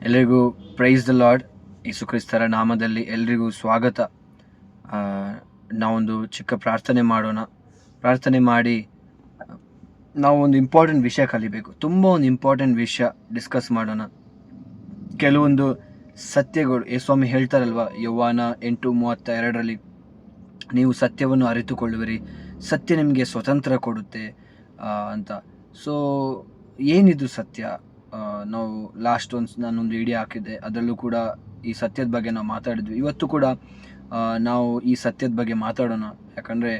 ಎಲ್ರಿಗೂ praise the lord. ಯೇಸು ಕ್ರಿಸ್ತರ ನಾಮದಲ್ಲಿ ಎಲ್ರಿಗೂ ಸ್ವಾಗತ. ನಾವೊಂದು ಚಿಕ್ಕ ಪ್ರಾರ್ಥನೆ ಮಾಡೋಣ. ಪ್ರಾರ್ಥನೆ ಮಾಡಿ ನಾವು ಒಂದು ಇಂಪಾರ್ಟೆಂಟ್ ವಿಷಯ ಕಲಿಬೇಕು. ತುಂಬ ಒಂದು ಇಂಪಾರ್ಟೆಂಟ್ ವಿಷಯ ಡಿಸ್ಕಸ್ ಮಾಡೋಣ. ಕೆಲವೊಂದು ಸತ್ಯಗಳು ಯೇಸ್ವಾಮಿ ಹೇಳ್ತಾರಲ್ವ, ಯೌವಾನ 8:32 ನೀವು ಸತ್ಯವನ್ನು ಅರಿತುಕೊಳ್ಳುವಿರಿ, ಸತ್ಯ ನಿಮಗೆ ಸ್ವತಂತ್ರ ಕೊಡುತ್ತೆ ಅಂತ. ಸೊ ಏನಿದು ಸತ್ಯ? ನಾವು ನಾನೊಂದು ವಿಡಿಯೋ ಹಾಕಿದ್ದೆ, ಅದರಲ್ಲೂ ಕೂಡ ಈ ಸತ್ಯದ ಬಗ್ಗೆ ನಾವು ಮಾತಾಡಿದ್ವಿ. ಇವತ್ತು ಕೂಡ ನಾವು ಈ ಸತ್ಯದ ಬಗ್ಗೆ ಮಾತಾಡೋಣ, ಯಾಕಂದರೆ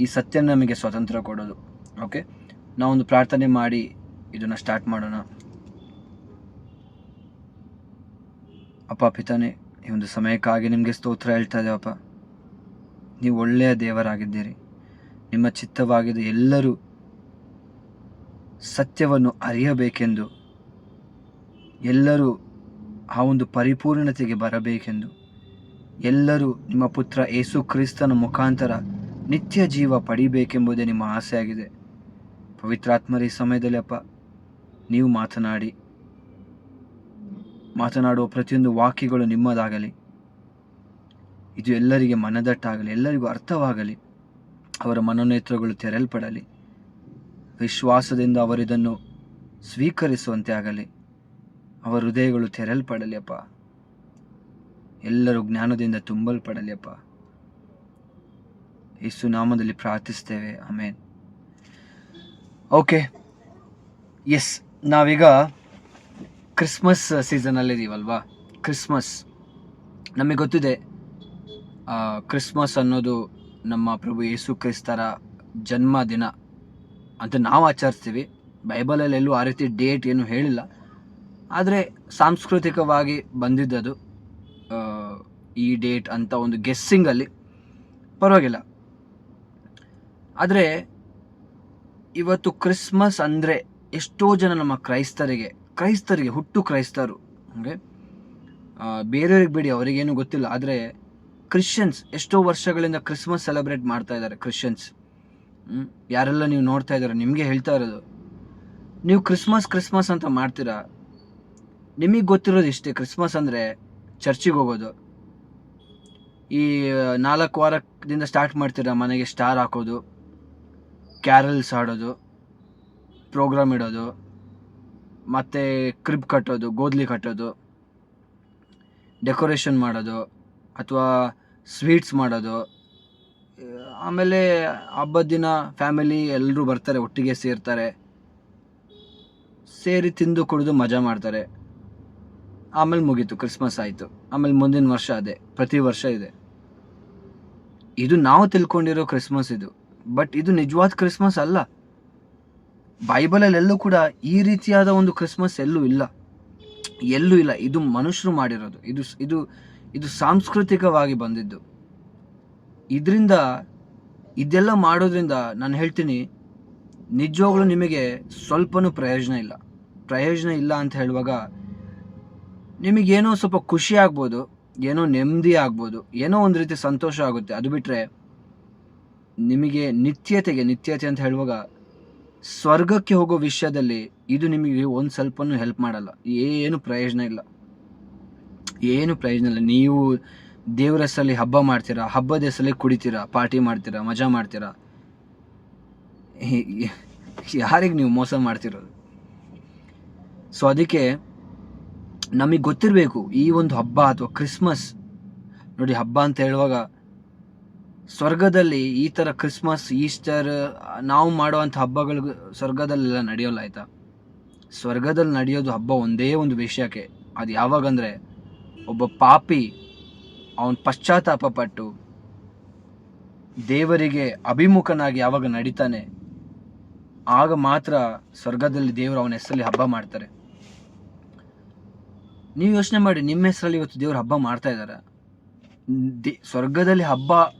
ಈ ಸತ್ಯ ನಮಗೆ ಸ್ವತಂತ್ರ ಕೊಡೋದು. ಓಕೆ, ನಾವೊಂದು ಪ್ರಾರ್ಥನೆ ಮಾಡಿ ಇದನ್ನು ಸ್ಟಾರ್ಟ್ ಮಾಡೋಣ. ಅಪ್ಪ ಪಿತಾನೆ, ಈ ಒಂದು ಸಮಯಕ್ಕಾಗಿ ನಿಮಗೆ ಸ್ತೋತ್ರ ಹೇಳ್ತಾ ಇದ್ದೇವಪ್ಪ. ನೀವು ಒಳ್ಳೆಯ ದೇವರಾಗಿದ್ದೀರಿ. ನಿಮ್ಮ ಚಿತ್ತವಾಗಿದೆ ಎಲ್ಲರೂ ಸತ್ಯವನ್ನು ಅರಿಯಬೇಕೆಂದು, ಎಲ್ಲರೂ ಆ ಒಂದು ಪರಿಪೂರ್ಣತೆಗೆ ಬರಬೇಕೆಂದು, ಎಲ್ಲರೂ ನಿಮ್ಮ ಪುತ್ರ ಯೇಸು ಕ್ರಿಸ್ತನ ಮುಖಾಂತರ ನಿತ್ಯ ಜೀವ ಪಡಿಬೇಕೆಂಬುದೇ ನಿಮ್ಮ ಆಸೆಯಾಗಿದೆ. ಪವಿತ್ರಾತ್ಮರ ಈ ಸಮಯದಲ್ಲಿ ಅಪ್ಪ, ನೀವು ಮಾತನಾಡುವ ಪ್ರತಿಯೊಂದು ವಾಕ್ಯಗಳು ನಿಮ್ಮದಾಗಲಿ. ಇದು ಎಲ್ಲರಿಗೆ ಮನದಟ್ಟಾಗಲಿ, ಎಲ್ಲರಿಗೂ ಅರ್ಥವಾಗಲಿ. ಅವರ ಮನೋನೇತ್ರಗಳು ತೆರೆಯಲ್ಪಡಲಿ. ವಿಶ್ವಾಸದಿಂದ ಅವರಿದನ್ನು ಸ್ವೀಕರಿಸುವಂತೆ ಆಗಲಿ. ಅವರ ಹೃದಯಗಳು ತೆರೆಯಲ್ಪಡಲಿ ಅಪ್ಪ. ಎಲ್ಲರೂ ಜ್ಞಾನದಿಂದ ತುಂಬಲ್ಪಡಲಿ ಅಪ್ಪ. ಯೇಸು ನಾಮದಲ್ಲಿ ಪ್ರಾರ್ಥಿಸ್ತೇವೆ, ಆಮೇನ್. ಓಕೆ, ಎಸ್, ನಾವೀಗ ಕ್ರಿಸ್ಮಸ್ ಸೀಸನಲ್ಲಿದ್ದೀವಲ್ವಾ. ಕ್ರಿಸ್ಮಸ್ ನಮಗೆ ಗೊತ್ತಿದೆ. ಕ್ರಿಸ್ಮಸ್ ಅನ್ನೋದು ನಮ್ಮ ಪ್ರಭು ಯೇಸು ಕ್ರಿಸ್ತರ ಜನ್ಮದಿನ ಅಂತ ನಾವು ಆಚರಿಸ್ತೀವಿ. ಬೈಬಲಲ್ಲಿ ಎಲ್ಲೂ ಆ ರೀತಿ ಡೇಟ್ ಏನು ಹೇಳಿಲ್ಲ, ಆದರೆ ಸಾಂಸ್ಕೃತಿಕವಾಗಿ ಬಂದಿದ್ದದು ಈ ಡೇಟ್ ಅಂತ ಒಂದು ಗೆಸ್ಸಿಂಗಲ್ಲಿ ಪರವಾಗಿಲ್ಲ. ಆದರೆ ಇವತ್ತು ಕ್ರಿಸ್ಮಸ್ ಅಂದರೆ ಎಷ್ಟೋ ಜನ ನಮ್ಮ ಕ್ರೈಸ್ತರಿಗೆ ಹುಟ್ಟು ಕ್ರೈಸ್ತರು, ಹಾಗೆ ಬೇರೆಯವ್ರಿಗೆ ಬಿಡಿ, ಅವರಿಗೇನು ಗೊತ್ತಿಲ್ಲ. ಆದರೆ ಕ್ರಿಶ್ಚಿಯನ್ಸ್ ಎಷ್ಟೋ ವರ್ಷಗಳಿಂದ ಕ್ರಿಸ್ಮಸ್ ಸೆಲೆಬ್ರೇಟ್ ಮಾಡ್ತಾ ಇದ್ದಾರೆ. ಕ್ರಿಶ್ಚಿಯನ್ಸ್ ಯಾರೆಲ್ಲ ನೀವು ನೋಡ್ತಾ ಇದ್ದಾರೆ, ನಿಮಗೆ ಹೇಳ್ತಾ ಇರೋದು, ನೀವು ಕ್ರಿಸ್ಮಸ್ ಅಂತ ಮಾಡ್ತೀರಾ. ನಿಮಗೆ ಗೊತ್ತಿರೋದು ಇಷ್ಟೇ, ಕ್ರಿಸ್ಮಸ್ ಅಂದರೆ ಚರ್ಚಿಗೆ ಹೋಗೋದು. ಈ 4 ವಾರದಿಂದ ಸ್ಟಾರ್ಟ್ ಮಾಡ್ತೀರಾ, ಮನೆಗೆ ಸ್ಟಾರ್ ಹಾಕೋದು, ಕ್ಯಾರಲ್ಸ್ ಆಡೋದು, ಪ್ರೋಗ್ರಾಮ್ ಇಡೋದು, ಮತ್ತು ಕ್ರಿಬ್ ಕಟ್ಟೋದು, ಗೋದ್ಲಿ ಕಟ್ಟೋದು, ಡೆಕೋರೇಷನ್ ಮಾಡೋದು, ಅಥವಾ ಸ್ವೀಟ್ಸ್ ಮಾಡೋದು. ಆಮೇಲೆ ಹಬ್ಬದ ದಿನ ಫ್ಯಾಮಿಲಿ ಎಲ್ಲರೂ ಬರ್ತಾರೆ, ಒಟ್ಟಿಗೆ ಸೇರಿ ತಿಂದು ಕುಡಿದು ಮಜಾ ಮಾಡ್ತಾರೆ. ಆಮೇಲೆ ಮುಗೀತು, ಕ್ರಿಸ್ಮಸ್ ಆಯಿತು. ಆಮೇಲೆ ಮುಂದಿನ ವರ್ಷ ಅದೇ, ಪ್ರತಿ ವರ್ಷ ಇದೆ. ಇದು ನಾವು ತಿಳ್ಕೊಂಡಿರೋ ಕ್ರಿಸ್ಮಸ್ ಇದು. ಬಟ್ ಇದು ನಿಜವಾದ ಕ್ರಿಸ್ಮಸ್ ಅಲ್ಲ. ಬೈಬಲಲ್ಲೆಲ್ಲೂ ಕೂಡ ಈ ರೀತಿಯಾದ ಒಂದು ಕ್ರಿಸ್ಮಸ್ ಎಲ್ಲೂ ಇಲ್ಲ. ಇದು ಮನುಷ್ಯರು ಮಾಡಿರೋದು. ಇದು ಸಾಂಸ್ಕೃತಿಕವಾಗಿ ಬಂದಿದ್ದು. ಇದೆಲ್ಲ ಮಾಡೋದ್ರಿಂದ ನಾನು ಹೇಳ್ತೀನಿ, ನಿಜವಾಗ್ಲೂ ನಿಮಗೆ ಸ್ವಲ್ಪನೂ ಪ್ರಯೋಜನ ಇಲ್ಲ ಅಂತ ಹೇಳುವಾಗ, ನಿಮಗೇನೋ ಸ್ವಲ್ಪ ಖುಷಿ ಆಗ್ಬೋದು, ಏನೋ ನೆಮ್ಮದಿ ಆಗ್ಬೋದು, ಏನೋ ಒಂದು ರೀತಿ ಸಂತೋಷ ಆಗುತ್ತೆ. ಅದು ಬಿಟ್ಟರೆ ನಿಮಗೆ ನಿತ್ಯತೆ ಅಂತ ಹೇಳುವಾಗ, ಸ್ವರ್ಗಕ್ಕೆ ಹೋಗೋ ವಿಷಯದಲ್ಲಿ ಇದು ನಿಮಗೆ ಒಂದು ಸ್ವಲ್ಪನೂ ಹೆಲ್ಪ್ ಮಾಡಲ್ಲ. ಏನು ಪ್ರಯೋಜನ ಇಲ್ಲ. ನೀವು ದೇವರ ಹೆಸರಲ್ಲಿ ಹಬ್ಬ ಮಾಡ್ತೀರಾ, ಹಬ್ಬದ ಹೆಸರಲ್ಲಿ ಕುಡಿತೀರಾ, ಪಾರ್ಟಿ ಮಾಡ್ತೀರಾ, ಮಜಾ ಮಾಡ್ತೀರಾ. ಯಾರಿಗೆ ನೀವು ಮೋಸ ಮಾಡ್ತಿರೋದು? ಸೊ ಅದಕ್ಕೆ ನಮಗೆ ಗೊತ್ತಿರಬೇಕು, ಈ ಒಂದು ಹಬ್ಬ ಅಥವಾ ಕ್ರಿಸ್ಮಸ್ ನೋಡಿ, ಹಬ್ಬ ಅಂತ ಹೇಳುವಾಗ ಸ್ವರ್ಗದಲ್ಲಿ ಈ ಥರ ಕ್ರಿಸ್ಮಸ್, ಈಸ್ಟರ್ ನಾವು ಮಾಡುವಂಥ ಹಬ್ಬಗಳು ಸ್ವರ್ಗದಲ್ಲೆಲ್ಲ ನಡೆಯೋಲ್ಲ, ಆಯಿತಾ? ಸ್ವರ್ಗದಲ್ಲಿ ನಡೆಯೋದು ಹಬ್ಬ ಒಂದೇ ಒಂದು ವಿಷಯಕ್ಕೆ. ಅದು ಯಾವಾಗಂದರೆ, ಒಬ್ಬ ಪಾಪಿ ಅವನು ಪಶ್ಚಾತ್ತಾಪ ಪಟ್ಟು ದೇವರಿಗೆ ಅಭಿಮುಖನಾಗಿ ಯಾವಾಗ ನಡೀತಾನೆ, ಆಗ ಮಾತ್ರ ಸ್ವರ್ಗದಲ್ಲಿ ದೇವರು ಅವನ ಹೆಸರಲ್ಲಿ ಹಬ್ಬ ಮಾಡ್ತಾರೆ. ನೀವು ಯೋಚನೆ ಮಾಡಿ, ನಿಮ್ಮ ಹೆಸರಲ್ಲಿ ಇವತ್ತು ದೇವರು ಹಬ್ಬ ಮಾಡ್ತಾ ಇದ್ದಾರೆ. ಸ್ವರ್ಗದಲ್ಲಿ ಹಬ್ಬ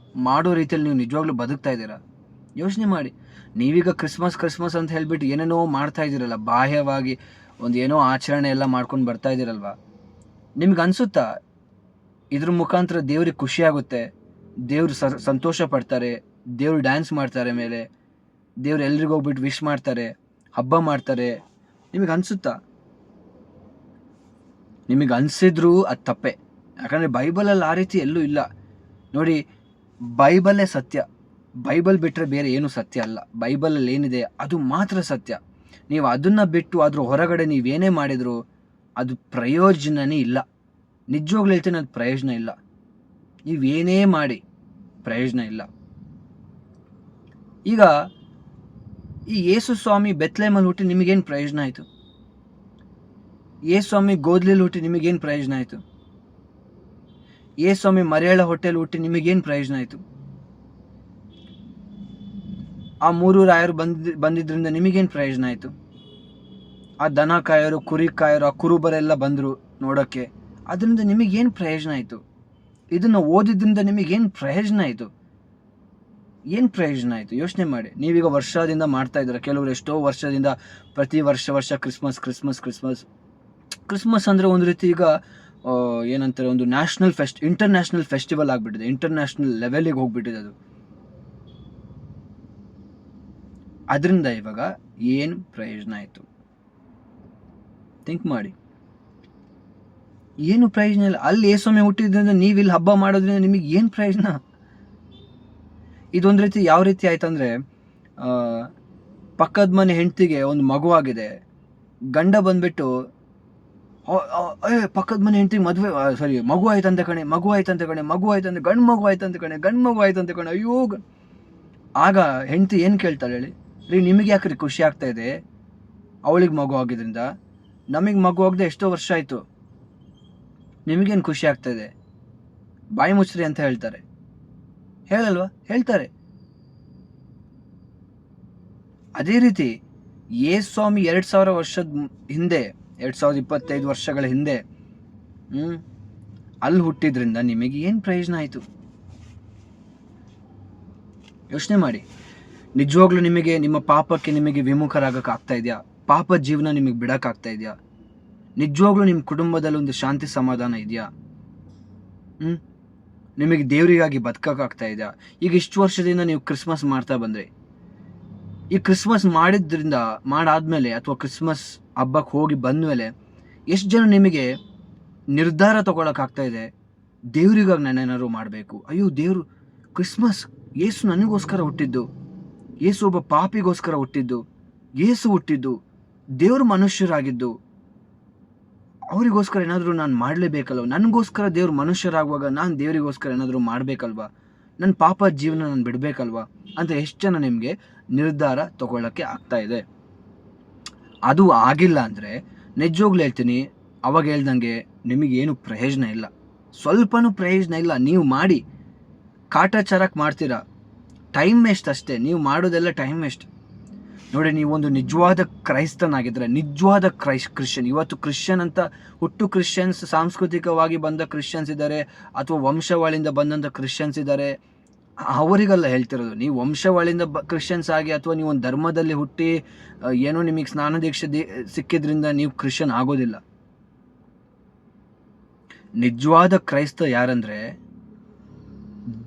ಮಾಡೋ ರೀತಿಯಲ್ಲಿ ನೀವು ನಿಜವಾಗ್ಲೂ ಬದುಕ್ತಾ ಇದ್ದೀರಾ? ಯೋಚನೆ ಮಾಡಿ. ನೀವೀಗ ಕ್ರಿಸ್ಮಸ್ ಅಂತ ಹೇಳ್ಬಿಟ್ಟು ಏನೇನೋ ಮಾಡ್ತಾ ಇದ್ದೀರಲ್ಲ, ಬಾಹ್ಯವಾಗಿ ಒಂದು ಏನೋ ಆಚರಣೆ ಎಲ್ಲ ಮಾಡ್ಕೊಂಡು ಬರ್ತಾ ಇದ್ದೀರಲ್ವ. ನಿಮ್ಗೆ ಅನಿಸುತ್ತಾ ಇದ್ರ ಮುಖಾಂತರ ದೇವ್ರಿಗೆ ಖುಷಿ ಆಗುತ್ತೆ, ದೇವ್ರು ಸಂತೋಷ ಪಡ್ತಾರೆ, ದೇವ್ರು ಡ್ಯಾನ್ಸ್ ಮಾಡ್ತಾರೆ, ಮೇಲೆ ದೇವ್ರು ಎಲ್ರಿಗೂ ಹೋಗ್ಬಿಟ್ಟು ವಿಶ್ ಮಾಡ್ತಾರೆ, ಹಬ್ಬ ಮಾಡ್ತಾರೆ? ನಿಮಗೆ ಅನಿಸುತ್ತಾ? ನಿಮಗೆ ಅನಿಸಿದ್ರೂ ಅದು ತಪ್ಪೆ. ಯಾಕಂದರೆ ಬೈಬಲಲ್ಲಿ ಆ ರೀತಿ ಎಲ್ಲೂ ಇಲ್ಲ. ನೋಡಿ, ಬೈಬಲೇ ಸತ್ಯ. ಬೈಬಲ್ ಬಿಟ್ಟರೆ ಬೇರೆ ಏನೂ ಸತ್ಯ ಅಲ್ಲ. ಬೈಬಲಲ್ಲಿ ಏನಿದೆ ಅದು ಮಾತ್ರ ಸತ್ಯ. ನೀವು ಅದನ್ನು ಬಿಟ್ಟು ಅದ್ರ ಹೊರಗಡೆ ನೀವೇನೇ ಮಾಡಿದರೂ ಅದು ಪ್ರಯೋಜನನೇ ಇಲ್ಲ. ನಿಜವಾಗ್ಲೂ ಹೇಳ್ತೀನಿ, ಅದು ಪ್ರಯೋಜನ ಇಲ್ಲ. ನೀವೇನೇ ಮಾಡಿ ಪ್ರಯೋಜನ ಇಲ್ಲ. ಈಗ ಈ ಯೇಸು ಸ್ವಾಮಿ ಬೆತ್ಲೆಹೇಮಲ್ಲಿ ಹುಟ್ಟಿ ನಿಮಗೇನು ಪ್ರಯೋಜನ ಆಯಿತು? ಯೇಸು ಸ್ವಾಮಿ ಗೋದ್ಲಿಲಿ ಹುಟ್ಟಿ ನಿಮಗೇನು ಪ್ರಯೋಜನ ಆಯಿತು? ಯೇಸು ಸ್ವಾಮಿ ಮರಿಯಳ ಹೊಟ್ಟೆಲಿ ಹುಟ್ಟಿ ನಿಮಗೇನು ಪ್ರಯೋಜನ ಆಯಿತು? ಆ 3 ರಾಯರು ಬಂದಿದ್ರಿಂದ ನಿಮಗೇನು ಪ್ರಯೋಜನ ಆಯಿತು? ಆ ದನ ಕಾಯೋರು, ಕುರಿ ಕಾಯೋರು, ಆ ಕುರುಬರೆಲ್ಲ ಬಂದರು ನೋಡೋಕ್ಕೆ, ಅದರಿಂದ ನಿಮಗೇನು ಪ್ರಯೋಜನ ಆಯಿತು? ಇದನ್ನು ಓದಿದ್ರಿಂದ ನಿಮಗೇನು ಪ್ರಯೋಜನ ಆಯಿತು? ಏನು ಪ್ರಯೋಜನ ಆಯಿತು? ಯೋಚನೆ ಮಾಡಿ. ನೀವೀಗ ವರ್ಷದಿಂದ ಮಾಡ್ತಾ ಇದ್ದೀರ, ಕೆಲವರು ಎಷ್ಟೋ ವರ್ಷದಿಂದ ಪ್ರತಿ ವರ್ಷ ಕ್ರಿಸ್ಮಸ್ ಅಂದರೆ ಒಂದು ರೀತಿ ಈಗ ಏನಂತಾರೆ, ಒಂದು ಇಂಟರ್ನ್ಯಾಷನಲ್ ಫೆಸ್ಟಿವಲ್ ಆಗಿಬಿಟ್ಟಿದೆ. ಇಂಟರ್ನ್ಯಾಷನಲ್ ಲೆವೆಲಿಗೆ ಹೋಗ್ಬಿಟ್ಟಿದೆ ಅದು. ಅದರಿಂದ ಇವಾಗ ಏನು ಪ್ರಯೋಜನ ಆಯಿತು? ಥಿಂಕ್ ಮಾಡಿ. ಏನು ಪ್ರಯೋಜನ ಇಲ್ಲ. ಅಲ್ಲಿ ಯೇಸುಸ್ವಾಮಿ ಹುಟ್ಟಿದ್ರಿಂದ ನೀವು ಇಲ್ಲಿ ಹಬ್ಬ ಮಾಡೋದ್ರಿಂದ ನಿಮಗೆ ಏನು ಪ್ರಯೋಜನ? ಇದೊಂದು ರೀತಿ ಯಾವ ರೀತಿ ಆಯ್ತಂದರೆ, ಪಕ್ಕದ ಮನೆ ಹೆಂಡತಿಗೆ ಒಂದು ಮಗು ಆಗಿದೆ, ಗಂಡ ಬಂದ್ಬಿಟ್ಟು ಪಕ್ಕದ ಮನೆ ಹೆಂಡತಿಗೆ ಮಗು ಆಯ್ತಂತೆ ಕಣೆ, ಗಂಡು ಮಗು ಆಯ್ತಂತೆ ಕಣೆ, ಅಯ್ಯೋ. ಆಗ ಹೆಂಡತಿ ಏನು ಕೇಳ್ತಾಳೆ ಹೇಳಿ? ರೀ, ನಿಮಗೆ ಯಾಕ್ರಿ ಖುಷಿ ಆಗ್ತಾ ಇದೆ? ಅವಳಿಗೆ ಮಗು ಆಗಿದ್ರಿಂದ. ನಮಗೆ ಮಗು ಆಗದೆ ಎಷ್ಟೋ ವರ್ಷ ಆಯಿತು, ನಿಮಗೇನು ಖುಷಿ ಆಗ್ತಾ ಇದೆ? ಬಾಯಿ ಮುಚ್ಚ್ರಿ ಅಂತ ಹೇಳ್ತಾರೆ, ಹೇಳಲ್ವಾ? ಹೇಳ್ತಾರೆ. ಅದೇ ರೀತಿ ಯೇಸು ಸ್ವಾಮಿ 2000 ವರ್ಷದ ಹಿಂದೆ, 2025 ವರ್ಷಗಳ ಹಿಂದೆ ಅಲ್ಲಿ ಹುಟ್ಟಿದ್ರಿಂದ ನಿಮಗೆ ಏನು ಪ್ರಯೋಜನ ಆಯಿತು? ಯೋಚನೆ ಮಾಡಿ. ನಿಜವಾಗ್ಲೂ ನಿಮಗೆ ನಿಮ್ಮ ಪಾಪಕ್ಕೆ ನಿಮಗೆ ವಿಮುಖರಾಗಕ್ಕೆ ಆಗ್ತಾ ಇದೆಯಾ? ಪಾಪದ ಜೀವನ ನಿಮಗೆ ಬಿಡೋಕ್ಕಾಗ್ತಾ ಇದೆಯಾ? ನಿಜವಾಗ್ಲೂ ನಿಮ್ಮ ಕುಟುಂಬದಲ್ಲಿ ಒಂದು ಶಾಂತಿ ಸಮಾಧಾನ ಇದೆಯಾ? ನಿಮಗೆ ದೇವರಿಗಾಗಿ ಬದುಕೋಕ್ಕಾಗ್ತಾ ಇದೆಯಾ? ಈಗ ಇಷ್ಟು ವರ್ಷದಿಂದ ನೀವು ಕ್ರಿಸ್ಮಸ್ ಮಾಡ್ತಾ ಬಂದ್ರಿ. ಈ ಕ್ರಿಸ್ಮಸ್ ಮಾಡಾದ್ಮೇಲೆ ಅಥವಾ ಕ್ರಿಸ್ಮಸ್ ಹಬ್ಬಕ್ಕೆ ಹೋಗಿ ಬಂದಮೇಲೆ ಎಷ್ಟು ಜನ ನಿಮಗೆ ನಿರ್ಧಾರ ತಗೊಳಕ್ಕಾಗ್ತಾ ಇದೆ, ದೇವರಿಗಾಗಿ ನಾನು ಏನಾದ್ರು ಮಾಡಬೇಕು? ಅಯ್ಯೋ ದೇವರು, ಕ್ರಿಸ್ಮಸ್, ಯೇಸು ನನಗೋಸ್ಕರ ಹುಟ್ಟಿದ್ದು, ಯೇಸು ಒಬ್ಬ ಪಾಪಿಗೋಸ್ಕರ ಹುಟ್ಟಿದ್ದು, ಯೇಸು ಹುಟ್ಟಿದ್ದು, ದೇವರು ಮನುಷ್ಯರಾಗಿದ್ದು, ಅವರಿಗೋಸ್ಕರ ಏನಾದರೂ ನಾನು ಮಾಡಲೇಬೇಕಲ್ವ? ನನಗೋಸ್ಕರ ದೇವ್ರು ಮನುಷ್ಯರಾಗುವಾಗ ನಾನು ದೇವರಿಗೋಸ್ಕರ ಏನಾದರೂ ಮಾಡಬೇಕಲ್ವ? ನನ್ನ ಪಾಪದ ಜೀವನ ನಾನು ಬಿಡಬೇಕಲ್ವ ಅಂತ ಎಷ್ಟು ಜನ ನಿಮಗೆ ನಿರ್ಧಾರ ತಗೊಳ್ಳೋಕ್ಕೆ ಆಗ್ತಾ ಇದೆ. ಅದು ಆಗಿಲ್ಲ ಅಂದರೆ ನಿಜವಾಗ್ಲೂ ಹೇಳ್ತೀನಿ, ಅವಾಗ ಹೇಳ್ದಂಗೆ ನಿಮಗೇನು ಪ್ರಯೋಜನ ಇಲ್ಲ, ಸ್ವಲ್ಪನೂ ಪ್ರಯೋಜನ ಇಲ್ಲ. ನೀವು ಮಾಡಿ ಕಾಟಾಚಾರಕ್ಕೆ ಮಾಡ್ತೀರಾ, ಟೈಮ್ ವೇಸ್ಟ್ ಅಷ್ಟೇ. ನೀವು ಮಾಡೋದೆಲ್ಲ ಟೈಮ್ ವೇಸ್ಟ್. ನೋಡಿ, ನೀವೊಂದು ನಿಜವಾದ ಕ್ರೈಸ್ತನಾಗಿದ್ದರೆ, ನಿಜವಾದ ಕ್ರಿಶ್ಚಿಯನ್, ಇವತ್ತು ಕ್ರಿಶ್ಚಿಯನ್ ಅಂತ ಹುಟ್ಟು ಕ್ರಿಶ್ಚಿಯನ್ಸ್, ಸಾಂಸ್ಕೃತಿಕವಾಗಿ ಬಂದ ಕ್ರಿಶ್ಚಿಯನ್ಸ್ ಇದ್ದಾರೆ, ಅಥವಾ ವಂಶವಾಳಿಯಿಂದ ಬಂದಂಥ ಕ್ರಿಶ್ಚಿಯನ್ಸ್ ಇದ್ದಾರೆ. ಅವರಿಗೆಲ್ಲ ಹೇಳ್ತಿರೋದು, ನೀವು ವಂಶವಾಳಿಯಿಂದ ಕ್ರಿಶ್ಚಿಯನ್ಸ್ ಆಗಿ ಅಥವಾ ನೀವು ಒಂದು ಧರ್ಮದಲ್ಲಿ ಹುಟ್ಟಿ ಏನೋ ನಿಮಗೆ ಸ್ನಾನ ದೀಕ್ಷೆ ಸಿಕ್ಕಿದ್ರಿಂದ ನೀವು ಕ್ರಿಶ್ಚಿಯನ್ ಆಗೋದಿಲ್ಲ. ನಿಜವಾದ ಕ್ರೈಸ್ತ ಯಾರಂದರೆ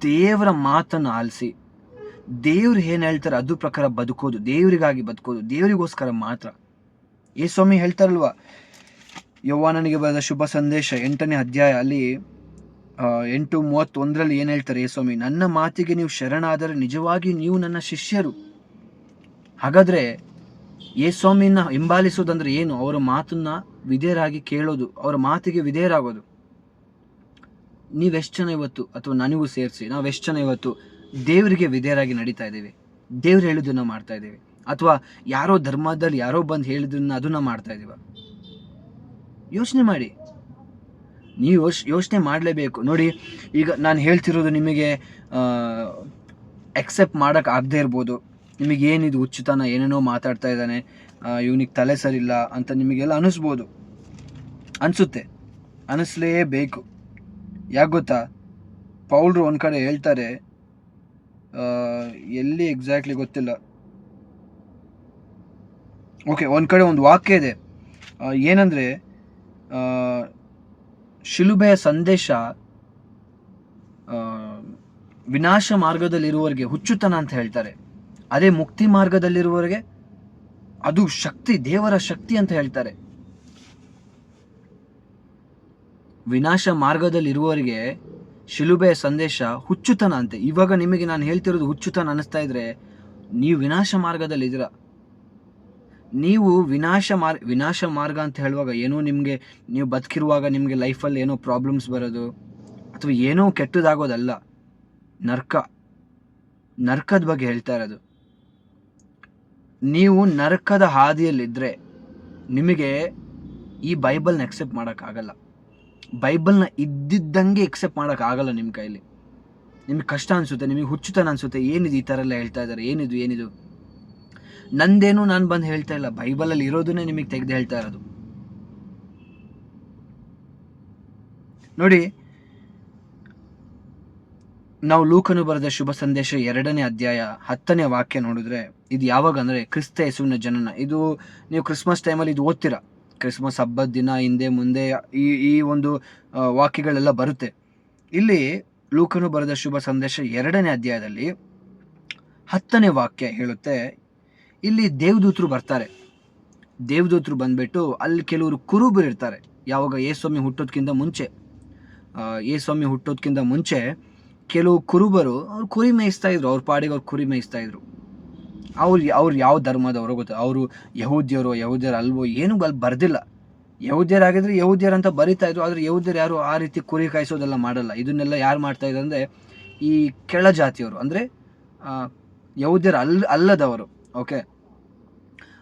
ದೇವರ ಮಾತನ್ನು ಆಲಿಸಿ, ದೇವ್ರು ಏನು ಹೇಳ್ತಾರೆ ಅದು ಪ್ರಕಾರ ಬದುಕೋದು, ದೇವರಿಗಾಗಿ ಬದುಕೋದು, ದೇವರಿಗೋಸ್ಕರ ಮಾತ್ರ. ಯೇಸು ಸ್ವಾಮಿ ಹೇಳ್ತಾರಲ್ವ, ಯೋವಾನನಿಗೆ ಬರೆದ ಶುಭ ಸಂದೇಶ 8ನೇ ಅಧ್ಯಾಯ ಅಲ್ಲಿ 8:31 ಏನು ಹೇಳ್ತಾರೆ ಯೇಸು ಸ್ವಾಮಿ? ನನ್ನ ಮಾತಿಗೆ ನೀವು ಶರಣಾದರೆ ನಿಜವಾಗಿ ನೀವು ನನ್ನ ಶಿಷ್ಯರು. ಹಾಗಾದರೆ ಯೇಸು ಸ್ವಾಮಿನ ಹಿಂಬಾಲಿಸೋದಂದ್ರೆ ಏನು? ಅವರ ಮಾತನ್ನ ವಿಧೇಯರಾಗಿ ಕೇಳೋದು, ಅವರ ಮಾತಿಗೆ ವಿಧೇಯರಾಗೋದು. ನೀವೆಷ್ಟು ಜನ ಇವತ್ತು, ಅಥವಾ ನನಗೂ ಸೇರಿಸಿ ನಾವೆಷ್ಟು ಜನ ಇವತ್ತು ದೇವರಿಗೆ ವಿಧೇಯರಾಗಿ ನಡೀತಾ ಇದ್ದೀವಿ? ದೇವ್ರು ಹೇಳಿದ್ದನ್ನು ಮಾಡ್ತಾ ಇದ್ದೀವಿ, ಅಥವಾ ಯಾರೋ ಧರ್ಮದಲ್ಲಿ ಯಾರೋ ಬಂದು ಹೇಳಿದ್ದನ್ನ ಅದನ್ನ ಮಾಡ್ತಾ ಇದ್ದೀವ? ಯೋಚನೆ ಮಾಡಿ. ನೀವು ಯೋಚನೆ ಮಾಡಲೇಬೇಕು. ನೋಡಿ, ಈಗ ನಾನು ಹೇಳ್ತಿರೋದು ನಿಮಗೆ ಎಕ್ಸೆಪ್ಟ್ ಮಾಡೋಕ್ಕೆ ಆಗದೆ ಇರ್ಬೋದು. ನಿಮಗೇನಿದು ಹುಚ್ಚುತನ, ಏನೇನೋ ಮಾತಾಡ್ತಾ ಇದ್ದಾನೆ, ಇವನಿಗೆ ತಲೆ ಸರಿಲ್ಲ ಅಂತ ನಿಮಗೆಲ್ಲ ಅನಿಸುತ್ತೆ, ಅನ್ನಿಸ್ಲೇಬೇಕು. ಯಾಕೆ ಗೊತ್ತಾ? ಪೌಲ್ರು ಒಂದು ಕಡೆ ಹೇಳ್ತಾರೆ, ಎಲ್ಲಿ ಎಕ್ಸಾಕ್ಟ್ಲಿ ಗೊತ್ತಿಲ್ಲ, ಓಕೆ, ಒಂದು ಕಡೆ ಒಂದು ವಾಕ್ಯ ಇದೆ, ಏನಂದರೆ ಶಿಲುಬೆಯ ಸಂದೇಶ ವಿನಾಶ ಮಾರ್ಗದಲ್ಲಿರುವವರಿಗೆ ಹುಚ್ಚುತನ ಅಂತ ಹೇಳ್ತಾರೆ, ಅದೇ ಮುಕ್ತಿ ಮಾರ್ಗದಲ್ಲಿರುವವರಿಗೆ ಅದು ಶಕ್ತಿ, ದೇವರ ಶಕ್ತಿ ಅಂತ ಹೇಳ್ತಾರೆ. ವಿನಾಶ ಮಾರ್ಗದಲ್ಲಿರುವವರಿಗೆ ಶಿಲುಬೆಯ ಸಂದೇಶ ಹುಚ್ಚುತನ ಅಂತೆ. ಇವಾಗ ನಿಮಗೆ ನಾನು ಹೇಳ್ತಿರೋದು ಹುಚ್ಚುತನ ಅನ್ನಿಸ್ತಾ ಇದ್ರೆ ನೀವು ವಿನಾಶ ಮಾರ್ಗದಲ್ಲಿದ್ದೀರ. ನೀವು ವಿನಾಶ ಮಾರ್ಗ ಅಂತ ಹೇಳುವಾಗ ಏನೋ ನಿಮಗೆ, ನೀವು ಬದುಕಿರುವಾಗ ನಿಮಗೆ ಲೈಫಲ್ಲಿ ಏನೋ ಪ್ರಾಬ್ಲಮ್ಸ್ ಬರೋದು ಅಥವಾ ಏನೋ ಕೆಟ್ಟದಾಗೋದಲ್ಲ, ನರ್ಕದ ಬಗ್ಗೆ ಹೇಳ್ತಾ ಇರೋದು. ನೀವು ನರಕದ ಹಾದಿಯಲ್ಲಿದ್ದರೆ ನಿಮಗೆ ಈ ಬೈಬಲ್ನ ಎಕ್ಸೆಪ್ಟ್ ಮಾಡೋಕ್ಕಾಗಲ್ಲ. ಬೈಬಲ್ನ ಇದ್ದಿದ್ದಂಗೆ ಎಕ್ಸೆಪ್ಟ್ ಮಾಡೋಕ್ಕಾಗಲ್ಲ ನಿಮ್ಮ ಕೈಲಿ. ನಿಮಗೆ ಕಷ್ಟ ಅನಿಸುತ್ತೆ, ನಿಮಗೆ ಹುಚ್ಚುತನ ಅನಿಸುತ್ತೆ, ಏನಿದು ಈ ಥರ ಎಲ್ಲ ಹೇಳ್ತಾ ಇದ್ದಾರೆ, ಏನಿದು ನಂದೇನು ನಾನು ಬಂದು ಹೇಳ್ತಾ ಇಲ್ಲ, ಬೈಬಲಲ್ಲಿ ಇರೋದನ್ನೇ ನಿಮಗೆ ತೆಗೆದು ಹೇಳ್ತಾ ಇರೋದು. ನೋಡಿ, ನಾವು ಲೂಕನು ಬರೆದ ಶುಭ ಸಂದೇಶ 2ನೇ ಅಧ್ಯಾಯ 10ನೇ ವಾಕ್ಯ ನೋಡಿದ್ರೆ, ಇದು ಯಾವಾಗ ಅಂದರೆ ಕ್ರಿಸ್ತ ಯೇಸುವಿನ ಜನನ. ಇದು ನೀವು ಕ್ರಿಸ್ಮಸ್ ಟೈಮಲ್ಲಿ ಇದು ಓದ್ತೀರಾ, ಕ್ರಿಸ್ಮಸ್ ಹಬ್ಬದ ದಿನ ಹಿಂದೆ ಮುಂದೆ ಈ ಒಂದು ವಾಕ್ಯಗಳೆಲ್ಲ ಬರುತ್ತೆ. ಇಲ್ಲಿ ಲೂಕನು ಬರೆದ ಶುಭ ಸಂದೇಶ 2ನೇ ಅಧ್ಯಾಯದಲ್ಲಿ 10ನೇ ವಾಕ್ಯ ಹೇಳುತ್ತೆ, ಇಲ್ಲಿ ದೇವದೂತರು ಬರ್ತಾರೆ. ದೇವದೂತರು ಬಂದ್ಬಿಟ್ಟು ಅಲ್ಲಿ ಕೆಲವರು ಕುರುಬರು ಇರ್ತಾರೆ. ಯಾವಾಗ ಯೇಸುಸ್ವಾಮಿ ಹುಟ್ಟೋದ್ಕಿಂತ ಮುಂಚೆ ಕೆಲವು ಕುರುಬರು ಅವ್ರು ಕುರಿ ಮೇಯಿಸ್ತಾ ಇದ್ರು, ಅವ್ರ ಪಾಡಿಗೆ ಅವ್ರು ಕುರಿ ಮೇಯಿಸ್ತಾ ಇದ್ರು. ಅವ್ರು ಯಾವ ಧರ್ಮದವರು ಗೊತ್ತಾ, ಅವರು ಯಹೂದ್ಯರು ಅಲ್ವೋ ಏನು ಬರ್ದಿಲ್ಲ. ಯಹೂದ್ಯರಾಗಿದ್ರೆ ಯಹೂದ್ಯರಂತ ಬರಿತಾ ಇದ್ರು, ಆದರೆ ಯಹೂದ್ಯರು ಯಾರು ಆ ರೀತಿ ಕುರಿ ಕಾಯಿಸೋದೆಲ್ಲ ಮಾಡಲ್ಲ. ಇದನ್ನೆಲ್ಲ ಯಾರು ಮಾಡ್ತಾ ಇದ್ರು ಅಂದರೆ ಈ ಕೆಳ ಜಾತಿಯವರು, ಅಂದರೆ ಯಹೂದ್ಯರು ಅಲ್ಲದವರು. ಓಕೆ,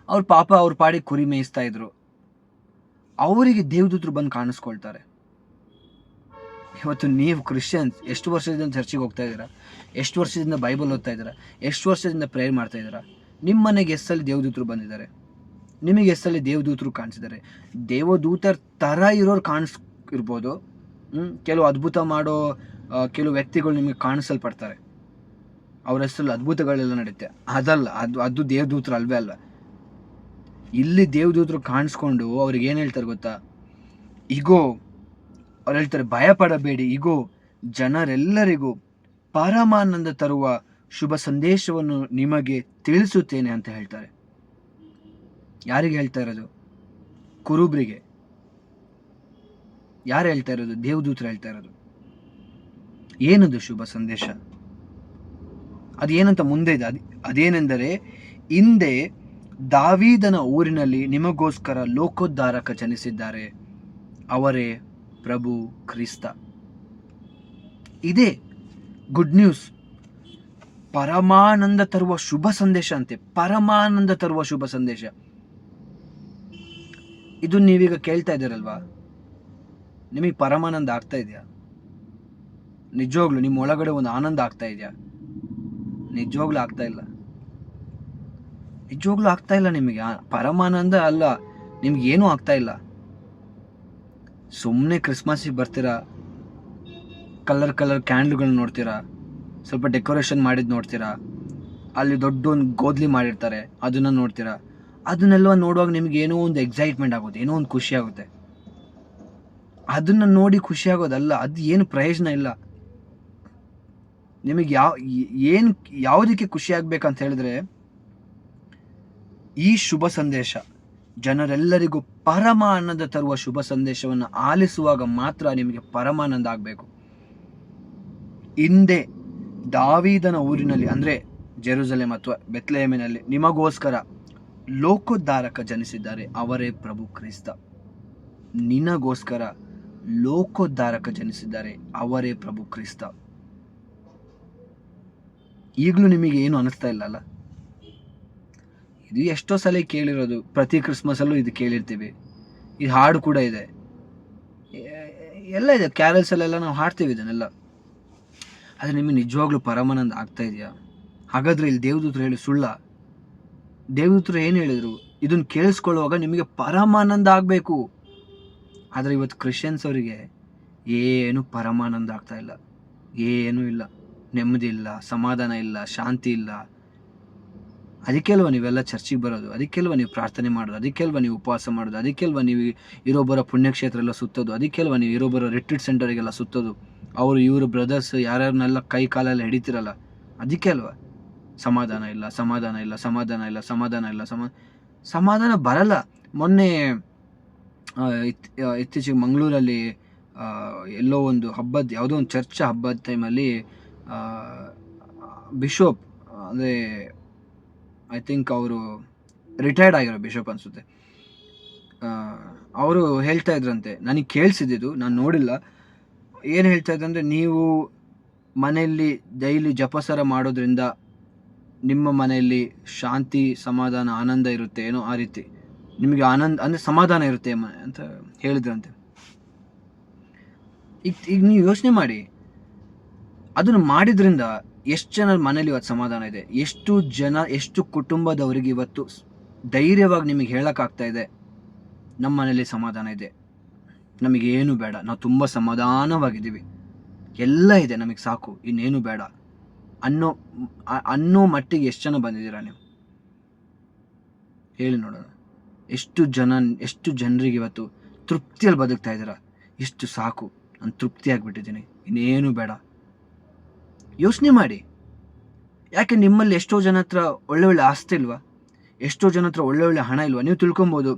ಅವ್ರ ಪಾಡಿಗೆ ಕುರಿ ಮೇಯಿಸ್ತಾ ಇದ್ರು. ಅವರಿಗೆ ದೇವದೂತರು ಬಂದು ಕಾಣಿಸ್ಕೊಳ್ತಾರೆ. ಇವತ್ತು ನೀವು ಕ್ರಿಶ್ಚಿಯನ್ಸ್ ಎಷ್ಟು ವರ್ಷದಿಂದ ಚರ್ಚಿಗೆ ಹೋಗ್ತಾ ಇದ್ದೀರಾ, ಎಷ್ಟು ವರ್ಷದಿಂದ ಬೈಬಲ್ ಓದ್ತಾ ಇದ್ದೀರಾ, ಎಷ್ಟು ವರ್ಷದಿಂದ ಪ್ರೇಯರ್ ಮಾಡ್ತಾ ಇದ್ದೀರಾ? ನಿಮ್ಮ ಮನೆಗೆ ಎಷ್ಟಲ್ಲಿ ದೇವದೂತರು ಬಂದಿದ್ದಾರೆ? ನಿಮಗೆ ಎಷ್ಟಲ್ಲಿ ದೇವದೂತರು ಕಾಣಿಸಿದ್ದಾರೆ? ದೇವದೂತರ ಥರ ಇರೋರು ಇರ್ಬೋದು. ಕೆಲವು ಅದ್ಭುತ ಮಾಡೋ ಕೆಲವು ವ್ಯಕ್ತಿಗಳು ನಿಮಗೆ ಕಾಣಿಸಲ್ಪಡ್ತಾರೆ, ಅವ್ರ ಹೆಸರಲ್ಲಿ ಅದ್ಭುತಗಳೆಲ್ಲ ನಡೆಯುತ್ತೆ. ಅದು ದೇವದೂತರು ಅಲ್ವೇ ಅಲ್ಲ. ಇಲ್ಲಿ ದೇವದೂತರು ಕಾಣಿಸ್ಕೊಂಡು ಅವ್ರಿಗೆ ಏನು ಹೇಳ್ತಾರೆ ಗೊತ್ತಾ? ಇಗೋ, ಅವ್ರು ಹೇಳ್ತಾರೆ, ಭಯಪಡಬೇಡಿ, ಇಗೋ ಜನರೆಲ್ಲರಿಗೂ ಪರಮಾನಂದ ತರುವ ಶುಭ ಸಂದೇಶವನ್ನು ನಿಮಗೆ ತಿಳಿಸುತ್ತೇನೆ ಅಂತ ಹೇಳ್ತಾರೆ. ಯಾರಿಗೆ ಹೇಳ್ತಾ ಇರೋದು? ಕುರುಬ್ರಿಗೆ. ಯಾರು ಹೇಳ್ತಾ ಇರೋದು? ದೇವದೂತರು ಹೇಳ್ತಾ ಇರೋದು. ಏನದು ಶುಭ ಸಂದೇಶ? ಅದೇನಂತ ಮುಂದೆ ಇದೆ. ಅದೇನೆಂದರೆ, ಹಿಂದೆ ದಾವೀದನ ಊರಿನಲ್ಲಿ ನಿಮಗೋಸ್ಕರ ಲೋಕೋದ್ಧಾರಕ ಜನಿಸಿದ್ದಾರೆ, ಅವರೇ ಪ್ರಭು ಕ್ರಿಸ್ತ. ಇದೇ ಗುಡ್ ನ್ಯೂಸ್, ಪರಮಾನಂದ ತರುವ ಶುಭ ಸಂದೇಶ ಅಂತೆ. ಪರಮಾನಂದ ತರುವ ಶುಭ ಸಂದೇಶ. ಇದು ನೀವೀಗ ಕೇಳ್ತಾ ಇದ್ದೀರಲ್ವಾ, ನಿಮಗೆ ಪರಮಾನಂದ ಆಗ್ತಾ ಇದೆಯಾ? ನಿಜವಾಗ್ಲು ನಿಮ್ಮ ಒಳಗಡೆ ಒಂದು ಆನಂದ ಆಗ್ತಾ ಇದೆಯಾ? ನಿಜವಾಗ್ಲೂ ಆಗ್ತಾ ಇಲ್ಲ. ನಿಮಗೆ ಪರಮಾನಂದ ಅಲ್ಲ, ನಿಮ್ಗೆ ಏನೂ ಆಗ್ತಾ ಇಲ್ಲ. ಸುಮ್ಮನೆ ಕ್ರಿಸ್ಮಸ್ಸಿಗೆ ಬರ್ತೀರಾ, ಕಲರ್ ಕ್ಯಾಂಡ್ಲ್ಗಳನ್ನ ನೋಡ್ತೀರಾ, ಸ್ವಲ್ಪ ಡೆಕೋರೇಷನ್ ಮಾಡಿದ್ದು ನೋಡ್ತೀರಾ, ಅಲ್ಲಿ ದೊಡ್ಡ ಒಂದು ಗೋದ್ಲಿ ಮಾಡಿರ್ತಾರೆ ಅದನ್ನು ನೋಡ್ತೀರಾ. ಅದನ್ನೆಲ್ಲ ನೋಡುವಾಗ ನಿಮ್ಗೆ ಏನೋ ಒಂದು ಎಕ್ಸೈಟ್ಮೆಂಟ್ ಆಗುತ್ತೆ, ಏನೋ ಒಂದು ಖುಷಿ ಆಗುತ್ತೆ. ಅದನ್ನು ನೋಡಿ ಖುಷಿ ಆಗೋದಲ್ಲ, ಅದು ಏನು ಪ್ರಯೋಜನ ಇಲ್ಲ. ನಿಮಗೆ ಯಾವುದಕ್ಕೆ ಖುಷಿ ಆಗ್ಬೇಕಂತ ಹೇಳಿದ್ರೆ, ಈ ಶುಭ ಸಂದೇಶ ಜನರೆಲ್ಲರಿಗೂ ಪರಮಾನಂದ ತರುವ ಶುಭ ಸಂದೇಶವನ್ನು ಆಲಿಸುವಾಗ ಮಾತ್ರ ನಿಮಗೆ ಪರಮಾನಂದ ಆಗಬೇಕು. ಹಿಂದೆ ದಾವೀದನ ಊರಿನಲ್ಲಿ, ಅಂದರೆ ಜೆರುಸಲೇಮ್ ಅಥವಾ ಬೆತ್ಲೆಹೇಮಿನಲ್ಲಿ ನಿಮಗೋಸ್ಕರ ಲೋಕೋದ್ಧಾರಕ ಜನಿಸಿದ್ದಾರೆ, ಅವರೇ ಪ್ರಭು ಕ್ರಿಸ್ತ. ನಿನಗೋಸ್ಕರ ಲೋಕೋದ್ಧಾರಕ ಜನಿಸಿದ್ದಾರೆ, ಅವರೇ ಪ್ರಭು ಕ್ರಿಸ್ತ. ಈಗಲೂ ನಿಮಗೆ ಏನು ಅನಿಸ್ತಾ ಇಲ್ಲ ಅಲ್ಲ? ಇದು ಎಷ್ಟೋ ಸಲ ಕೇಳಿರೋದು, ಪ್ರತಿ ಕ್ರಿಸ್ಮಸಲ್ಲೂ ಇದು ಕೇಳಿರ್ತೀವಿ. ಇದು ಹಾಡು ಕೂಡ ಇದೆ, ಎಲ್ಲ ಇದೆ, ಕ್ಯಾರಲ್ಸಲ್ಲೆಲ್ಲ ನಾವು ಹಾಡ್ತೀವಿ ಇದನ್ನೆಲ್ಲ. ಆದರೆ ನಿಮಗೆ ನಿಜವಾಗ್ಲೂ ಪರಮಾನಂದ ಆಗ್ತಾ ಇದೆಯಾ? ಹಾಗಾದರೆ ಇಲ್ಲಿ ದೇವದೂತರು ಹೇಳಿ ಸುಳ್ಳ? ದೇವದೂತರು ಏನು ಹೇಳಿದರು? ಇದನ್ನು ಕೇಳಿಸ್ಕೊಳ್ಳುವಾಗ ನಿಮಗೆ ಪರಮಾನಂದ ಆಗಬೇಕು. ಆದರೆ ಇವತ್ತು ಕ್ರಿಶ್ಚಿಯನ್ಸ್ ಅವರಿಗೆ ಏನು ಪರಮಾನಂದ ಆಗ್ತಾ ಇಲ್ಲ, ಏನೂ ಇಲ್ಲ, ನೆಮ್ಮದಿ ಇಲ್ಲ, ಸಮಾಧಾನ ಇಲ್ಲ, ಶಾಂತಿ ಇಲ್ಲ. ಅದಕ್ಕೆ ಅಲ್ವ ನೀವೆಲ್ಲ ಚರ್ಚಿಗೆ ಬರೋದು, ಅದಕ್ಕೆ ಅಲ್ವ ನೀವು ಪ್ರಾರ್ಥನೆ ಮಾಡೋದು, ಅದಕ್ಕೆ ಅಲ್ವ ನೀವು ಉಪವಾಸ ಮಾಡೋದು, ಅದಕ್ಕೆ ಅಲ್ವ ನೀವು ಇರೋಬ್ಬರ ಪುಣ್ಯಕ್ಷೇತ್ರ ಎಲ್ಲ ಸುತ್ತೋದು, ಅದಕ್ಕೆ ಅಲ್ವ ನೀವು ಇರೋಬ್ಬರ ರಿಟ್ರೀಟ್ ಸೆಂಟರಿಗೆಲ್ಲ ಸುತ್ತೋದು, ಇವರು ಬ್ರದರ್ಸ್ ಯಾರ್ಯಾರನ್ನೆಲ್ಲ ಕೈ ಕಾಲೆಲ್ಲ ಹಿಡಿತಿರಲ್ಲ, ಅದಕ್ಕೆ ಅಲ್ವ. ಸಮಾಧಾನ ಇಲ್ಲ, ಸಮಾಧಾನ ಬರಲ್ಲ. ಮೊನ್ನೆ ಇತ್ತೀಚೆಗೆ ಮಂಗಳೂರಲ್ಲಿ ಎಲ್ಲೋ ಒಂದು ಹಬ್ಬದ ಯಾವುದೋ ಒಂದು ಚರ್ಚ್ ಹಬ್ಬದ ಟೈಮಲ್ಲಿ ಬಿಷಪ್ ಅಂದರೆ ಐ ಥಿಂಕ್ ಅವರು ರಿಟೈರ್ಡ್ ಆಗಿರೋ ಬಿಷಪ್ ಅನಿಸುತ್ತೆ. ಅವರು ಹೇಳ್ತಾ ಇದ್ರಂತೆ, ನನಗೆ ಕೇಳಿಸಿದ್ದು, ನಾನು ನೋಡಿಲ್ಲ. ಏನು ಹೇಳ್ತಾ ಇದ್ರಂದರೆ, ನೀವು ಮನೆಯಲ್ಲಿ ಡೈಲಿ ಜಪಸರ ಮಾಡೋದ್ರಿಂದ ನಿಮ್ಮ ಮನೆಯಲ್ಲಿ ಶಾಂತಿ, ಸಮಾಧಾನ, ಆನಂದ ಇರುತ್ತೆ, ಏನೋ ಆ ರೀತಿ ನಿಮಗೆ ಆನಂದ ಅಂದರೆ ಸಮಾಧಾನ ಇರುತ್ತೆ ಅಂತ ಹೇಳಿದ್ರಂತೆ. ಈಗ ನೀವು ಯೋಚನೆ ಮಾಡಿ, ಅದನ್ನು ಮಾಡಿದ್ರಿಂದ ಎಷ್ಟು ಜನ ಮನೇಲಿ ಇವತ್ತು ಸಮಾಧಾನ ಇದೆ, ಎಷ್ಟು ಕುಟುಂಬದವರಿಗೆ ಇವತ್ತು ಧೈರ್ಯವಾಗಿ ನಿಮಗೆ ಹೇಳೋಕ್ಕಾಗ್ತಾ ಇದೆ, ನಮ್ಮ ಮನೇಲಿ ಸಮಾಧಾನ ಇದೆ, ನಮಗೇನು ಬೇಡ, ನಾವು ತುಂಬ ಸಮಾಧಾನವಾಗಿದ್ದೀವಿ, ಎಲ್ಲ ಇದೆ, ನಮಗೆ ಸಾಕು, ಇನ್ನೇನು ಬೇಡ ಅನ್ನೋ ಮಟ್ಟಿಗೆ ಎಷ್ಟು ಜನ ಬಂದಿದ್ದೀರಾ ನೀವು ಹೇಳಿ ನೋಡೋಣ. ಎಷ್ಟು ಜನರಿಗೆ ಇವತ್ತು ತೃಪ್ತಿಯಲ್ಲಿ ಬದುಕ್ತಾ ಇದ್ದೀರಾ, ಎಷ್ಟು ಸಾಕು, ನಾನು ತೃಪ್ತಿಯಾಗಿಬಿಟ್ಟಿದ್ದೀನಿ, ಇನ್ನೇನು ಬೇಡ. ಯೋಚನೆ ಮಾಡಿ, ಯಾಕೆ ನಿಮ್ಮಲ್ಲಿ ಎಷ್ಟೋ ಜನ ಹತ್ರ ಒಳ್ಳೆ ಆಸ್ತಿ ಇಲ್ವಾ, ಎಷ್ಟೋ ಜನ ಹತ್ರ ಒಳ್ಳೆ ಹಣ ಇಲ್ವಾ? ನೀವು ತಿಳ್ಕೊಬೋದು,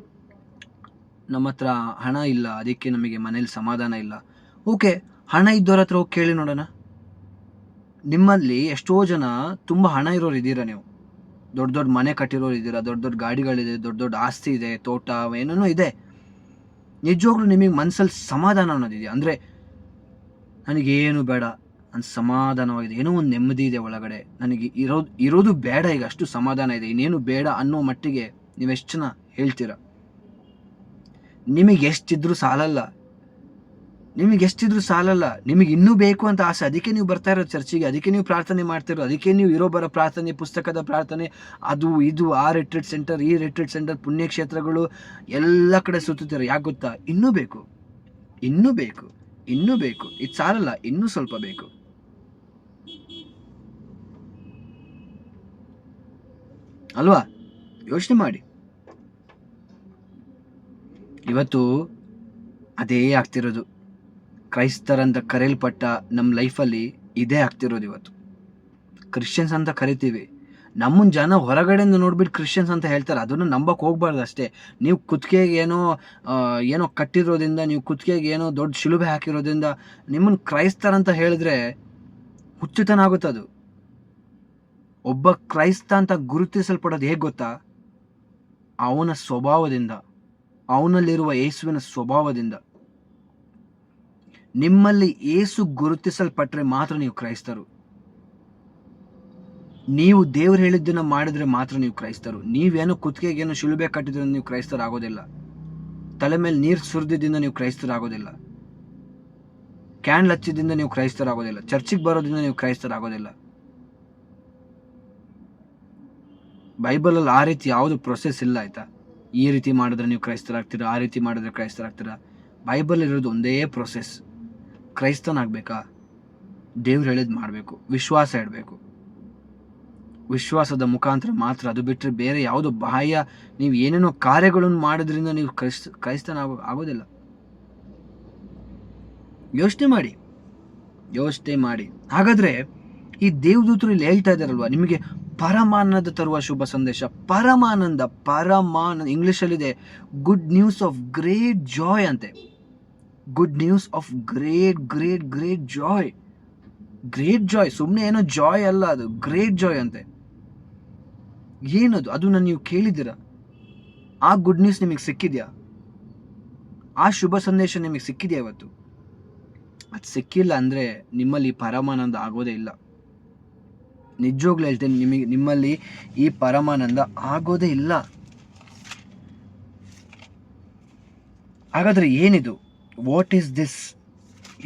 ನಮ್ಮ ಹತ್ರ ಹಣ ಇಲ್ಲ, ಅದಕ್ಕೆ ನಮಗೆ ಮನೇಲಿ ಸಮಾಧಾನ ಇಲ್ಲ. ಓಕೆ, ಹಣ ಇದ್ದವ್ರ ಹತ್ರ ಹೋಗಿ ಕೇಳಿ ನೋಡೋಣ. ನಿಮ್ಮಲ್ಲಿ ಎಷ್ಟೋ ಜನ ತುಂಬ ಹಣ ಇರೋರು ಇದ್ದೀರಾ, ನೀವು ದೊಡ್ಡ ದೊಡ್ಡ ಮನೆ ಕಟ್ಟಿರೋರು ಇದ್ದೀರಾ, ದೊಡ್ಡ ದೊಡ್ಡ ಗಾಡಿಗಳಿದೆ, ದೊಡ್ಡ ದೊಡ್ಡ ಆಸ್ತಿ ಇದೆ, ತೋಟ ಏನೇನೋ ಇದೆ. ನಿಜವಾಗ್ಲೂ ನಿಮಗೆ ಮನಸ್ಸಲ್ಲಿ ಸಮಾಧಾನ ಅನ್ನೋದಿದೆಯಾ? ಅಂದರೆ ನನಗೇನು ಬೇಡ, ನನ್ನ ಸಮಾಧಾನವಾಗಿದೆ, ಏನೋ ಒಂದು ನೆಮ್ಮದಿ ಇದೆ ಒಳಗಡೆ, ನನಗೆ ಇರೋದು ಬೇಡ, ಈಗ ಅಷ್ಟು ಸಮಾಧಾನ ಇದೆ, ಇನ್ನೇನು ಬೇಡ ಅನ್ನೋ ಮಟ್ಟಿಗೆ ನೀವೆಷ್ಟು ಜನ ಹೇಳ್ತೀರ? ನಿಮಗೆ ಎಷ್ಟಿದ್ರೂ ಸಾಲಲ್ಲ, ನಿಮಗೆ ಇನ್ನೂ ಬೇಕು ಅಂತ ಆಸೆ, ಅದಕ್ಕೆ ನೀವು ಬರ್ತಾ ಇರೋ ಚರ್ಚಿಗೆ, ಅದಕ್ಕೆ ನೀವು ಪ್ರಾರ್ಥನೆ ಮಾಡ್ತಿರೋ, ಅದಕ್ಕೆ ನೀವು ಇರೋ ಬರೋ ಪ್ರಾರ್ಥನೆ, ಪುಸ್ತಕದ ಪ್ರಾರ್ಥನೆ, ಅದು ಇದು, ಆ ರಿಟ್ರೀಟ್ ಸೆಂಟರ್, ಈ ರಿಟ್ರೀಟ್ ಸೆಂಟರ್, ಪುಣ್ಯಕ್ಷೇತ್ರಗಳು ಎಲ್ಲ ಕಡೆ ಸುತ್ತುತ್ತೀರ. ಯಾಕೆ ಗೊತ್ತಾ? ಇನ್ನೂ ಬೇಕು, ಇದು ಸಾಲಲ್ಲ, ಇನ್ನೂ ಸ್ವಲ್ಪ ಬೇಕು. ಅಲ್ವಾ? ಯೋಚನೆ ಮಾಡಿ. ಇವತ್ತು ಅದೇ ಆಗ್ತಿರೋದು. ಕ್ರೈಸ್ತರಂತ ಕರೆಯಲ್ಪಟ್ಟ ನಮ್ಮ ಲೈಫಲ್ಲಿ ಇದೇ ಆಗ್ತಿರೋದು. ಇವತ್ತು ಕ್ರಿಶ್ಚಿಯನ್ಸ್ ಅಂತ ಕರಿತೀವಿ, ನಮ್ಮನ್ನ ಜನ ಹೊರಗಡೆಯಿಂದ ನೋಡ್ಬಿಟ್ಟು ಕ್ರಿಶ್ಚಿಯನ್ಸ್ ಅಂತ ಹೇಳ್ತಾರೆ. ಅದನ್ನು ನಂಬಕ್ಕೆ ಹೋಗ್ಬಾರ್ದು ಅಷ್ಟೇ. ನೀವು ಕುತ್ತಿಗೆಗೆ ಏನೋ ಕಟ್ಟಿರೋದ್ರಿಂದ, ನೀವು ಕುತ್ತಿಗೆಗೆ ಏನೋ ದೊಡ್ಡ ಶಿಲುಬೆ ಹಾಕಿರೋದ್ರಿಂದ ನಿಮ್ಮನ್ನು ಕ್ರೈಸ್ತರಂತ ಹೇಳಿದ್ರೆ ಹುಚ್ಚುತನ ಆಗುತ್ತದು. ಒಬ್ಬ ಕ್ರೈಸ್ತ ಅಂತ ಗುರುತಿಸಲ್ಪಡೋದು ಹೇಗೆ ಗೊತ್ತಾ? ಅವನ ಸ್ವಭಾವದಿಂದ, ಅವನಲ್ಲಿರುವ ಯೇಸುವಿನ ಸ್ವಭಾವದಿಂದ. ನಿಮ್ಮಲ್ಲಿ ಯೇಸು ಗುರುತಿಸಲ್ಪಟ್ರೆ ಮಾತ್ರ ನೀವು ಕ್ರೈಸ್ತರು. ನೀವು ದೇವ್ರು ಹೇಳಿದ್ದನ್ನ ಮಾಡಿದ್ರೆ ಮಾತ್ರ ನೀವು ಕ್ರೈಸ್ತರು. ನೀವೇನೋ ಕುತ್ತಿಗೆಗೇನೋ ಶಿಲುಬೆ ಕಟ್ಟಿದ್ರೆ ನೀವು ಕ್ರೈಸ್ತರಾಗೋದಿಲ್ಲ. ತಲೆ ಮೇಲೆ ನೀರು ಸುರಿದಿದ್ದರಿಂದ ನೀವು ಕ್ರೈಸ್ತರಾಗೋದಿಲ್ಲ. ಕ್ಯಾಂಡ್ಲ್ ಹಚ್ಚಿದಿಂದ ನೀವು ಕ್ರೈಸ್ತರಾಗೋದಿಲ್ಲ. ಚರ್ಚಿಗೆ ಬರೋದ್ರಿಂದ ನೀವು ಕ್ರೈಸ್ತರಾಗೋದಿಲ್ಲ. ಬೈಬಲಲ್ಲಿ ಆ ರೀತಿ ಯಾವುದು ಪ್ರೊಸೆಸ್ ಇಲ್ಲ, ಆಯ್ತಾ? ಈ ರೀತಿ ಮಾಡಿದ್ರೆ ನೀವು ಕ್ರೈಸ್ತರಾಗ್ತೀರಾ, ಆ ರೀತಿ ಮಾಡಿದ್ರೆ ಕ್ರೈಸ್ತರಾಗ್ತೀರಾ. ಬೈಬಲ್ ಇರೋದು ಒಂದೇ ಪ್ರೊಸೆಸ್. ಕ್ರೈಸ್ತನಾಗಬೇಕಾ? ದೇವ್ರು ಹೇಳಿದ್ ಮಾಡಬೇಕು, ವಿಶ್ವಾಸ ಇಡಬೇಕು. ವಿಶ್ವಾಸದ ಮುಖಾಂತರ ಮಾತ್ರ. ಅದು ಬಿಟ್ಟರೆ ಬೇರೆ ಯಾವುದೋ ಬಾಹ್ಯ ನೀವು ಏನೇನೋ ಕಾರ್ಯಗಳನ್ನು ಮಾಡೋದ್ರಿಂದ ನೀವು ಕ್ರೈಸ್ತನ ಆಗೋದಿಲ್ಲ. ಯೋಚನೆ ಮಾಡಿ. ಹಾಗಾದ್ರೆ ಈ ದೇವದೂತರು ಇಲ್ಲಿ ಹೇಳ್ತಾ ಇದ್ದಾರಲ್ವಾ, ನಿಮಗೆ ಪರಮಾನಂದ ತರುವ ಶುಭ ಸಂದೇಶ. ಪರಮಾನಂದ ಇಂಗ್ಲಿಷಲ್ಲಿದೆ good news of great joy ಅಂತೆ. Good news of great joy. ಸುಮ್ಮನೆ ಏನೋ ಜಾಯ್ ಅಲ್ಲ, ಅದು ಗ್ರೇಟ್ ಜಾಯ್ ಅಂತೆ. ಏನದು? ಅದನ್ನ ನೀವು ಕೇಳಿದ್ದೀರಾ? ಆ ಗುಡ್ ನ್ಯೂಸ್ ನಿಮಗೆ ಸಿಕ್ಕಿದ್ಯಾ? ಆ ಶುಭ ಸಂದೇಶ ನಿಮಗೆ ಸಿಕ್ಕಿದೆಯಾ ಇವತ್ತು? ಅದು ಸಿಕ್ಕಿಲ್ಲ ಅಂದರೆ ನಿಮ್ಮಲ್ಲಿ ಪರಮಾನಂದ ಆಗೋದೇ ಇಲ್ಲ. ನಿಜವಾಗ್ಲೂ ಹೇಳ್ತೇನೆ, ನಿಮ್ಮಲ್ಲಿ ಈ ಪರಮಾನಂದ ಆಗೋದೇ ಇಲ್ಲ. ಹಾಗಾದ್ರೆ ಏನಿದು? What is this?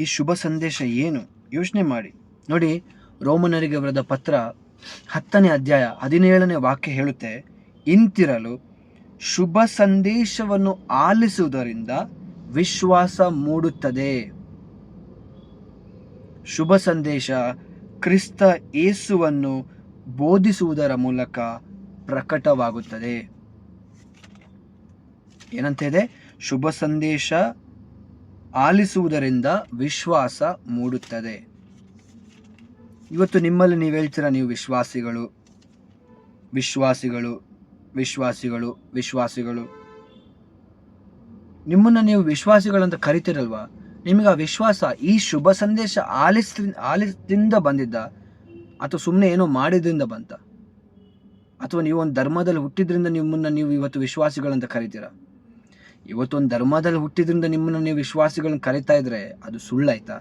ಈ ಶುಭ ಸಂದೇಶ ಏನು? ಯೋಚನೆ ಮಾಡಿ ನೋಡಿ. ರೋಮನರಿಗೆ ಬರೆದ ಪತ್ರ 10ನೇ ಅಧ್ಯಾಯ 17ನೇ ವಾಕ್ಯ ಹೇಳುತ್ತೆ, ಇಂತಿರಲು ಶುಭ ಸಂದೇಶವನ್ನು ಆಲಿಸುವುದರಿಂದ ವಿಶ್ವಾಸ ಮೂಡುತ್ತದೆ. ಶುಭ ಸಂದೇಶ ಕ್ರಿಸ್ತ ಯೇಸುವನ್ನು ಬೋಧಿಸುವುದರ ಮೂಲಕ ಪ್ರಕಟವಾಗುತ್ತದೆ. ಏನಂತ ಇದೆ? ಶುಭ ಸಂದೇಶ ಆಲಿಸುವುದರಿಂದ ವಿಶ್ವಾಸ ಮೂಡುತ್ತದೆ. ಇವತ್ತು ನಿಮ್ಮಲ್ಲಿ ನೀವು ಹೇಳ್ತೀರಾ, ನೀವು ವಿಶ್ವಾಸಿಗಳು. ನಿಮ್ಮನ್ನು ನೀವು ವಿಶ್ವಾಸಿಗಳಂತ ಕರಿತೀರಲ್ವಾ? ನಿಮಗೆ ಆ ವಿಶ್ವಾಸ ಈ ಶುಭ ಸಂದೇಶ ಆಲಿಸದಿಂದ ಬಂದಿದ್ದ, ಅಥವಾ ಸುಮ್ಮನೆ ಏನೋ ಮಾಡಿದ್ರಿಂದ ಬಂತ, ಅಥವಾ ನೀವು ಒಂದು ಧರ್ಮದಲ್ಲಿ ಹುಟ್ಟಿದ್ರಿಂದ ನೀವು ಇವತ್ತು ವಿಶ್ವಾಸಿಗಳಂತ ಕರಿತೀರಾ? ಇವತ್ತೊಂದು ಧರ್ಮದಲ್ಲಿ ಹುಟ್ಟಿದ್ರಿಂದ ನಿಮ್ಮನ್ನು ನೀವು ವಿಶ್ವಾಸಿಗಳನ್ನ ಕರಿತಾ ಇದ್ರೆ ಅದು ಸುಳ್ಳಾಯ್ತಾ?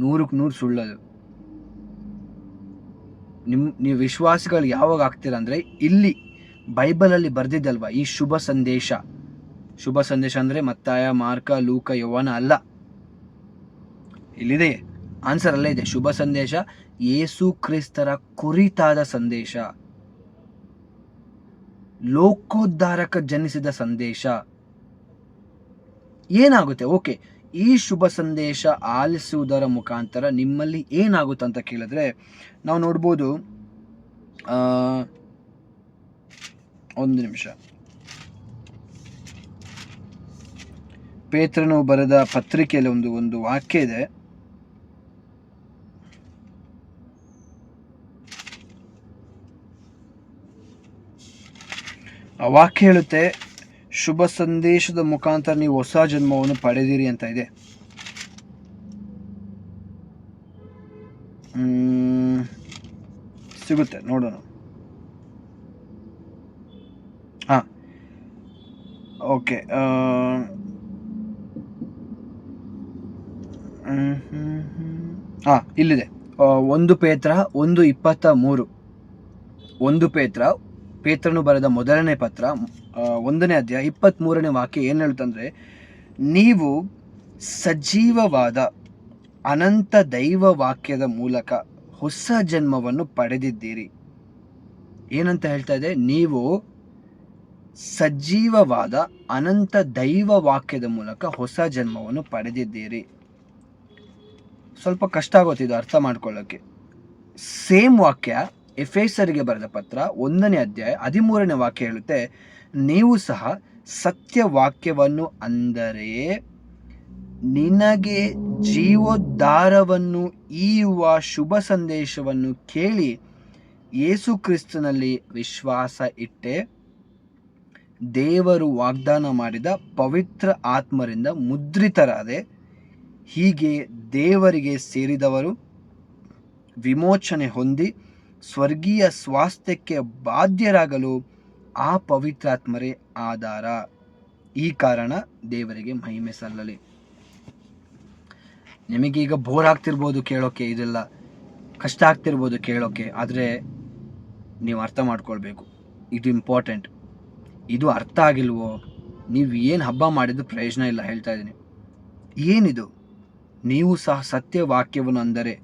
100ಕ್ಕೆ 100 ಸುಳ್ಳದು. ನೀವು ವಿಶ್ವಾಸಿಗಳು ಯಾವಾಗ ಆಗ್ತೀರಾ ಅಂದರೆ, ಇಲ್ಲಿ ಬೈಬಲಲ್ಲಿ ಬರ್ದಿದ್ದಲ್ವಾ ಈ ಶುಭ ಸಂದೇಶ. ಶುಭ ಸಂದೇಶ ಅಂದರೆ ಮತ್ತಾಯ, ಮಾರ್ಕ, ಲೂಕ, ಯೋವಾನ ಅಲ್ಲ. ಇಲ್ಲಿದೆ ಆನ್ಸರ್, ಅಲ್ಲೇ ಇದೆ. ಶುಭ ಸಂದೇಶ ಯೇಸು ಕ್ರಿಸ್ತರ ಕುರಿತಾದ ಸಂದೇಶ, ಲೋಕೋದ್ಧಾರಕ ಜನಿಸಿದ ಸಂದೇಶ. ಏನಾಗುತ್ತೆ? ಓಕೆ, ಈ ಶುಭ ಸಂದೇಶ ಆಲಿಸುವುದರ ಮುಖಾಂತರ ನಿಮ್ಮಲ್ಲಿ ಏನಾಗುತ್ತೆ ಅಂತ ಕೇಳಿದ್ರೆ ನಾವು ನೋಡ್ಬೋದು. ಒಂದು ನಿಮಿಷ. ಪೇತ್ರನು ಬರೆದ ಪತ್ರಿಕೆಯಲ್ಲಿ ಒಂದು ವಾಕ್ಯ ಇದೆ. ಆ ವಾಕ್ಯ ಹೇಳುತ್ತೆ, ಶುಭ ಸಂದೇಶದ ಮುಖಾಂತರ ನೀವು ಹೊಸ ಜನ್ಮವನ್ನು ಪಡೆದಿರಿ ಅಂತ ಇದೆ. ಸಿಗುತ್ತೆ, ನೋಡೋಣ. ಓಕೆ, ಇಲ್ಲಿದೆ. 1 ಪೇತ್ರ 1:23. 1 ಪೇತ್ರನು ಬರೆದ ಮೊದಲನೇ ಪತ್ರ 1ನೇ ಅಧ್ಯಾಯ 23ನೇ ವಾಕ್ಯ ಏನು ಹೇಳ್ತಂದ್ರೆ, ನೀವು ಸಜೀವವಾದ ಅನಂತ ದೈವ ವಾಕ್ಯದ ಮೂಲಕ ಹೊಸ ಜನ್ಮವನ್ನು ಪಡೆದಿದ್ದೀರಿ. ಏನಂತ ಹೇಳ್ತಾ ಇದೆ? ನೀವು ಸಜೀವವಾದ ಅನಂತ ದೈವ ವಾಕ್ಯದ ಮೂಲಕ ಹೊಸ ಜನ್ಮವನ್ನು ಪಡೆದಿದ್ದೀರಿ. ಸ್ವಲ್ಪ ಕಷ್ಟ ಆಗುತ್ತೆ ಇದು ಅರ್ಥ ಮಾಡ್ಕೊಳ್ಳೋಕ್ಕೆ. ಸೇಮ್ ವಾಕ್ಯ ಎಫೆಸರಿಗೆ ಬರೆದ ಪತ್ರ 1ನೇ ಅಧ್ಯಾಯ 13ನೇ ವಾಕ್ಯ ಹೇಳುತ್ತೆ, ನೀವು ಸಹ ಸತ್ಯವಾಕ್ಯವನ್ನು, ಅಂದರೆ ನಿನಗೆ ಜೀವೋದ್ಧಾರವನ್ನು ಈಯುವ ಶುಭ ಸಂದೇಶವನ್ನು ಕೇಳಿ ಯೇಸು ಕ್ರಿಸ್ತನಲ್ಲಿ ವಿಶ್ವಾಸ ಇಟ್ಟೆ ದೇವರು ವಾಗ್ದಾನ ಮಾಡಿದ ಪವಿತ್ರ ಆತ್ಮರಿಂದ ಮುದ್ರಿತರಾದೆ. ಹೀಗೆ ದೇವರಿಗೆ ಸೇರಿದವರು ವಿಮೋಚನೆ ಹೊಂದಿ ಸ್ವರ್ಗೀಯ ಸ್ವಾಸ್ಥ್ಯಕ್ಕೆ ಬಾಧ್ಯರಾಗಲು ಆ ಪವಿತ್ರಾತ್ಮರೇ ಆಧಾರ. ಈ ಕಾರಣ ದೇವರಿಗೆ ಮಹಿಮೆ ಸಲ್ಲಲಿ. ನಿಮಗೀಗ ಬೋರ್ ಆಗ್ತಿರ್ಬೋದು ಕೇಳೋಕೆ, ಇದೆಲ್ಲ ಕಷ್ಟ ಆಗ್ತಿರ್ಬೋದು ಕೇಳೋಕೆ, ಆದರೆ ನೀವು ಅರ್ಥ ಮಾಡ್ಕೊಳ್ಬೇಕು, ಇದು ಇಂಪಾರ್ಟೆಂಟ್. ಇದು ಅರ್ಥ ಆಗಿಲ್ವೋ ನೀವು ಏನು ಹಬ್ಬ ಮಾಡಿದ್ದು ಪ್ರಯೋಜನ ಇಲ್ಲ. ಹೇಳ್ತಾ ಇದ್ದೀನಿ, ಏನಿದು? ನೀವು ಸಹ ಸತ್ಯವಾಕ್ಯವನ್ನು, ಅಂದರೆ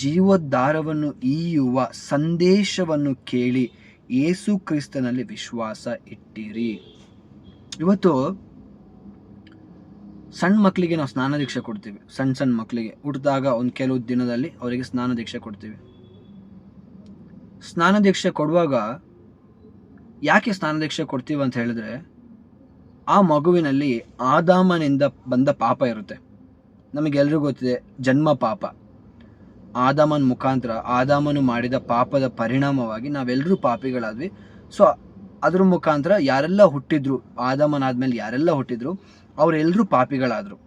ಜೀವೋದ್ಧಾರವನ್ನು ಈಯುವ ಸಂದೇಶವನ್ನು ಕೇಳಿ ಯೇಸು ಕ್ರಿಸ್ತನಲ್ಲಿ ವಿಶ್ವಾಸ ಇಟ್ಟಿರಿ. ಇವತ್ತು ಸಣ್ಣ ಮಕ್ಕಳಿಗೆ ನಾವು ಸ್ನಾನ ದೀಕ್ಷೆ ಕೊಡ್ತೀವಿ. ಸಣ್ಣ ಮಕ್ಕಳಿಗೆ ಹುಟ್ಟಿದಾಗ ಒಂದು ಕೆಲವು ದಿನದಲ್ಲಿ ಅವರಿಗೆ ಸ್ನಾನ ದೀಕ್ಷೆ ಕೊಡ್ತೀವಿ. ಸ್ನಾನ ದೀಕ್ಷೆ ಕೊಡುವಾಗ ಯಾಕೆ ಸ್ನಾನ ದೀಕ್ಷೆ ಕೊಡ್ತೀವಿ ಅಂತ ಹೇಳಿದ್ರೆ, ಆ ಮಗುವಿನಲ್ಲಿ ಆದಾಮನಿಂದ ಬಂದ ಪಾಪ ಇರುತ್ತೆ. ನಮಗೆಲ್ಲರಿಗೂ ಗೊತ್ತಿದೆ, ಜನ್ಮ ಪಾಪ. ಆದಾಮನ ಮುಖಾಂತರ, ಆದಾಮನು ಮಾಡಿದ ಪಾಪದ ಪರಿಣಾಮವಾಗಿ ನಾವೆಲ್ಲರೂ ಪಾಪಿಗಳಾದ್ವಿ. ಸೊ ಅದ್ರ ಮುಖಾಂತರ ಯಾರೆಲ್ಲ ಹುಟ್ಟಿದ್ರು, ಆದಾಮನಾದ್ಮೇಲೆ ಯಾರೆಲ್ಲ ಹುಟ್ಟಿದ್ರು ಅವರೆಲ್ಲರೂ ಪಾಪಿಗಳಾದರು.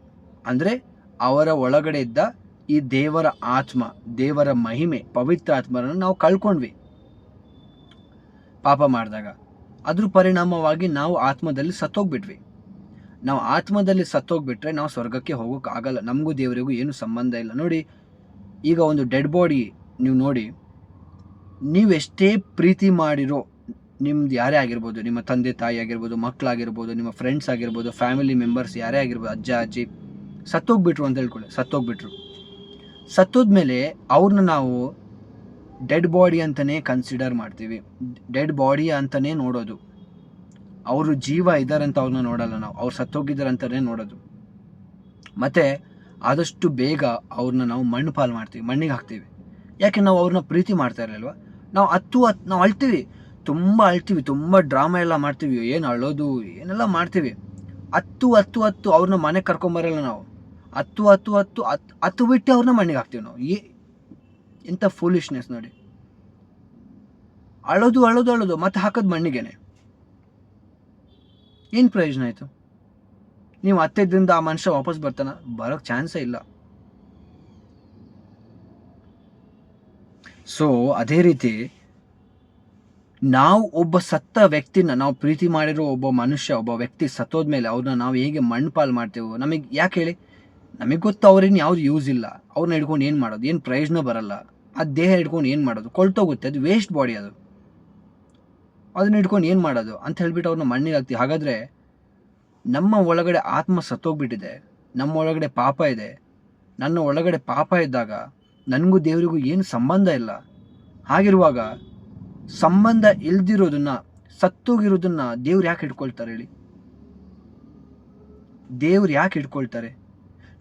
ಅಂದರೆ ಅವರ ಒಳಗಡೆ ಇದ್ದ ಈ ದೇವರ ಆತ್ಮ, ದೇವರ ಮಹಿಮೆ, ಪವಿತ್ರ ಆತ್ಮರನ್ನು ನಾವು ಕಳ್ಕೊಂಡ್ವಿ ಪಾಪ ಮಾಡಿದಾಗ. ಅದ್ರ ಪರಿಣಾಮವಾಗಿ ನಾವು ಆತ್ಮದಲ್ಲಿ ಸತ್ತೋಗ್ಬಿಟ್ವಿ. ನಾವು ಆತ್ಮದಲ್ಲಿ ಸತ್ತೋಗ್ಬಿಟ್ರೆ ನಾವು ಸ್ವರ್ಗಕ್ಕೆ ಹೋಗೋಕ್ಕಾಗಲ್ಲ. ನಮಗೂ ದೇವರಿಗೂ ಏನು ಸಂಬಂಧ ಇಲ್ಲ. ನೋಡಿ, ಈಗ ಒಂದು ಡೆಡ್ ಬಾಡಿ ನೀವು ನೋಡಿ, ನೀವೆಷ್ಟೇ ಪ್ರೀತಿ ಮಾಡಿರೋ ನಿಮ್ದು ಯಾರೇ ಆಗಿರ್ಬೋದು, ನಿಮ್ಮ ತಂದೆ ತಾಯಿ ಆಗಿರ್ಬೋದು, ಮಕ್ಕಳಾಗಿರ್ಬೋದು, ನಿಮ್ಮ ಫ್ರೆಂಡ್ಸ್ ಆಗಿರ್ಬೋದು, ಫ್ಯಾಮಿಲಿ ಮೆಂಬರ್ಸ್ ಯಾರೇ ಆಗಿರ್ಬೋದು, ಅಜ್ಜ ಅಜ್ಜಿ ಸತ್ತೋಗ್ಬಿಟ್ರು ಅಂತ ಹೇಳ್ಕೊಳ್ಳಿ. ಸತ್ತೋದ್ಮೇಲೆ ಅವ್ರನ್ನ ನಾವು ಡೆಡ್ ಬಾಡಿ ಅಂತಲೇ ಕನ್ಸಿಡರ್ ಮಾಡ್ತೀವಿ. ಡೆಡ್ ಬಾಡಿ ಅಂತಲೇ ನೋಡೋದು. ಅವರು ಜೀವ ಇದ್ದಾರಂತ ಅವ್ರನ್ನ ನೋಡಲ್ಲ ನಾವು, ಅವ್ರು ಸತ್ತೋಗಿದ್ದಾರಂತಲೇ ನೋಡೋದು. ಮತ್ತು ಆದಷ್ಟು ಬೇಗ ಅವ್ರನ್ನ ನಾವು ಮಣ್ಣು ಪಾಲು ಮಾಡ್ತೀವಿ, ಮಣ್ಣಿಗೆ ಹಾಕ್ತೀವಿ. ಯಾಕೆ? ನಾವು ಅವ್ರನ್ನ ಪ್ರೀತಿ ಮಾಡ್ತಾ ಇರಲಿಲ್ವ? ನಾವು ಅಳ್ತೀವಿ, ತುಂಬ ಅಳ್ತೀವಿ, ತುಂಬ ಡ್ರಾಮಾ ಎಲ್ಲ ಮಾಡ್ತೀವಿ, ಏನು ಅಳೋದು ಏನೆಲ್ಲ ಮಾಡ್ತೀವಿ. ಹತ್ತು ಅವ್ರನ್ನ ಮನೆಗೆ ಕರ್ಕೊಂಬರಲ್ಲ ನಾವು. ಹತ್ತು ಬಿಟ್ಟು ಅವ್ರನ್ನ ಮಣ್ಣಿಗೆ ಹಾಕ್ತೀವಿ ನಾವು. ಎಂಥ ಫೂಲಿಶ್ನೆಸ್ ನೋಡಿ. ಅಳೋದು ಮತ್ತೆ ಹಾಕೋದು ಮಣ್ಣಿಗೆನೆ. ಏನು ಪ್ರಯೋಜನ ಆಯಿತು? ನೀವು 15 ದಿನದ ಆ ಮನುಷ್ಯ ವಾಪಸ್ ಬರ್ತಾನ? ಬರೋಕ್ಕೆ ಚಾನ್ಸೇ ಇಲ್ಲ. ಸೊ ಅದೇ ರೀತಿ ನಾವು ಒಬ್ಬ ಸತ್ತ ವ್ಯಕ್ತಿನ, ನಾವು ಪ್ರೀತಿ ಮಾಡಿರೋ ಒಬ್ಬ ಮನುಷ್ಯ, ಒಬ್ಬ ವ್ಯಕ್ತಿ ಸತ್ತೋದ್ಮೇಲೆ ಅವ್ರನ್ನ ನಾವು ಹೇಗೆ ಮಣ್ಣು ಮಾಡ್ತೇವೋ, ನಮಗೆ ಯಾಕೆ ಹೇಳಿ? ನಮಗೆ ಗೊತ್ತು ಅವ್ರೇನು ಯಾವ್ದು ಯೂಸ್ ಇಲ್ಲ, ಅವ್ರನ್ನ ಹಿಡ್ಕೊಂಡು ಏನು ಮಾಡೋದು, ಏನು ಪ್ರಯೋಜನ ಬರಲ್ಲ. ಆ ದೇಹ ಹಿಡ್ಕೊಂಡು ಏನು ಮಾಡೋದು, ಕೊಳ್ತೋಗುತ್ತೆ, ಅದು ವೇಸ್ಟ್ ಬಾಡಿ, ಅದನ್ನ ಹಿಡ್ಕೊಂಡು ಏನು ಮಾಡೋದು ಅಂತ ಹೇಳ್ಬಿಟ್ಟು ಅವ್ರನ್ನ ಮಣ್ಣಿಗೆ ಹಾಕ್ತೀವಿ. ಹಾಗಾದರೆ ನಮ್ಮ ಒಳಗಡೆ ಆತ್ಮ ಸತ್ತೋಗ್ಬಿಟ್ಟಿದೆ, ನಮ್ಮ ಒಳಗಡೆ ಪಾಪ ಇದೆ. ನನ್ನ ಒಳಗಡೆ ಪಾಪ ಇದ್ದಾಗ ನನಗೂ ದೇವರಿಗೂ ಏನು ಸಂಬಂಧ ಇಲ್ಲ. ಹಾಗಿರುವಾಗ ಸಂಬಂಧ ಇಲ್ದಿರೋದನ್ನ, ಸತ್ತೋಗಿರೋದನ್ನ ದೇವ್ರು ಯಾಕೆ ಇಟ್ಕೊಳ್ತಾರೆ ಹೇಳಿ? ದೇವ್ರು ಯಾಕೆ ಇಟ್ಕೊಳ್ತಾರೆ?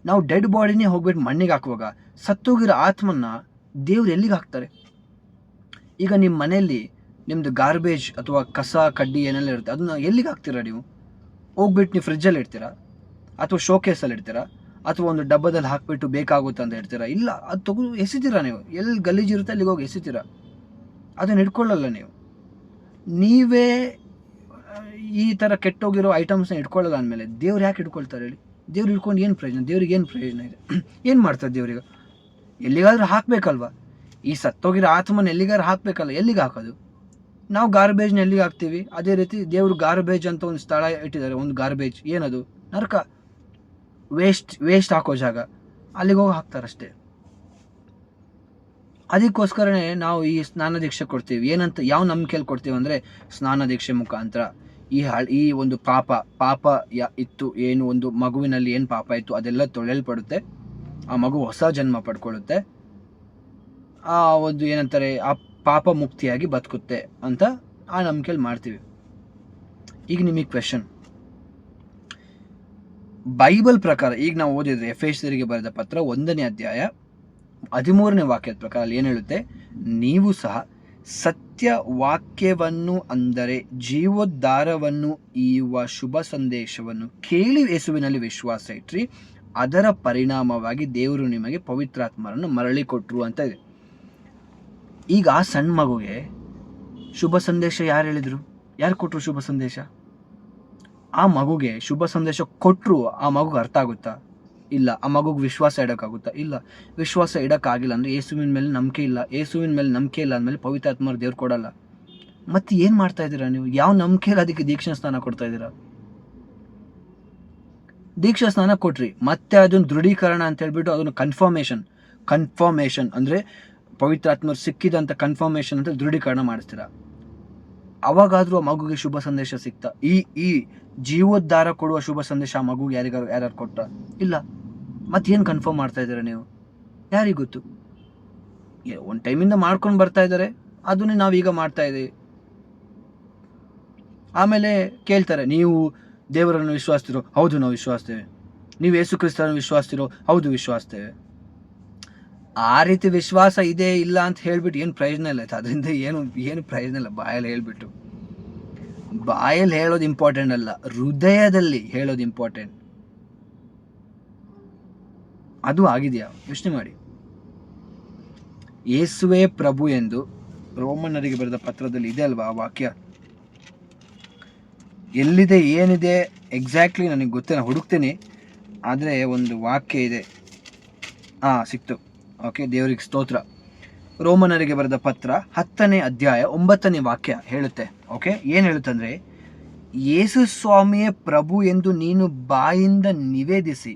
ನಾವು ಡೆಡ್ ಬಾಡಿನೇ ಹೋಗ್ಬಿಟ್ಟು ಮಣ್ಣಿಗೆ ಹಾಕುವಾಗ ಸತ್ತೋಗಿರೋ ಆತ್ಮನ್ನ ದೇವ್ರು ಎಲ್ಲಿಗೆ ಹಾಕ್ತಾರೆ? ಈಗ ನಿಮ್ಮ ಮನೆಯಲ್ಲಿ ನಿಮ್ಮದು ಗಾರ್ಬೇಜ್ ಅಥವಾ ಕಸ ಕಡ್ಡಿ ಏನೆಲ್ಲ ಇರುತ್ತೆ, ಅದನ್ನ ಎಲ್ಲಿಗೆ ಹಾಕ್ತೀರಾ ನೀವು? ಹೋಗ್ಬಿಟ್ಟು ನೀವು ಫ್ರಿಜ್ಜಲ್ಲಿ ಇಡ್ತೀರಾ, ಅಥವಾ ಶೋಕೇಸಲ್ಲಿ ಇಡ್ತೀರಾ, ಅಥವಾ ಒಂದು ಡಬ್ಬದಲ್ಲಿ ಹಾಕ್ಬಿಟ್ಟು ಬೇಕಾಗುತ್ತೆ ಅಂತ ಇಡ್ತೀರಾ? ಇಲ್ಲ, ಅದು ತಗೊಂಡು ಎಸಿತೀರಾ ನೀವು. ಎಲ್ಲಿ ಗಲೀಜಿರುತ್ತೆ ಅಲ್ಲಿಗೆ ಹೋಗಿ ಎಸಿತೀರಾ, ಅದನ್ನು ಇಟ್ಕೊಳ್ಳಲ್ಲ ನೀವು. ನೀವೇ ಈ ಥರ ಕೆಟ್ಟೋಗಿರೋ ಐಟಮ್ಸ್ನ ಇಟ್ಕೊಳ್ಳಲ್ಲ ಅಂದಮೇಲೆ ದೇವ್ರು ಯಾಕೆ ಇಟ್ಕೊಳ್ತಾರೆ ಹೇಳಿ? ದೇವ್ರು ಇಟ್ಕೊಂಡು ಏನು ಪ್ರಯೋಜನ? ದೇವ್ರಿಗೆ ಏನು ಪ್ರಯೋಜನ ಇದೆ? ಏನು ಮಾಡ್ತಾರೆ ದೇವ್ರಿಗೆ? ಎಲ್ಲಿಗಾದ್ರೂ ಹಾಕಬೇಕಲ್ವ? ಈ ಸತ್ತೋಗಿರೋ ಆತ್ಮನ ಎಲ್ಲಿಗಾದ್ರೂ ಹಾಕಬೇಕಲ್ಲ, ಎಲ್ಲಿಗೆ ಹಾಕೋದು? ನಾವು ಗಾರ್ಬೇಜ್ನ ಎಲ್ಲಿಗೆ ಹಾಕ್ತೀವಿ? ಅದೇ ರೀತಿ ದೇವರು ಗಾರ್ಬೇಜ್ ಅಂತ ಒಂದು ಸ್ಥಳ ಇಟ್ಟಿದ್ದಾರೆ, ಒಂದು ಗಾರ್ಬೇಜ್. ಏನದು? ನರಕ, ವೇಸ್ಟ್ ಹಾಕೋ ಜಾಗ, ಅಲ್ಲಿಗೆ ಹೋಗಿ ಹಾಕ್ತಾರಷ್ಟೇ. ಅದಕ್ಕೋಸ್ಕರನೇ ನಾವು ಈ ಸ್ನಾನ ದೀಕ್ಷೆ ಕೊಡ್ತೀವಿ. ಏನಂತ, ಯಾವ ನಂಬಿಕೆಯಲ್ಲಿ ಕೊಡ್ತೀವಿ ಅಂದರೆ, ಸ್ನಾನ ದೀಕ್ಷೆ ಮುಖಾಂತರ ಈ ಒಂದು ಪಾಪ ಇತ್ತು, ಏನು ಒಂದು ಮಗುವಿನಲ್ಲಿ ಏನು ಪಾಪ ಇತ್ತು ಅದೆಲ್ಲ ತೊಳೆಯಲ್ಪಡುತ್ತೆ, ಆ ಮಗು ಹೊಸ ಜನ್ಮ ಪಡ್ಕೊಳ್ಳುತ್ತೆ, ಆ ಒಂದು ಏನಂತಾರೆ, ಆ ಪಾಪ ಮುಕ್ತಿಯಾಗಿ ಬದುಕುತ್ತೆ ಅಂತ ಆ ನಂಬಿಕೆಯಲ್ಲಿ ಮಾಡ್ತೀವಿ. ಈಗ ನಿಮಗೆ ಕ್ವೆಶನ್, ಬೈಬಲ್ ಪ್ರಕಾರ ಈಗ ನಾವು ಓದಿದ್ರೆ ಎಫೆಸರಿಗೆ ಬರೆದ ಪತ್ರ 1ನೇ ಅಧ್ಯಾಯ 13ನೇ ವಾಕ್ಯದ ಪ್ರಕಾರ ಅಲ್ಲಿ ಏನು ಹೇಳುತ್ತೆ? ನೀವು ಸಹ ಸತ್ಯ ವಾಕ್ಯವನ್ನು, ಅಂದರೆ ಜೀವೋದ್ಧಾರವನ್ನು ಈಯುವ ಶುಭ ಸಂದೇಶವನ್ನು ಕೇಳಿ ಯೇಸುವಿನಲ್ಲಿ ವಿಶ್ವಾಸ ಇಟ್ರಿ, ಅದರ ಪರಿಣಾಮವಾಗಿ ದೇವರು ನಿಮಗೆ ಪವಿತ್ರಾತ್ಮರನ್ನು ಮರಳಿ ಕೊಟ್ಟರು ಅಂತ ಇದೆ. ಈಗ ಆ ಸಣ್ಣ ಮಗುಗೆ ಶುಭ ಸಂದೇಶ ಯಾರು ಹೇಳಿದ್ರು? ಯಾರು ಕೊಟ್ಟರು ಶುಭ ಸಂದೇಶ? ಆ ಮಗುಗೆ ಶುಭ ಸಂದೇಶ ಕೊಟ್ಟರು ಆ ಮಗುಗೆ ಅರ್ಥ ಆಗುತ್ತಾ? ಇಲ್ಲ. ಆ ಮಗುಗೆ ವಿಶ್ವಾಸ ಇಡೋಕ್ಕಾಗುತ್ತಾ? ಇಲ್ಲ. ವಿಶ್ವಾಸ ಇಡೋಕ್ಕಾಗಿಲ್ಲ ಅಂದರೆ ಯೇಸುವಿನ ಮೇಲೆ ನಂಬಿಕೆ ಇಲ್ಲ. ಯೇಸುವಿನ ಮೇಲೆ ನಂಬಿಕೆ ಇಲ್ಲ ಅಂದಮೇಲೆ ಪವಿತ್ರಾತ್ಮರ ದೇವ್ರು ಕೊಡಲ್ಲ. ಮತ್ತೆ ಏನು ಮಾಡ್ತಾ ಇದ್ದೀರಾ ನೀವು? ಯಾವ ನಂಬಿಕೆಯಲ್ಲಿ ಅದಕ್ಕೆ ದೀಕ್ಷಾ ಸ್ನಾನ ಕೊಡ್ತಾ ಇದ್ದೀರಾ? ದೀಕ್ಷಾ ಸ್ನಾನ ಕೊಟ್ರಿ, ಮತ್ತೆ ಅದನ್ನು ದೃಢೀಕರಣ ಅಂತ ಹೇಳ್ಬಿಟ್ಟು ಅದನ್ನು ಕನ್ಫರ್ಮೇಷನ್ ಅಂದರೆ ಪವಿತ್ರಾತ್ಮರು ಸಿಕ್ಕಿದಂಥ ಕನ್ಫರ್ಮೇಷನ್ ಅಂತ ದೃಢೀಕರಣ ಮಾಡಿಸ್ತೀರಾ. ಅವಾಗಾದರೂ ಆ ಮಗುಗೆ ಶುಭ ಸಂದೇಶ ಸಿಗ್ತಾ? ಈ ಜೀವೋದ್ಧಾರ ಕೊಡುವ ಶುಭ ಸಂದೇಶ ಆ ಮಗುಗೆ ಯಾರು ಕೊಟ್ಟ? ಇಲ್ಲ. ಮತ್ತೇನು ಕನ್ಫರ್ಮ್ ಮಾಡ್ತಾ ಇದ್ದೀರಾ ನೀವು? ಯಾರಿಗೆ ಗೊತ್ತು? ಒಂದು ಟೈಮಿಂದ ಮಾಡ್ಕೊಂಡು ಬರ್ತಾ ಇದ್ದಾರೆ, ಅದನ್ನೇ ನಾವೀಗ ಮಾಡ್ತಾ ಇದ್ದೀವಿ. ಆಮೇಲೆ ಕೇಳ್ತಾರೆ, ನೀವು ದೇವರನ್ನು ವಿಶ್ವಾಸಿಸ್ತಿರೋ? ಹೌದು, ನಾವು ವಿಶ್ವಾಸಿಸ್ತೇವೆ. ನೀವು ಯೇಸು ಕ್ರಿಸ್ತರನ್ನು ವಿಶ್ವಾಸಿಸ್ತಿರೋ? ಹೌದು, ವಿಶ್ವಾಸಿಸ್ತೇವೆ. ಆ ರೀತಿ ವಿಶ್ವಾಸ ಇದೆ ಇಲ್ಲ ಅಂತ ಹೇಳ್ಬಿಟ್ಟು ಏನು ಪ್ರಯೋಜನ ಇಲ್ಲ. ಅದರಿಂದ ಏನು ಪ್ರಯೋಜನ ಇಲ್ಲ. ಬಾಯಲ್ಲಿ ಹೇಳೋದು ಇಂಪಾರ್ಟೆಂಟ್ ಅಲ್ಲ, ಹೃದಯದಲ್ಲಿ ಹೇಳೋದು ಇಂಪಾರ್ಟೆಂಟ್. ಅದು ಆಗಿದೆಯಾ? ಯೋಚನೆ ಮಾಡಿ. ಯೇಸುವೇ ಪ್ರಭು ಎಂದು ರೋಮನ್ನರಿಗೆ ಬರೆದ ಪತ್ರದಲ್ಲಿ ಇದೆ ಅಲ್ವಾ ಆ ವಾಕ್ಯ? ಎಲ್ಲಿದೆ, ಏನಿದೆ ಎಕ್ಸಾಕ್ಟ್ಲಿ ನನಗೆ ಗೊತ್ತಿಲ್ಲ, ಹುಡುಕ್ತೇನೆ. ಆದರೆ ಒಂದು ವಾಕ್ಯ ಇದೆ, ಸಿಕ್ತು. ಓಕೆ, ದೇವರಿಗೆ ಸ್ತೋತ್ರ. ರೋಮನರಿಗೆ ಬರೆದ ಪತ್ರ 10ನೇ ಅಧ್ಯಾಯ 9ನೇ ವಾಕ್ಯ ಹೇಳುತ್ತೆ. ಓಕೆ, ಏನು ಹೇಳುತ್ತಂದರೆ, ಯೇಸು ಸ್ವಾಮಿಯೇ ಪ್ರಭು ಎಂದು ನೀನು ಬಾಯಿಂದ ನಿವೇದಿಸಿ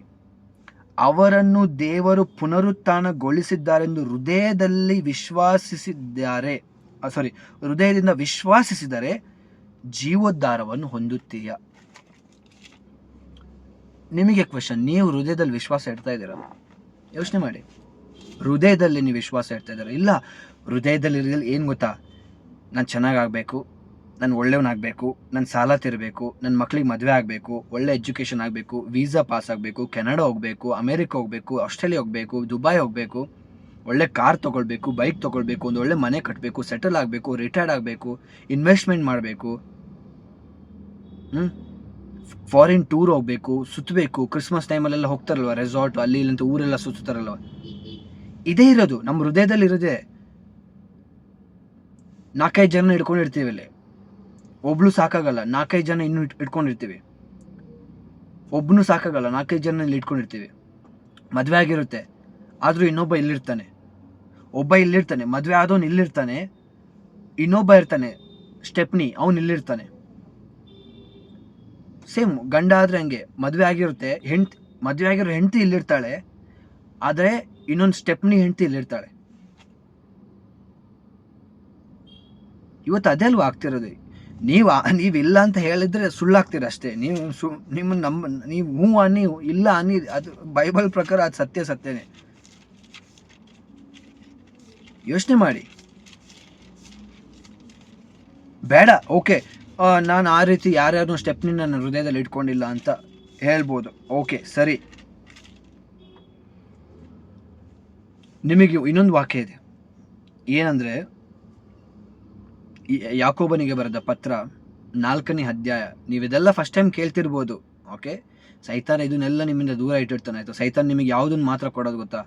ಅವರನ್ನು ದೇವರು ಪುನರುತ್ಥಾನಗೊಳಿಸಿದ್ದಾರೆಂದು ಹೃದಯದಿಂದ ವಿಶ್ವಾಸಿಸಿದರೆ ಜೀವೋದ್ಧಾರವನ್ನು ಹೊಂದುತ್ತೀಯ. ನಿಮಗೆ ಕ್ವೆಶನ್, ನೀವು ಹೃದಯದಲ್ಲಿ ವಿಶ್ವಾಸ ಇಡ್ತಾ ಇದ್ದೀರಾ? ಯೋಚನೆ ಮಾಡಿ. ಹೃದಯದಲ್ಲಿ ನೀವು ವಿಶ್ವಾಸ ಇಡ್ತಾ ಇದ್ದೀರಾ? ಇಲ್ಲ. ಹೃದಯದಲ್ಲಿ ಏನು ಗೊತ್ತಾ? ನಾನು ಚೆನ್ನಾಗಾಗಬೇಕು, ನಾನು ಒಳ್ಳೆಯವನಾಗಬೇಕು, ನನ್ನ ಸಾಲ ತಿರಬೇಕು, ನನ್ನ ಮಕ್ಕಳಿಗೆ ಮದುವೆ ಆಗಬೇಕು, ಒಳ್ಳೆ ಎಜುಕೇಷನ್ ಆಗಬೇಕು, ವೀಸಾ ಪಾಸ್ ಆಗಬೇಕು, ಕೆನಡಾ ಹೋಗಬೇಕು, ಅಮೇರಿಕಾ ಹೋಗಬೇಕು, ಆಸ್ಟ್ರೇಲಿಯಾ ಹೋಗಬೇಕು, ದುಬೈ ಹೋಗಬೇಕು, ಒಳ್ಳೆ ಕಾರ್ ತೊಗೊಳ್ಬೇಕು, ಬೈಕ್ ತೊಗೊಳ್ಬೇಕು, ಒಂದು ಒಳ್ಳೆ ಮನೆ ಕಟ್ಟಬೇಕು, ಸೆಟಲ್ ಆಗಬೇಕು, ರಿಟೈರ್ಡ್ ಆಗಬೇಕು, ಇನ್ವೆಸ್ಟ್ಮೆಂಟ್ ಮಾಡಬೇಕು, ಫಾರಿನ್ ಟೂರ್ ಹೋಗಬೇಕು, ಸುತ್ತಬೇಕು. ಕ್ರಿಸ್ಮಸ್ ಟೈಮಲ್ಲೆಲ್ಲ ಹೋಗ್ತಾರಲ್ವ, ರೆಸಾರ್ಟ್ ಅಲ್ಲಿ ಇಲ್ಲಂತ ಊರೆಲ್ಲ ಸುತ್ತಾರಲ್ವ. ಇದೇ ಇರೋದು ನಮ್ಮ ಹೃದಯದಲ್ಲಿ ಇರೋದೇ. 4-5 ಜನ ಇಟ್ಕೊಂಡಿರ್ತೀವಿ ಅಲ್ಲಿ, ಒಬ್ಳು ಸಾಕಾಗಲ್ಲ, 4-5 ಜನ ಇನ್ನೂ ಇಟ್ಕೊಂಡಿರ್ತೀವಿ. ಒಬ್ಬನು ಸಾಕಾಗಲ್ಲ, 4-5 ಜನ ಇಲ್ಲಿ ಇಟ್ಕೊಂಡಿರ್ತೀವಿ. ಮದುವೆ ಆಗಿರುತ್ತೆ, ಆದರೂ ಇನ್ನೊಬ್ಬ ಇಲ್ಲಿರ್ತಾನೆ, ಒಬ್ಬ ಇಲ್ಲಿರ್ತಾನೆ, ಮದುವೆ ಆದವನು ಇಲ್ಲಿರ್ತಾನೆ, ಇನ್ನೊಬ್ಬ ಇರ್ತಾನೆ ಸ್ಟೆಪ್ನಿ, ಅವನು ಇಲ್ಲಿರ್ತಾನೆ. ಸೇಮ್ ಗಂಡ ಆದರೆ ಹಂಗೆ, ಮದುವೆ ಆಗಿರುತ್ತೆ, ಮದುವೆ ಆಗಿರೋ ಹೆಂಡತಿ ಇಲ್ಲಿರ್ತಾಳೆ, ಆದರೆ ಇನ್ನೊಂದು ಸ್ಟೆಪ್ನಿ ಹೆಂಡತಿ ಇಲ್ಲಿರ್ತಾಳೆ. ಇವತ್ತು ಅದೇ ಅಲ್ವಾ ಆಗ್ತಿರೋದು. ನೀವಿಲ್ಲ ಅಂತ ಹೇಳಿದ್ರೆ ಸುಳ್ಳಾಗ್ತೀರ ಅಷ್ಟೇ. ನೀವು ಹ್ಞೂ ಅನ್ನಿ, ಇಲ್ಲ ಅನ್ನಿ, ಅದು ಬೈಬಲ್ ಪ್ರಕಾರ ಅದು ಸತ್ಯನೇ. ಯೋಚನೆ ಮಾಡಿ. ಬೇಡ, ಓಕೆ, ನಾನು ಆ ರೀತಿ ಯಾರ್ಯಾರು ಸ್ಟೆಪ್ನಿ ನನ್ನ ಹೃದಯದಲ್ಲಿ ಇಟ್ಕೊಂಡಿಲ್ಲ ಅಂತ ಹೇಳ್ಬೋದು, ಓಕೆ ಸರಿ. ನಿಮಗೆ ಇನ್ನೊಂದು ವಾಕ್ಯ ಇದೆ, ಏನಂದರೆ ಯಾಕೋಬನಿಗೆ ಬರೆದ ಪತ್ರ 4ನೇ ಅಧ್ಯಾಯ. ನೀವು ಇದೆಲ್ಲ ಫಸ್ಟ್ ಟೈಮ್ ಕೇಳ್ತಿರ್ಬೋದು, ಓಕೆ. ಸೈತಾನ ಇದನ್ನೆಲ್ಲ ನಿಮ್ಮಿಂದ ದೂರ ಇಟ್ಟಿರ್ತಾನೆ, ಆಯಿತು. ಸೈತಾನ ನಿಮಗೆ ಯಾವುದನ್ನು ಮಾತ್ರ ಕೊಡೋದು ಗೊತ್ತಾ?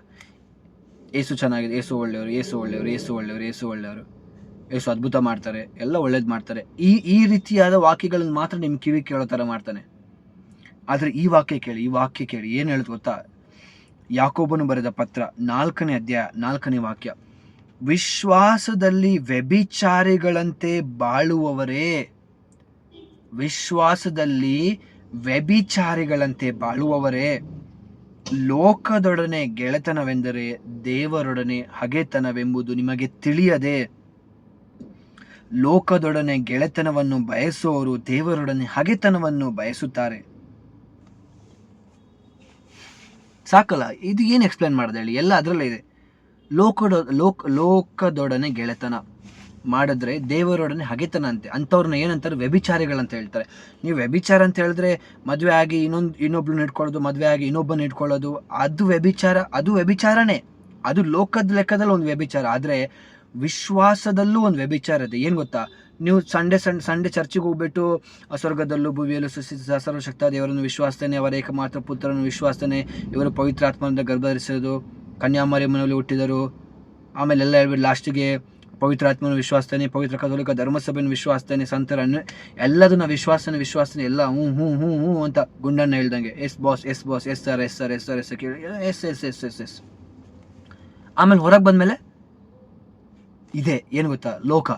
ಏಸು ಚೆನ್ನಾಗಿದೆ, ಏಸು ಒಳ್ಳೆಯವರು, ಏಸು ಒಳ್ಳೆಯವರು, ಏಸು ಒಳ್ಳೆಯವರು, ಏಸು ಒಳ್ಳೆಯವರು, ಏಸು ಅದ್ಭುತ ಮಾಡ್ತಾರೆ, ಎಲ್ಲ ಒಳ್ಳೇದು ಮಾಡ್ತಾರೆ, ಈ ರೀತಿಯಾದ ವಾಕ್ಯಗಳನ್ನು ಮಾತ್ರ ನಿಮ್ಮ ಕಿವಿ ಕೇಳೋ ಥರ ಮಾಡ್ತಾನೆ. ಆದರೆ ಈ ವಾಕ್ಯ ಕೇಳಿ ಏನು ಹೇಳೋದು ಗೊತ್ತಾ? ಯಾಕೋಬನು ಬರೆದ ಪತ್ರ 4ನೇ ಅಧ್ಯಾಯ 4ನೇ ವಾಕ್ಯ. ವಿಶ್ವಾಸದಲ್ಲಿ ವ್ಯಭಿಚಾರಿಗಳಂತೆ ಬಾಳುವವರೇ, ವಿಶ್ವಾಸದಲ್ಲಿ ವ್ಯಭಿಚಾರಿಗಳಂತೆ ಬಾಳುವವರೇ, ಲೋಕದೊಡನೆ ಗೆಳೆತನವೆಂದರೆ ದೇವರೊಡನೆ ಹಗೆತನವೆಂಬುದು ನಿಮಗೆ ತಿಳಿಯದೆ. ಲೋಕದೊಡನೆ ಗೆಳೆತನವನ್ನು ಬಯಸುವವರು ದೇವರೊಡನೆ ಹಗೆತನವನ್ನು ಬಯಸುತ್ತಾರೆ. ಸಾಕಲ್ಲ, ಇದು ಏನು ಎಕ್ಸ್ಪ್ಲೇನ್ ಮಾಡಿದೆ ಹೇಳಿ? ಎಲ್ಲ ಅದರಲ್ಲೇ ಇದೆ. ಲೋಕದೊಡನೆ ಗೆಳೆತನ ಮಾಡಿದ್ರೆ ದೇವರೊಡನೆ ಹಗೆತನ ಅಂತೆ. ಅಂಥವ್ರನ್ನ ಏನಂತಾರೆ? ವ್ಯಭಿಚಾರಿಗಳಂತ ಹೇಳ್ತಾರೆ. ನೀವು ವ್ಯಭಿಚಾರ ಅಂತ ಹೇಳಿದ್ರೆ ಮದುವೆ ಆಗಿ ಇನ್ನೊಬ್ಳನ್ನ ಇಟ್ಕೊಳ್ಳೋದು, ಮದುವೆ ಆಗಿ ಇನ್ನೊಬ್ಬನ ಇಟ್ಕೊಳ್ಳೋದು, ಅದು ವ್ಯಭಿಚಾರನೇ. ಅದು ಲೋಕದ ಲೆಕ್ಕದಲ್ಲಿ ಒಂದು ವ್ಯಭಿಚಾರ. ಆದರೆ ವಿಶ್ವಾಸದಲ್ಲೂ ಒಂದು ವ್ಯಭಿಚಾರ ಇದೆ. ಏನು ಗೊತ್ತಾ? ನೀವು ಸಂಡೆ ಚರ್ಚಿಗೆ ಹೋಗ್ಬಿಟ್ಟು ಸ್ವರ್ಗದಲ್ಲೂ ಭೂಮಿಯಲ್ಲೂ ಸೃಷ್ಟಿಸಿದ ಸರ್ವಶಕ್ತ ದೇವರನ್ನು ವಿಶ್ವಾಸನೆ, ಅವರ ಏಕಮಾತ್ರ ಪುತ್ರರನ್ನು ವಿಶ್ವಾಸನೆ, ಇವರು ಪವಿತ್ರಾತ್ಮನಿಂದ ಗರ್ಭಧರಿಸಿದರು, ಕನ್ಯಾಮರಿಯಮ್ಮನಲ್ಲಿ ಹುಟ್ಟಿದರು, ಆಮೇಲೆ ಎಲ್ಲ ಹೇಳ್ಬಿಟ್ಟು ಲಾಸ್ಟಿಗೆ ಪವಿತ್ರಾತ್ಮನ ವಿಶ್ವಾಸನೆ, ಪವಿತ್ರ ಕಥೋಲಿಕ ಧರ್ಮಸಭೆಯನ್ನು ವಿಶ್ವಾಸನೆ, ಸಂತರನ್ನು ಎಲ್ಲದನ್ನ ವಿಶ್ವಾಸನೆ ಎಲ್ಲ ಹ್ಞೂ ಹ್ಞೂ ಹ್ಞೂ ಹ್ಞೂ ಅಂತ ಗುಂಡನ್ನು ಹೇಳ್ದಂಗೆ, ಎಸ್ ಬಾಸ್, ಎಸ್ ಸರ್ ಕೇಳಿ ಎಸ್. ಆಮೇಲೆ ಹೊರಗೆ ಬಂದಮೇಲೆ ಇದೆ ಏನು ಗೊತ್ತಾ? ಲೋಕ.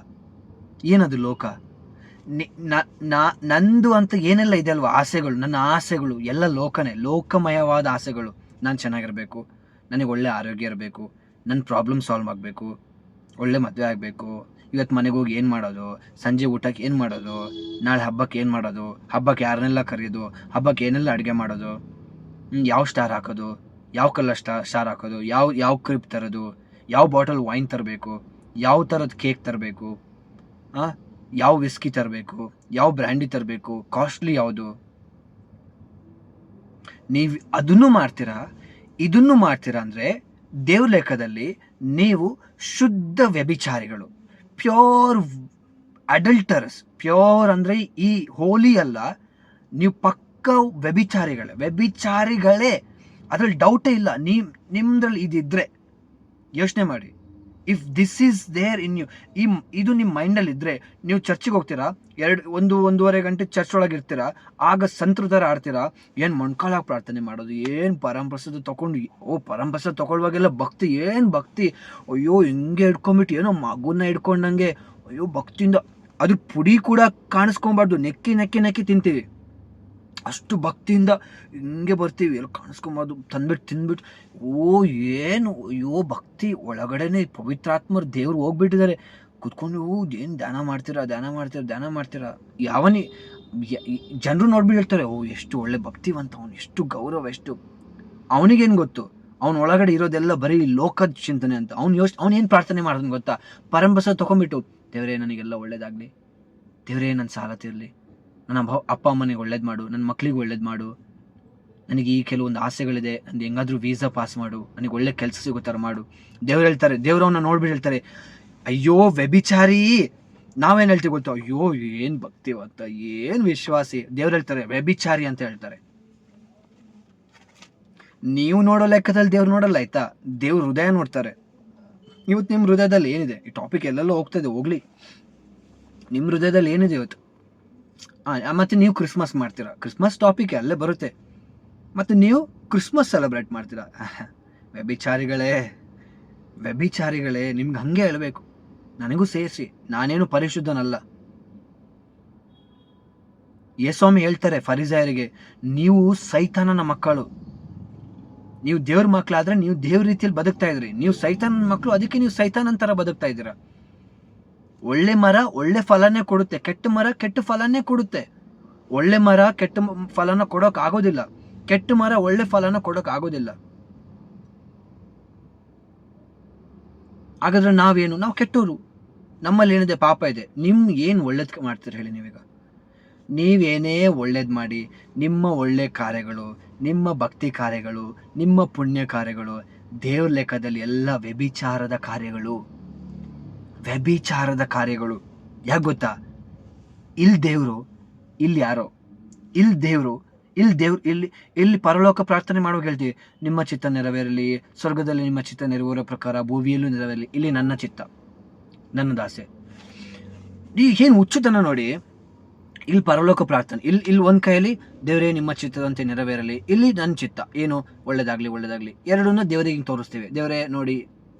ಏನದು ಲೋಕ? ನಂದು ಅಂತ ಏನೆಲ್ಲ ಇದೆ ಅಲ್ವಾ, ಆಸೆಗಳು, ನನ್ನ ಆಸೆಗಳು ಎಲ್ಲ ಲೋಕನೇ, ಲೋಕಮಯವಾದ ಆಸೆಗಳು. ನಾನು ಚೆನ್ನಾಗಿರಬೇಕು, ನನಗೆ ಒಳ್ಳೆ ಆರೋಗ್ಯ ಇರಬೇಕು, ನನ್ನ ಪ್ರಾಬ್ಲಮ್ ಸಾಲ್ವ್ ಆಗಬೇಕು, ಒಳ್ಳೆ ಮದುವೆ ಆಗಬೇಕು, ಇವತ್ತು ಮನೆಗೆ ಹೋಗಿ ಏನು ಮಾಡೋದು, ಸಂಜೆ ಊಟಕ್ಕೆ ಏನು ಮಾಡೋದು, ನಾಳೆ ಹಬ್ಬಕ್ಕೆ ಏನು ಮಾಡೋದು, ಹಬ್ಬಕ್ಕೆ ಯಾರನ್ನೆಲ್ಲ ಕರೆಯೋದು, ಹಬ್ಬಕ್ಕೆ ಏನೆಲ್ಲ ಅಡುಗೆ ಮಾಡೋದು, ಯಾವ ಸ್ಟಾರ್ ಹಾಕೋದು, ಯಾವ ಕಲರ್ ಸ್ಟಾರ್ ಹಾಕೋದು, ಯಾವ ಕ್ರಿಪ್ ತರೋದು, ಯಾವ ಬಾಟಲ್ ವೈನ್ ತರಬೇಕು, ಯಾವ ಥರದ ಕೇಕ್ ತರಬೇಕು, ಯಾವ ವಿಸ್ಕಿ ತರಬೇಕು, ಯಾವ ಬ್ರ್ಯಾಂಡಿ ತರಬೇಕು, ಕಾಸ್ಟ್ಲಿ ಯಾವುದು. ನೀವು ಅದನ್ನು ಮಾಡ್ತೀರಾ, ಇದನ್ನು ಮಾಡ್ತೀರಾ ಅಂದರೆ ದೇವ್ರ ಲೆಕ್ಕದಲ್ಲಿ ನೀವು ಶುದ್ಧ ವ್ಯಭಿಚಾರಿಗಳು, ಪ್ಯೂರ್ ಅಡಲ್ಟರ್ಸ್. ಪ್ಯೂರ್ ಅಂದರೆ ಈ ಹೋಲಿ ಅಲ್ಲ, ನೀವು ಪಕ್ಕ ವ್ಯಭಿಚಾರಿಗಳೇ, ಅದ್ರಲ್ಲಿ ಡೌಟೇ ಇಲ್ಲ. ನಿಮ್ದ್ರಲ್ಲಿ ಇದಿದ್ರೆ ಯೋಚನೆ ಮಾಡಿ. If this is there in you, ಇದು ನಿಮ್ಮ ಮೈಂಡಲ್ಲಿ ಇದ್ದರೆ ನೀವು ಚರ್ಚಿಗೆ ಹೋಗ್ತೀರಾ, 1-1.5 ಗಂಟೆ ಚರ್ಚ್ ಒಳಗೆ ಇರ್ತೀರಾ, ಆಗ ಸಂತರ ಥರ ಆಡ್ತೀರಾ, ಏನು ಮೊಣ್ಕಾಲಾಗಿ ಪ್ರಾರ್ಥನೆ ಮಾಡೋದು, ಏನು ಪರಂಪ್ರಸಾದ ತೊಗೊಂಡು, ಪರಂಪ್ರಸಾದ ತೊಗೊಳ್ವಾಗೆಲ್ಲ ಭಕ್ತಿ, ಏನು ಭಕ್ತಿ, ಅಯ್ಯೋ ಹಿಂಗೆ ಹಿಡ್ಕೊಂಬಿಟ್ಟು ಏನೋ ಮಗುನ ಹಿಡ್ಕೊಂಡಂಗೆ, ಅಯ್ಯೋ ಭಕ್ತಿಯಿಂದ ಅದ್ರ ಪುಡಿ ಕೂಡ ಕಾಣಿಸ್ಕೊಬಾರ್ದು, ನೆಕ್ಕಿ ತಿಂತೀವಿ, ಅಷ್ಟು ಭಕ್ತಿಯಿಂದ ಹಿಂಗೆ ಬರ್ತೀವಿ, ಎಲ್ಲ ಕಾಣಿಸ್ಕೊಂಬಾರ್ದು, ತಿಂದ್ಬಿಟ್ಟು ಏನು ಅಯ್ಯೋ ಭಕ್ತಿ ಒಳಗಡೆನೆ ಪವಿತ್ರಾತ್ಮರು ದೇವ್ರು ಹೋಗ್ಬಿಟ್ಟಿದ್ದಾರೆ. ಕುತ್ಕೊಂಡು ಏನು ಧ್ಯಾನ ಮಾಡ್ತೀರಾ. ಯಾವನಿ ಜನರು ನೋಡ್ಬಿಟ್ಟು ಹೇಳ್ತಾರೆ, ಎಷ್ಟು ಒಳ್ಳೆ ಭಕ್ತಿವಂತ ಅವನು, ಎಷ್ಟು ಗೌರವ, ಎಷ್ಟು. ಅವನಿಗೇನು ಗೊತ್ತು, ಅವನ ಒಳಗಡೆ ಇರೋದೆಲ್ಲ ಬರೀ ಲೋಕದ ಚಿಂತನೆ ಅಂತ. ಅವನೇನು ಪ್ರಾರ್ಥನೆ ಮಾಡೋದು ಗೊತ್ತಾ? ಪರಂಪ್ರಸಾದ ತೊಗೊಂಬಿಟ್ಟು, ದೇವರೇ ನನಗೆಲ್ಲ ಒಳ್ಳೇದಾಗಲಿ, ದೇವರೇ ನನ್ನ ಸಾಲ ತೀರಲಿ, ನನ್ನ ಅಪ್ಪ ಅಮ್ಮನಿಗೆ ಒಳ್ಳೇದು ಮಾಡು, ನನ್ನ ಮಕ್ಳಿಗೆ ಒಳ್ಳೇದು ಮಾಡು, ನನಗೆ ಈ ಕೆಲವೊಂದು ಆಸೆಗಳಿದೆ, ನನಗೆ ಹೆಂಗಾದ್ರೂ ವೀಸಾ ಪಾಸ್ ಮಾಡು, ನನಗೆ ಒಳ್ಳೆ ಕೆಲಸ ಸಿಗೋ ಥರ ಮಾಡು. ದೇವ್ರವನ್ನ ನೋಡ್ಬಿಟ್ಟು ಹೇಳ್ತಾರೆ, ಅಯ್ಯೋ ವ್ಯಭಿಚಾರಿ. ನಾವೇನು ಹೇಳ್ತೀವಿ ಗೊತ್ತಾ? ಅಯ್ಯೋ ಏನು ಭಕ್ತಿವಂತ, ಏನು ವಿಶ್ವಾಸಿ. ದೇವ್ರು ಹೇಳ್ತಾರೆ ವ್ಯಭಿಚಾರಿ ಅಂತ ಹೇಳ್ತಾರೆ. ನೀವು ನೋಡೋ ಲೆಕ್ಕದಲ್ಲಿ ದೇವ್ರು ನೋಡಲ್ಲ, ಆಯ್ತಾ? ದೇವ್ರ ಹೃದಯ ನೋಡ್ತಾರೆ. ಇವತ್ತು ನಿಮ್ಮ ಹೃದಯದಲ್ಲಿ ಏನಿದೆ? ಈ ಟಾಪಿಕ್ ಎಲ್ಲೆಲ್ಲೋ ಹೋಗ್ತದೆ, ಹೋಗ್ಲಿ. ನಿಮ್ಮ ಹೃದಯದಲ್ಲಿ ಏನಿದೆ ಇವತ್ತು? ಮತ್ತು ನೀವು ಕ್ರಿಸ್ಮಸ್ ಮಾಡ್ತೀರಾ, ಕ್ರಿಸ್ಮಸ್ ಟಾಪಿಕ್ ಅಲ್ಲೇ ಬರುತ್ತೆ. ಮತ್ತು ನೀವು ಕ್ರಿಸ್ಮಸ್ ಸೆಲೆಬ್ರೇಟ್ ಮಾಡ್ತೀರಾ. ವ್ಯಭಿಚಾರಿಗಳೇ ವ್ಯಭಿಚಾರಿಗಳೇ, ನಿಮ್ಗೆ ಹಂಗೆ ಹೇಳಬೇಕು, ನನಗೂ ಸೇರಿಸಿ, ನಾನೇನು ಪರಿಶುದ್ಧನಲ್ಲ. ಯೇಸ್ವಾಮಿ ಹೇಳ್ತಾರೆ ಫರಿಸಾಯರಿಗೆ, ನೀವು ಸೈತಾನನ ಮಕ್ಕಳು. ನೀವು ದೇವ್ರ ಮಕ್ಕಳಾದ್ರೆ ನೀವು ದೇವ್ರ ರೀತಿಯಲ್ಲಿ ಬದುಕ್ತಾ ಇದ್ರಿ, ನೀವು ಸೈತಾನನ ಮಕ್ಕಳು, ಅದಕ್ಕೆ ನೀವು ಸೈತಾನನ ಥರ ಬದುಕ್ತಾ ಇದ್ದೀರಾ. ಒಳ್ಳೆ ಮರ ಒಳ್ಳೆ ಫಲನೇ ಕೊಡುತ್ತೆ, ಕೆಟ್ಟ ಮರ ಕೆಟ್ಟ ಫಲನೇ ಕೊಡುತ್ತೆ. ಒಳ್ಳೆ ಮರ ಕೆಟ್ಟ ಫಲನ ಕೊಡೋಕೆ ಆಗೋದಿಲ್ಲ, ಕೆಟ್ಟ ಮರ ಒಳ್ಳೆ ಫಲನ ಕೊಡೋಕೆ ಆಗೋದಿಲ್ಲ. ಹಾಗಾದ್ರೆ ನಾವೇನು? ನಾವು ಕೆಟ್ಟವರು, ನಮ್ಮಲ್ಲಿ ಏನಿದೆ ಪಾಪ ಇದೆ. ಏನು ಒಳ್ಳೇದು ಮಾಡ್ತೀರಿ ಹೇಳಿ? ನೀವೇನೇ ಒಳ್ಳೇದು ಮಾಡಿ, ನಿಮ್ಮ ಒಳ್ಳೆ ಕಾರ್ಯಗಳು, ನಿಮ್ಮ ಭಕ್ತಿ ಕಾರ್ಯಗಳು, ನಿಮ್ಮ ಪುಣ್ಯ ಕಾರ್ಯಗಳು ದೇವ್ರ ಲೆಕ್ಕದಲ್ಲಿ ಎಲ್ಲ ವ್ಯಭಿಚಾರದ ಕಾರ್ಯಗಳು. ಯಾಕೆ ಗೊತ್ತಾ? ಇಲ್ಲಿ ದೇವರು, ಇಲ್ಲಿ ಯಾರೋ. ಇಲ್ಲಿ ಪರಲೋಕ ಪ್ರಾರ್ಥನೆ ಮಾಡುವಾಗ ಹೇಳ್ತೀವಿ, ನಿಮ್ಮ ಚಿತ್ತ ನೆರವೇರಲಿ, ಸ್ವರ್ಗದಲ್ಲಿ ನಿಮ್ಮ ಚಿತ್ತ ನೆರವೇರೋ ಪ್ರಕಾರ ಭೂಮಿಯಲ್ಲೂ ನೆರವೇರಲಿ. ಇಲ್ಲಿ ನನ್ನ ಚಿತ್ತ, ನನ್ನ ದಾಸೆ. ಏನು ಹುಚ್ಚುತನ ನೋಡಿ. ಇಲ್ಲಿ ಪರಲೋಕ ಪ್ರಾರ್ಥನೆ, ಇಲ್ಲಿ ಒಂದು ಕೈಯಲ್ಲಿ ದೇವರೇ ನಿಮ್ಮ ಚಿತ್ತದಂತೆ ನೆರವೇರಲಿ, ಇಲ್ಲಿ ನನ್ನ ಚಿತ್ತ ಏನು ಒಳ್ಳೇದಾಗ್ಲಿ. ಎರಡನ್ನೂ ದೇವರಿಗೆ ತೋರಿಸ್ತೀವಿ. ದೇವರೇ ನೋಡಿ,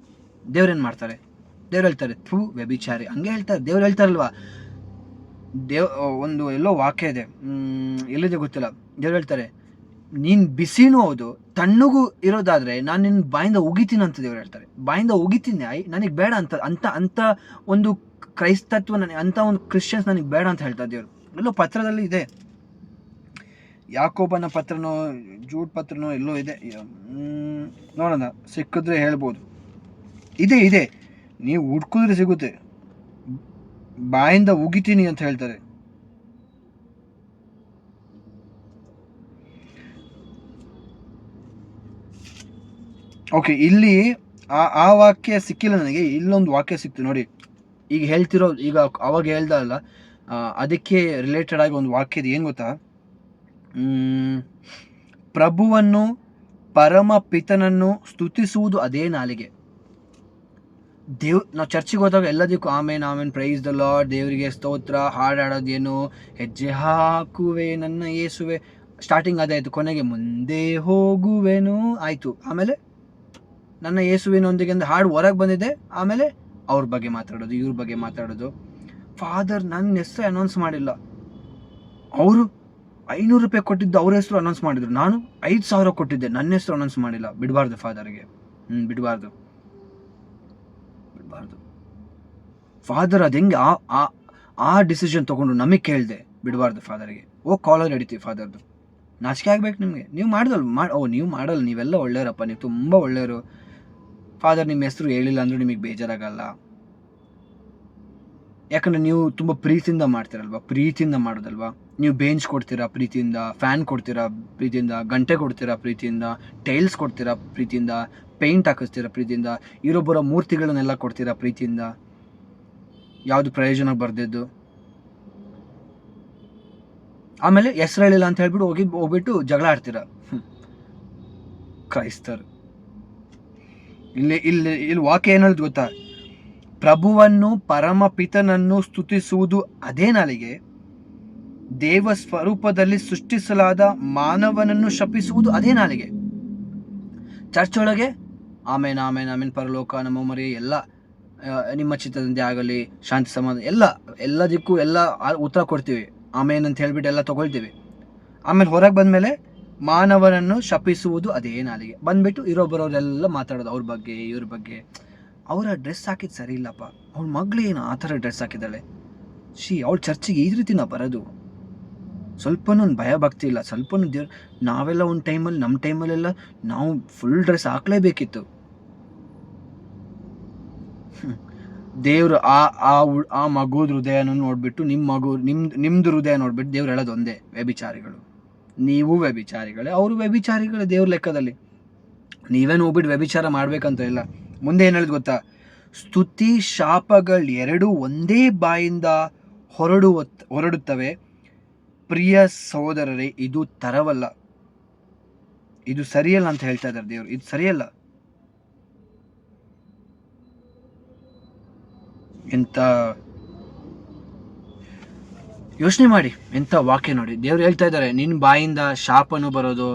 ದೇವ್ರೇನು ಮಾಡ್ತಾರೆ? ದೇವ್ರು ಹೇಳ್ತಾರೆ, ವ್ಯಭಿಚಾರಿ, ಹಂಗೆ ಹೇಳ್ತಾರೆ. ದೇವ್ರು ಹೇಳ್ತಾರಲ್ವಾ, ಒಂದು ಎಲ್ಲೋ ವಾಕ್ಯ ಇದೆ, ಎಲ್ಲಿದೆ ಗೊತ್ತಿಲ್ಲ. ದೇವ್ರು ಹೇಳ್ತಾರೆ, ನೀನು ಬಿಸಿನೂ ಹೌದು ತಣ್ಣಗೂ ಇರೋದಾದ್ರೆ ನಾನು ನಿನ್ನ ಬಾಯಿಂದ ಉಗಿತೀನಿ ಅಂತ ದೇವ್ರು ಹೇಳ್ತಾರೆ. ಬಾಯಿಂದ ಉಗಿತೀನಿ, ನನಗೆ ಬೇಡ ಅಂತ ಒಂದು ಕ್ರೈಸ್ತತ್ವ, ಅಂತ ಒಂದು ಕ್ರಿಶ್ಚಿಯನ್ಸ್ ನನಗೆ ಬೇಡ ಅಂತ ಹೇಳ್ತಾರೆ ದೇವ್ರು. ಎಲ್ಲೋ ಪತ್ರದಲ್ಲಿ ಇದೆ, ಯಾಕೋಬನ ಪತ್ರನೋ ಜೂಡ್ ಪತ್ರನೋ ಎಲ್ಲೋ ಇದೆ, ನೋಡೋಣ, ಸಿಕ್ಕಿದ್ರೆ ಹೇಳ್ಬೋದು. ಇದೆ, ನೀವು ಹುಡ್ಕಿದ್ರೆ ಸಿಗುತ್ತೆ. ಬಾಯಿಂದ ಉಗಿತೀನಿ ಅಂತ ಹೇಳ್ತಾರೆ. ಓಕೆ, ಇಲ್ಲಿ ಆ ವಾಕ್ಯ ಸಿಕ್ಕಿಲ್ಲ ನನಗೆ, ಇಲ್ಲೊಂದು ವಾಕ್ಯ ಸಿಕ್ತು ನೋಡಿ. ಈಗ ಹೇಳ್ತಿರೋ, ಈಗ ಅವಾಗ ಹೇಳ್ದಲ್ಲ, ಅದಕ್ಕೆ ರಿಲೇಟೆಡ್ ಆಗಿ ಒಂದು ವಾಕ್ಯದ ಏನು ಗೊತ್ತಾ? ಪ್ರಭುವನ್ನು ಪರಮ ಪಿತನನ್ನು ಸ್ತುತಿಸುವುದು ಅದೇ ನಾಲಿಗೆ. ನಾವು ಚರ್ಚಿಗೆ ಹೋದಾಗ ಎಲ್ಲದಕ್ಕೂ ಆಮೇನ್ ಪ್ರೈಸ್ ದ ಲಾರ್ಡ್, ದೇವರಿಗೆ ಸ್ತೋತ್ರ, ಹಾಡಾಡೋದೇನು, ಹೆಜ್ಜೆ ಹಾಕುವೆ ನನ್ನ ಯೇಸುವೆ, ಸ್ಟಾರ್ಟಿಂಗ್ ಅದಾಯಿತು, ಕೊನೆಗೆ ಮುಂದೆ ಹೋಗುವೆನು ಆಯಿತು. ಆಮೇಲೆ ನನ್ನ ಯೇಸುವಿನೊಂದಿಗೆ ಒಂದು ಹಾಡು ಹೊರಗೆ ಬಂದಿದೆ, ಆಮೇಲೆ ಅವ್ರ ಬಗ್ಗೆ ಮಾತಾಡೋದು, ಇವ್ರ ಬಗ್ಗೆ ಮಾತಾಡೋದು. ಫಾದರ್ ನನ್ನ ಹೆಸರು ಅನೌನ್ಸ್ ಮಾಡಿಲ್ಲ, ಅವರು 500 ರೂಪಾಯಿ ಕೊಟ್ಟಿದ್ದು ಅವ್ರ ಹೆಸರು ಅನೌನ್ಸ್ ಮಾಡಿದ್ರು, ನಾನು 5,000 ಕೊಟ್ಟಿದ್ದೆ, ನನ್ನ ಹೆಸರು ಅನೌನ್ಸ್ ಮಾಡಿಲ್ಲ. ಬಿಡಬಾರ್ದು ಫಾದರ್ಗೆ, ಬಿಡಬಾರ್ದು. ಫಾದರ್ ಅದು ಹೆಂಗೆ ಆ ಡಿಸಿಷನ್ ತೊಗೊಂಡು ನಮಗೆ ಕೇಳಿದೆ, ಬಿಡಬಾರ್ದು ಫಾದರ್ಗೆ. ಕಾಲರ್ ಹಿಡಿತೀವಿ ಫಾದರ್ದು. ನಾಚಿಕೆ ಆಗ್ಬೇಕು ನಿಮಗೆ. ನೀವು ನೀವು ಮಾಡಲ್ಲ, ನೀವೆಲ್ಲ ಒಳ್ಳೆಯವರಪ್ಪ, ನೀವು ತುಂಬ ಒಳ್ಳೆಯವರು. ಫಾದರ್ ನಿಮ್ಮ ಹೆಸರು ಹೇಳಿಲ್ಲ ಅಂದರೂ ನಿಮಗೆ ಬೇಜಾರಾಗಲ್ಲ, ಯಾಕಂದರೆ ನೀವು ತುಂಬ ಪ್ರೀತಿಯಿಂದ ಮಾಡ್ತೀರಲ್ವ, ಪ್ರೀತಿಯಿಂದ ಮಾಡೋದಲ್ವಾ. ನೀವು ಬೇಂಚ್ ಕೊಡ್ತೀರಾ ಪ್ರೀತಿಯಿಂದ, ಫ್ಯಾನ್ ಕೊಡ್ತೀರಾ ಪ್ರೀತಿಯಿಂದ, ಗಂಟೆ ಕೊಡ್ತೀರಾ ಪ್ರೀತಿಯಿಂದ, ಟೈಲ್ಸ್ ಕೊಡ್ತೀರಾ ಪ್ರೀತಿಯಿಂದ, ಪೇಂಟ್ ಹಾಕಿಸ್ತೀರಾ ಪ್ರೀತಿಯಿಂದ, ಇರೊಬ್ಬರ ಮೂರ್ತಿಗಳನ್ನೆಲ್ಲ ಕೊಡ್ತೀರಾ ಪ್ರೀತಿಯಿಂದ. ಯಾವುದು ಪ್ರಯೋಜನ ಬರ್ದಿದ್ದು. ಆಮೇಲೆ ಹೆಸರು ಹೇಳಿಲ್ಲ ಅಂತ ಹೇಳ್ಬಿಟ್ಟು ಹೋಗ್ಬಿಟ್ಟು ಜಗಳ ಆಡ್ತೀರಾ ಕ್ರೈಸ್ತರು. ಇಲ್ಲಿ ವಾಕ್ಯ ಏನು ಹೇಳಿದ್ ಗೊತ್ತಾ? ಪ್ರಭುವನ್ನು ಪರಮ ಪಿತನನ್ನು ಸ್ತುತಿಸುವುದು ಅದೇ ನಾಲಿಗೆ, ದೇವ ಸ್ವರೂಪದಲ್ಲಿ ಸೃಷ್ಟಿಸಲಾದ ಮಾನವನನ್ನು ಶಪಿಸುವುದು ಅದೇ ನಾಲಿಗೆ. ಚರ್ಚ್ ಒಳಗೆ ಆಮೇನ್ ಪರಲೋಕ ನಮ್ಮ ಮರಿ ಎಲ್ಲ ನಿಮ್ಮ ಚಿತ್ತದಂತೆ ಆಗಲಿ, ಶಾಂತಿ ಸಮಾಧಾನ, ಎಲ್ಲದಕ್ಕೂ ಎಲ್ಲ ಉತ್ತರ ಕೊಡ್ತೀವಿ, ಆಮೇನ್ ಅಂತ ಹೇಳ್ಬಿಟ್ಟು ಎಲ್ಲ ತಗೊಳ್ತೀವಿ. ಆಮೇಲೆ ಹೊರಗೆ ಬಂದಮೇಲೆ ಮಾನವನನ್ನು ಶಪಿಸುವುದು ಅದೇ ನಾಲಿಗೆ. ಬಂದ್ಬಿಟ್ಟು ಇರೋಬರೋರೆಲ್ಲ ಮಾತಾಡೋದು ಅವ್ರ ಬಗ್ಗೆ ಇವ್ರ ಬಗ್ಗೆ. ಅವರ ಡ್ರೆಸ್ ಹಾಕಿದ್ದು ಸರಿ ಇಲ್ಲಪ್ಪ, ಅವಳ ಮಗಳೇನು ಆ ಥರ ಡ್ರೆಸ್ ಹಾಕಿದ್ದಾಳೆ, ಅವಳ ಚರ್ಚಿಗೆ ಈ ರೀತಿ ನಾವು ಬರೋದು, ಸ್ವಲ್ಪನೂ ಭಯ ಭಕ್ತಿ ಇಲ್ಲ, ಸ್ವಲ್ಪನೂ ದೇವ್ರು. ನಾವೆಲ್ಲ ಒಂದು ಟೈಮಲ್ಲಿ, ನಮ್ಮ ಟೈಮಲ್ಲೆಲ್ಲ ನಾವು ಫುಲ್ ಡ್ರೆಸ್ ಹಾಕ್ಲೇಬೇಕಿತ್ತು. ದೇವ್ರು ಆ ಮಗುದ ಹೃದಯನ ನೋಡ್ಬಿಟ್ಟು ನಿಮ್ದು ಹೃದಯ ನೋಡ್ಬಿಟ್ಟು ದೇವ್ರು ಹೇಳೋದು ಒಂದೇ, ವ್ಯಭಿಚಾರಿಗಳು. ನೀವು ವ್ಯಭಿಚಾರಿಗಳೇ, ಅವರು ವ್ಯಭಿಚಾರಿಗಳೇ ದೇವ್ರ ಲೆಕ್ಕದಲ್ಲಿ. ನೀವೇನು ಹೋಗ್ಬಿಟ್ಟು ವ್ಯಭಿಚಾರ ಮಾಡ್ಬೇಕಂತ ಇಲ್ಲ. ಮುಂದೆ ಏನು ಹೇಳಿದ್ ಗೊತ್ತಾ? ಸ್ತುತಿ ಶಾಪಗಳೆರಡೂ ಒಂದೇ ಬಾಯಿಂದ ಹೊರಡುತ್ತವೆ. ಪ್ರಿಯ ಸಹೋದರರೇ, ಇದು ತರವಲ್ಲ, ಇದು ಸರಿಯಲ್ಲ ಅಂತ ಹೇಳ್ತಾ ಇದ್ದಾರೆ ದೇವರು. ಇದು ಸರಿಯಲ್ಲ. ಎಂತ ಯೋಚನೆ ಮಾಡಿ, ಎಂತ ವಾಕ್ಯ ನೋಡಿ. ದೇವ್ರು ಹೇಳ್ತಾ ಇದ್ದಾರೆ, ನಿನ್ನ ಬಾಯಿಂದ ಶಾಪನೂ ಬರೋದು,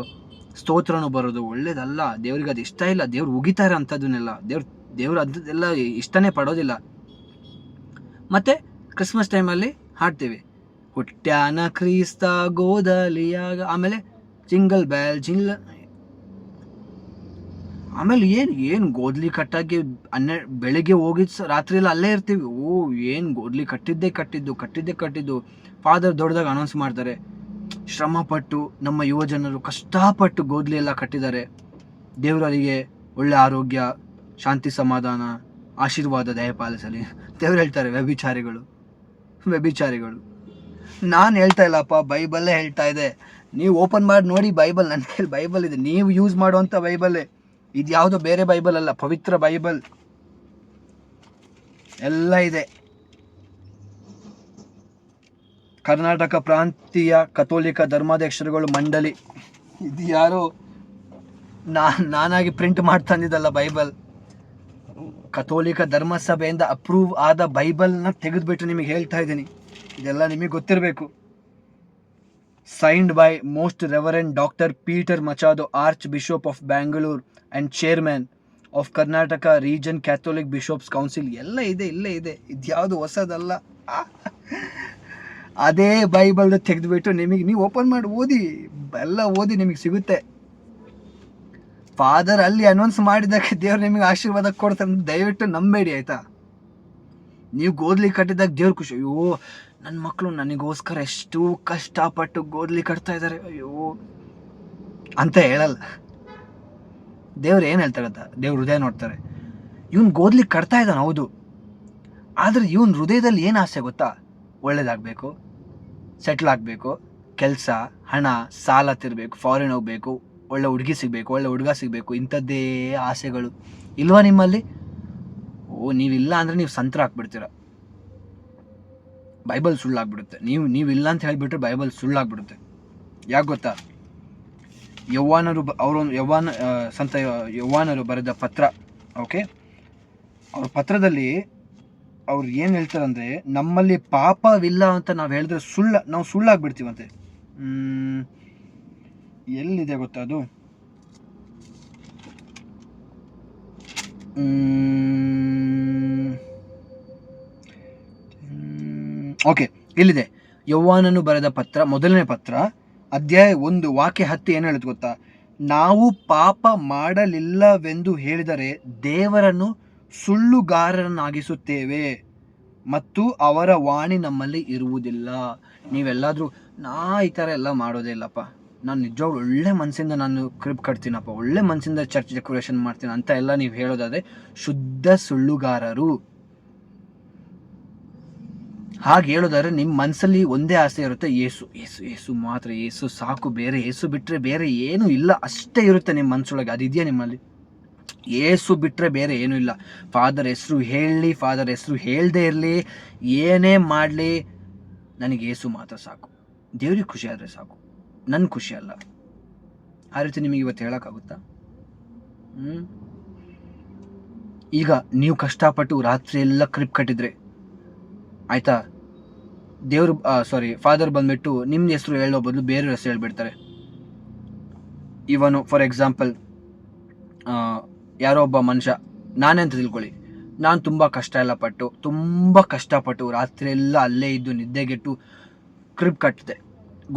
ಸ್ತೋತ್ರನೂ ಬರೋದು ಒಳ್ಳೇದಲ್ಲ. ದೇವ್ರಿಗೆ ಅದು ಇಷ್ಟ ಇಲ್ಲ. ದೇವ್ರು ಉಗಿತಾರೆ ಅಂಥದ್ದನ್ನೆಲ್ಲ. ದೇವ್ರು ಅಂಥದ್ದೆಲ್ಲ ಇಷ್ಟನೇ ಪಡೋದಿಲ್ಲ. ಮತ್ತು ಕ್ರಿಸ್ಮಸ್ ಟೈಮಲ್ಲಿ ಹಾಡ್ತೀವಿ, ಹುಟ್ಟ್ಯಾನ ಕ್ರೀಸ್ತ ಗೋದಲಿಯಾಗ, ಆಮೇಲೆ ಜಿಂಗಲ್ ಬ್ಯಾಲ್ ಆಮೇಲೆ ಏನು ಗೋದ್ಲಿ ಕಟ್ಟಾಗಿ ಬೆಳಿಗ್ಗೆ ಹೋಗಿದ್ದು ರಾತ್ರಿ ಎಲ್ಲ ಅಲ್ಲೇ ಇರ್ತೀವಿ. ಏನು ಗೋದ್ಲಿ ಕಟ್ಟಿದ್ದು. ಫಾದರ್ ದೊಡ್ಡದಾಗ ಅನೌನ್ಸ್ ಮಾಡ್ತಾರೆ, ಶ್ರಮಪಟ್ಟು ನಮ್ಮ ಯುವ ಜನರು ಕಷ್ಟಪಟ್ಟು ಗೋದ್ಲಿ ಎಲ್ಲ ಕಟ್ಟಿದ್ದಾರೆ. ದೇವರಿಗೆ ಒಳ್ಳೆ ಆರೋಗ್ಯ, ಶಾಂತಿ, ಸಮಾಧಾನ, ಆಶೀರ್ವಾದ ದಯಪಾಲಿಸಲಿ. ದೇವ್ರು ಹೇಳ್ತಾರೆ ವ್ಯಭಿಚಾರಿಗಳು. ನಾನು ಹೇಳ್ತಾ ಇಲ್ಲಪ್ಪ, ಬೈಬಲ್ಲೇ ಹೇಳ್ತಾ ಇದೆ. ನೀವು ಓಪನ್ ಮಾಡಿ ನೋಡಿ ಬೈಬಲ್. ನನ್ನ ಕೈಲಿ ಬೈಬಲ್ ಇದೆ, ನೀವು ಯೂಸ್ ಮಾಡುವಂಥ ಬೈಬಲ್ಲೇ ಇದು. ಯಾವುದೋ ಬೇರೆ ಬೈಬಲ್ ಅಲ್ಲ, ಪವಿತ್ರ ಬೈಬಲ್ ಎಲ್ಲ ಇದೆ. ಕರ್ನಾಟಕ ಪ್ರಾಂತೀಯ ಕಥೋಲಿಕ ಧರ್ಮಾಧ್ಯಕ್ಷರುಗಳು ಮಂಡಳಿ, ಇದು ಯಾರೋ ನಾನಾಗಿ ಪ್ರಿಂಟ್ ಮಾಡಿ ತಂದಿದ್ದಲ್ಲ ಬೈಬಲ್. ಕಥೋಲಿಕ ಧರ್ಮಸಭೆಯಿಂದ ಅಪ್ರೂವ್ ಆದ ಬೈಬಲ್ನ ತೆಗೆದುಬಿಟ್ಟು ನಿಮಗೆ ಹೇಳ್ತಾ ಇದ್ದೀನಿ. ಇದೆಲ್ಲ ನಿಮಗೆ ಗೊತ್ತಿರಬೇಕು. Signed by most reverend doctor Peter Machado, archbishop of Bangalore and chairman of Karnataka region Catholic bishops council. ಎಲ್ಲ ಇದೆ, ಇಲ್ಲೇ ಇದೆ. ಇದ್ಯಾವುದು ಹೊಸದಲ್ಲ. ಅದೇ ಬೈಬಲ್ ತೆಗೆದುಬಿಟ್ಟು ನೀವು ಓಪನ್ ಮಾಡಿ ಓದಿ ನಿಮಗೆ ಸಿಗುತ್ತೆ. ಫಾದರ್ ಅಲ್ಲಿ ಅನೌನ್ಸ್ ಮಾಡಿದಾಗ ದೇವ್ರು ನಿಮಗೆ ಆಶೀರ್ವಾದ ಕೊಡ್ತಾರೆ, ದಯವಿಟ್ಟು ನಂಬೇಡಿ ಆಯ್ತಾ. ನೀವು ಗೋದ್ಲಿ ಕಟ್ಟಿದಾಗ ದೇವ್ರ ಖುಷಿ, ಅಯ್ಯೋ ನನ್ನ ಮಕ್ಕಳು ನನಗೋಸ್ಕರ ಎಷ್ಟು ಕಷ್ಟಪಟ್ಟು ಗೋದ್ಲಿ ಕಟ್ತಾ ಇದ್ದಾರೆ ಅಯ್ಯೋ ಅಂತ ಹೇಳಲ್ಲ. ದೇವ್ರು ಏನು ಹೇಳ್ತಾರೆ ಗೊತ್ತಾ, ದೇವ್ರ ಹೃದಯ ನೋಡ್ತಾರೆ. ಇವನು ಗೋದ್ಲಿ ಕಟ್ತಾ ಇದ್ದಾನೆ ಹೌದು, ಆದರೆ ಇವನ್ ಹೃದಯದಲ್ಲಿ ಏನು ಆಸೆ ಗೊತ್ತಾ, ಒಳ್ಳೇದಾಗಬೇಕು, ಸೆಟ್ಲ್ ಆಗಬೇಕು, ಕೆಲಸ, ಹಣ, ಸಾಲ ತಿರ್ಬೇಕು, ಫಾರಿನ್ ಹೋಗಬೇಕು, ಒಳ್ಳೆ ಹುಡುಗಿ ಸಿಗಬೇಕು, ಒಳ್ಳೆ ಹುಡುಗ ಸಿಗಬೇಕು, ಇಂಥದ್ದೇ ಆಸೆಗಳು ಇಲ್ವಾ ನಿಮ್ಮಲ್ಲಿ? ನೀವಿಲ್ಲ ಅಂದರೆ ನೀವು ಸಂತರ ಹಾಕ್ಬಿಡ್ತೀರ, ಬೈಬಲ್ ಸುಳ್ಳಾಗ್ಬಿಡುತ್ತೆ. ನೀವಿಲ್ಲ ಅಂತ ಹೇಳಿಬಿಟ್ರೆ ಬೈಬಲ್ ಸುಳ್ಳಾಗ್ಬಿಡುತ್ತೆ. ಯಾಕೆ ಗೊತ್ತಾ, ಸಂತ ಯವ್ವಾನರು ಬರೆದ ಪತ್ರ, ಓಕೆ, ಅವ್ರ ಪತ್ರದಲ್ಲಿ ಅವ್ರು ಏನು ಹೇಳ್ತಾರಂದರೆ, ನಮ್ಮಲ್ಲಿ ಪಾಪವಿಲ್ಲ ಅಂತ ನಾವು ಹೇಳಿದ್ರೆ ನಾವು ಸುಳ್ಳಾಗ್ಬಿಡ್ತೀವಂತೆ. ಎಲ್ಲಿದೆ ಗೊತ್ತಾ ಅದು, ಓಕೆ ಇಲ್ಲಿದೆ. ಯವ್ವಾನನು ಬರೆದ ಪತ್ರ, ಮೊದಲನೇ ಪತ್ರ, ಅಧ್ಯಾಯ 1 ವಾಕ್ಯ 10 ಏನು ಹೇಳುತ್ತೆ ಗೊತ್ತಾ, ನಾವು ಪಾಪ ಮಾಡಲಿಲ್ಲವೆಂದು ಹೇಳಿದರೆ ದೇವರನ್ನು ಸುಳ್ಳುಗಾರರನ್ನಾಗಿಸುತ್ತೇವೆ ಮತ್ತು ಅವರ ವಾಣಿ ನಮ್ಮಲ್ಲಿ ಇರುವುದಿಲ್ಲ. ನೀವೆಲ್ಲಾದರೂ ಈ ಥರ ಎಲ್ಲ ಮಾಡೋದೇ ಇಲ್ಲಪ್ಪ, ನಾನು ನಿಜವಾಗ್ಲೂ ಒಳ್ಳೆ ಮನಸ್ಸಿಂದ ನಾನು ಕ್ರಿಪ್ ಕಟ್ತೀನಪ್ಪ, ಒಳ್ಳೆ ಮನಸ್ಸಿಂದ ಚರ್ಚ್ ಡೆಕೋರೇಷನ್ ಮಾಡ್ತೀನಿ ಅಂತ ಎಲ್ಲ ನೀವು ಹೇಳೋದಾದರೆ ಶುದ್ಧ ಸುಳ್ಳುಗಾರರು. ಹಾಗೆ ಹೇಳೋದಾದ್ರೆ ನಿಮ್ಮ ಮನಸ್ಸಲ್ಲಿ ಒಂದೇ ಆಸೆ ಇರುತ್ತೆ, ಏಸು ಮಾತ್ರ, ಏಸು ಸಾಕು, ಬೇರೆ ಏಸು ಬಿಟ್ಟರೆ ಬೇರೆ ಏನೂ ಇಲ್ಲ, ಅಷ್ಟೇ ಇರುತ್ತೆ ನಿಮ್ಮ ಮನಸ್ಸೊಳಗೆ. ಅದಿದೆಯಾ ನಿಮ್ಮಲ್ಲಿ? ಏಸು ಬಿಟ್ಟರೆ ಬೇರೆ ಏನೂ ಇಲ್ಲ. ಫಾದರ್ ಹೆಸರು ಹೇಳಲಿ, ಫಾದರ್ ಹೆಸರು ಹೇಳದೇ ಇರಲಿ, ಏನೇ ಮಾಡಲಿ, ನನಗೆ ಏಸು ಮಾತ್ರ ಸಾಕು, ದೇವ್ರಿಗೆ ಖುಷಿ ಆದರೆ ಸಾಕು, ನನ್ನ ಖುಷಿ ಅಲ್ಲ. ಆ ರೀತಿ ನಿಮಗೆ ಇವತ್ತು ಹೇಳೋಕ್ಕಾಗುತ್ತಾ? ಈಗ ನೀವು ಕಷ್ಟಪಟ್ಟು ರಾತ್ರಿ ಎಲ್ಲ ಕ್ರಿಪ್ ಕಟ್ಟಿದ್ರೆ ಆಯಿತಾ, ಫಾದರ್ ಬಂದ್ಬಿಟ್ಟು ನಿಮ್ಮ ಹೆಸರು ಹೇಳೋ ಬದಲು ಬೇರೆ ಹೆಸರು ಹೇಳ್ಬಿಡ್ತಾರೆ. ಇವನು ಫಾರ್ ಎಕ್ಸಾಂಪಲ್ ಯಾರೋ ಒಬ್ಬ ಮನುಷ್ಯ, ನಾನೇ ಅಂತ ತಿಳ್ಕೊಳ್ಳಿ, ನಾನು ತುಂಬ ಕಷ್ಟಪಟ್ಟು ರಾತ್ರಿ ಎಲ್ಲ ಅಲ್ಲೇ ಇದ್ದು ನಿದ್ದೆಗೆಟ್ಟು ಕ್ರಿಪ್ ಕಟ್ಟಿದೆ,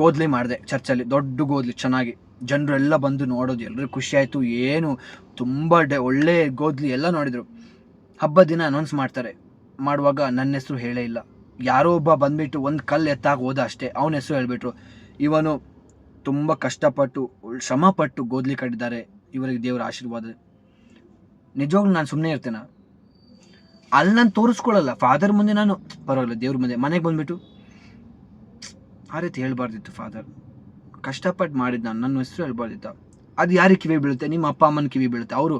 ಗೋದ್ಲಿ ಮಾಡಿದೆ ಚರ್ಚಲ್ಲಿ, ದೊಡ್ಡ ಗೋದ್ಲಿ ಚೆನ್ನಾಗಿ, ಜನರೆಲ್ಲ ಬಂದು ನೋಡೋದು, ಎಲ್ಲರಿಗೂ ಖುಷಿ ಆಯಿತು, ಏನು ತುಂಬ ಒಳ್ಳೆ ಗೋದ್ಲಿ ಎಲ್ಲ ನೋಡಿದರು. ಹಬ್ಬದ ದಿನ ಅನೌನ್ಸ್ ಮಾಡುವಾಗ ನನ್ನ ಹೆಸರು ಹೇಳೇ ಇಲ್ಲ. ಯಾರೋ ಒಬ್ಬ ಬಂದುಬಿಟ್ಟು ಒಂದು ಕಲ್ಲು ಎತ್ತಾಗಿ ಹೋದ ಅಷ್ಟೇ, ಅವನ ಹೆಸರು ಹೇಳ್ಬಿಟ್ರು. ಇವನು ತುಂಬ ಕಷ್ಟಪಟ್ಟು ಶ್ರಮಪಟ್ಟು ಗೋದ್ಲಿ ಕಟ್ಟಿದ್ದಾರೆ, ಇವರಿಗೆ ದೇವರ ಆಶೀರ್ವಾದ. ನಿಜವಾಗ್ಲೂ ನಾನು ಸುಮ್ಮನೆ ಇರ್ತೇನೆ, ಅಲ್ಲಿ ನಾನು ತೋರಿಸ್ಕೊಳ್ಳಲ್ಲ. ಫಾದರ್ ಮುಂದೆ ನಾನು ಪರವಾಗಿಲ್ಲ, ದೇವ್ರ ಮುಂದೆ ಮನೆಗೆ ಬಂದುಬಿಟ್ಟು ಆ ರೀತಿ ಹೇಳ್ಬಾರ್ದಿತ್ತು. ಫಾದರ್ ಕಷ್ಟಪಟ್ಟು ಮಾಡಿದ್ದು, ನನ್ನ ಹೆಸರು ಹೇಳ್ಬಾರ್ದಿತ್ತು. ಅದು ಯಾರಿಗೆ ಕಿವಿ ಬೀಳುತ್ತೆ? ನಿಮ್ಮ ಅಪ್ಪ ಅಮ್ಮನ ಕಿವಿ ಬೀಳುತ್ತೆ. ಅವರು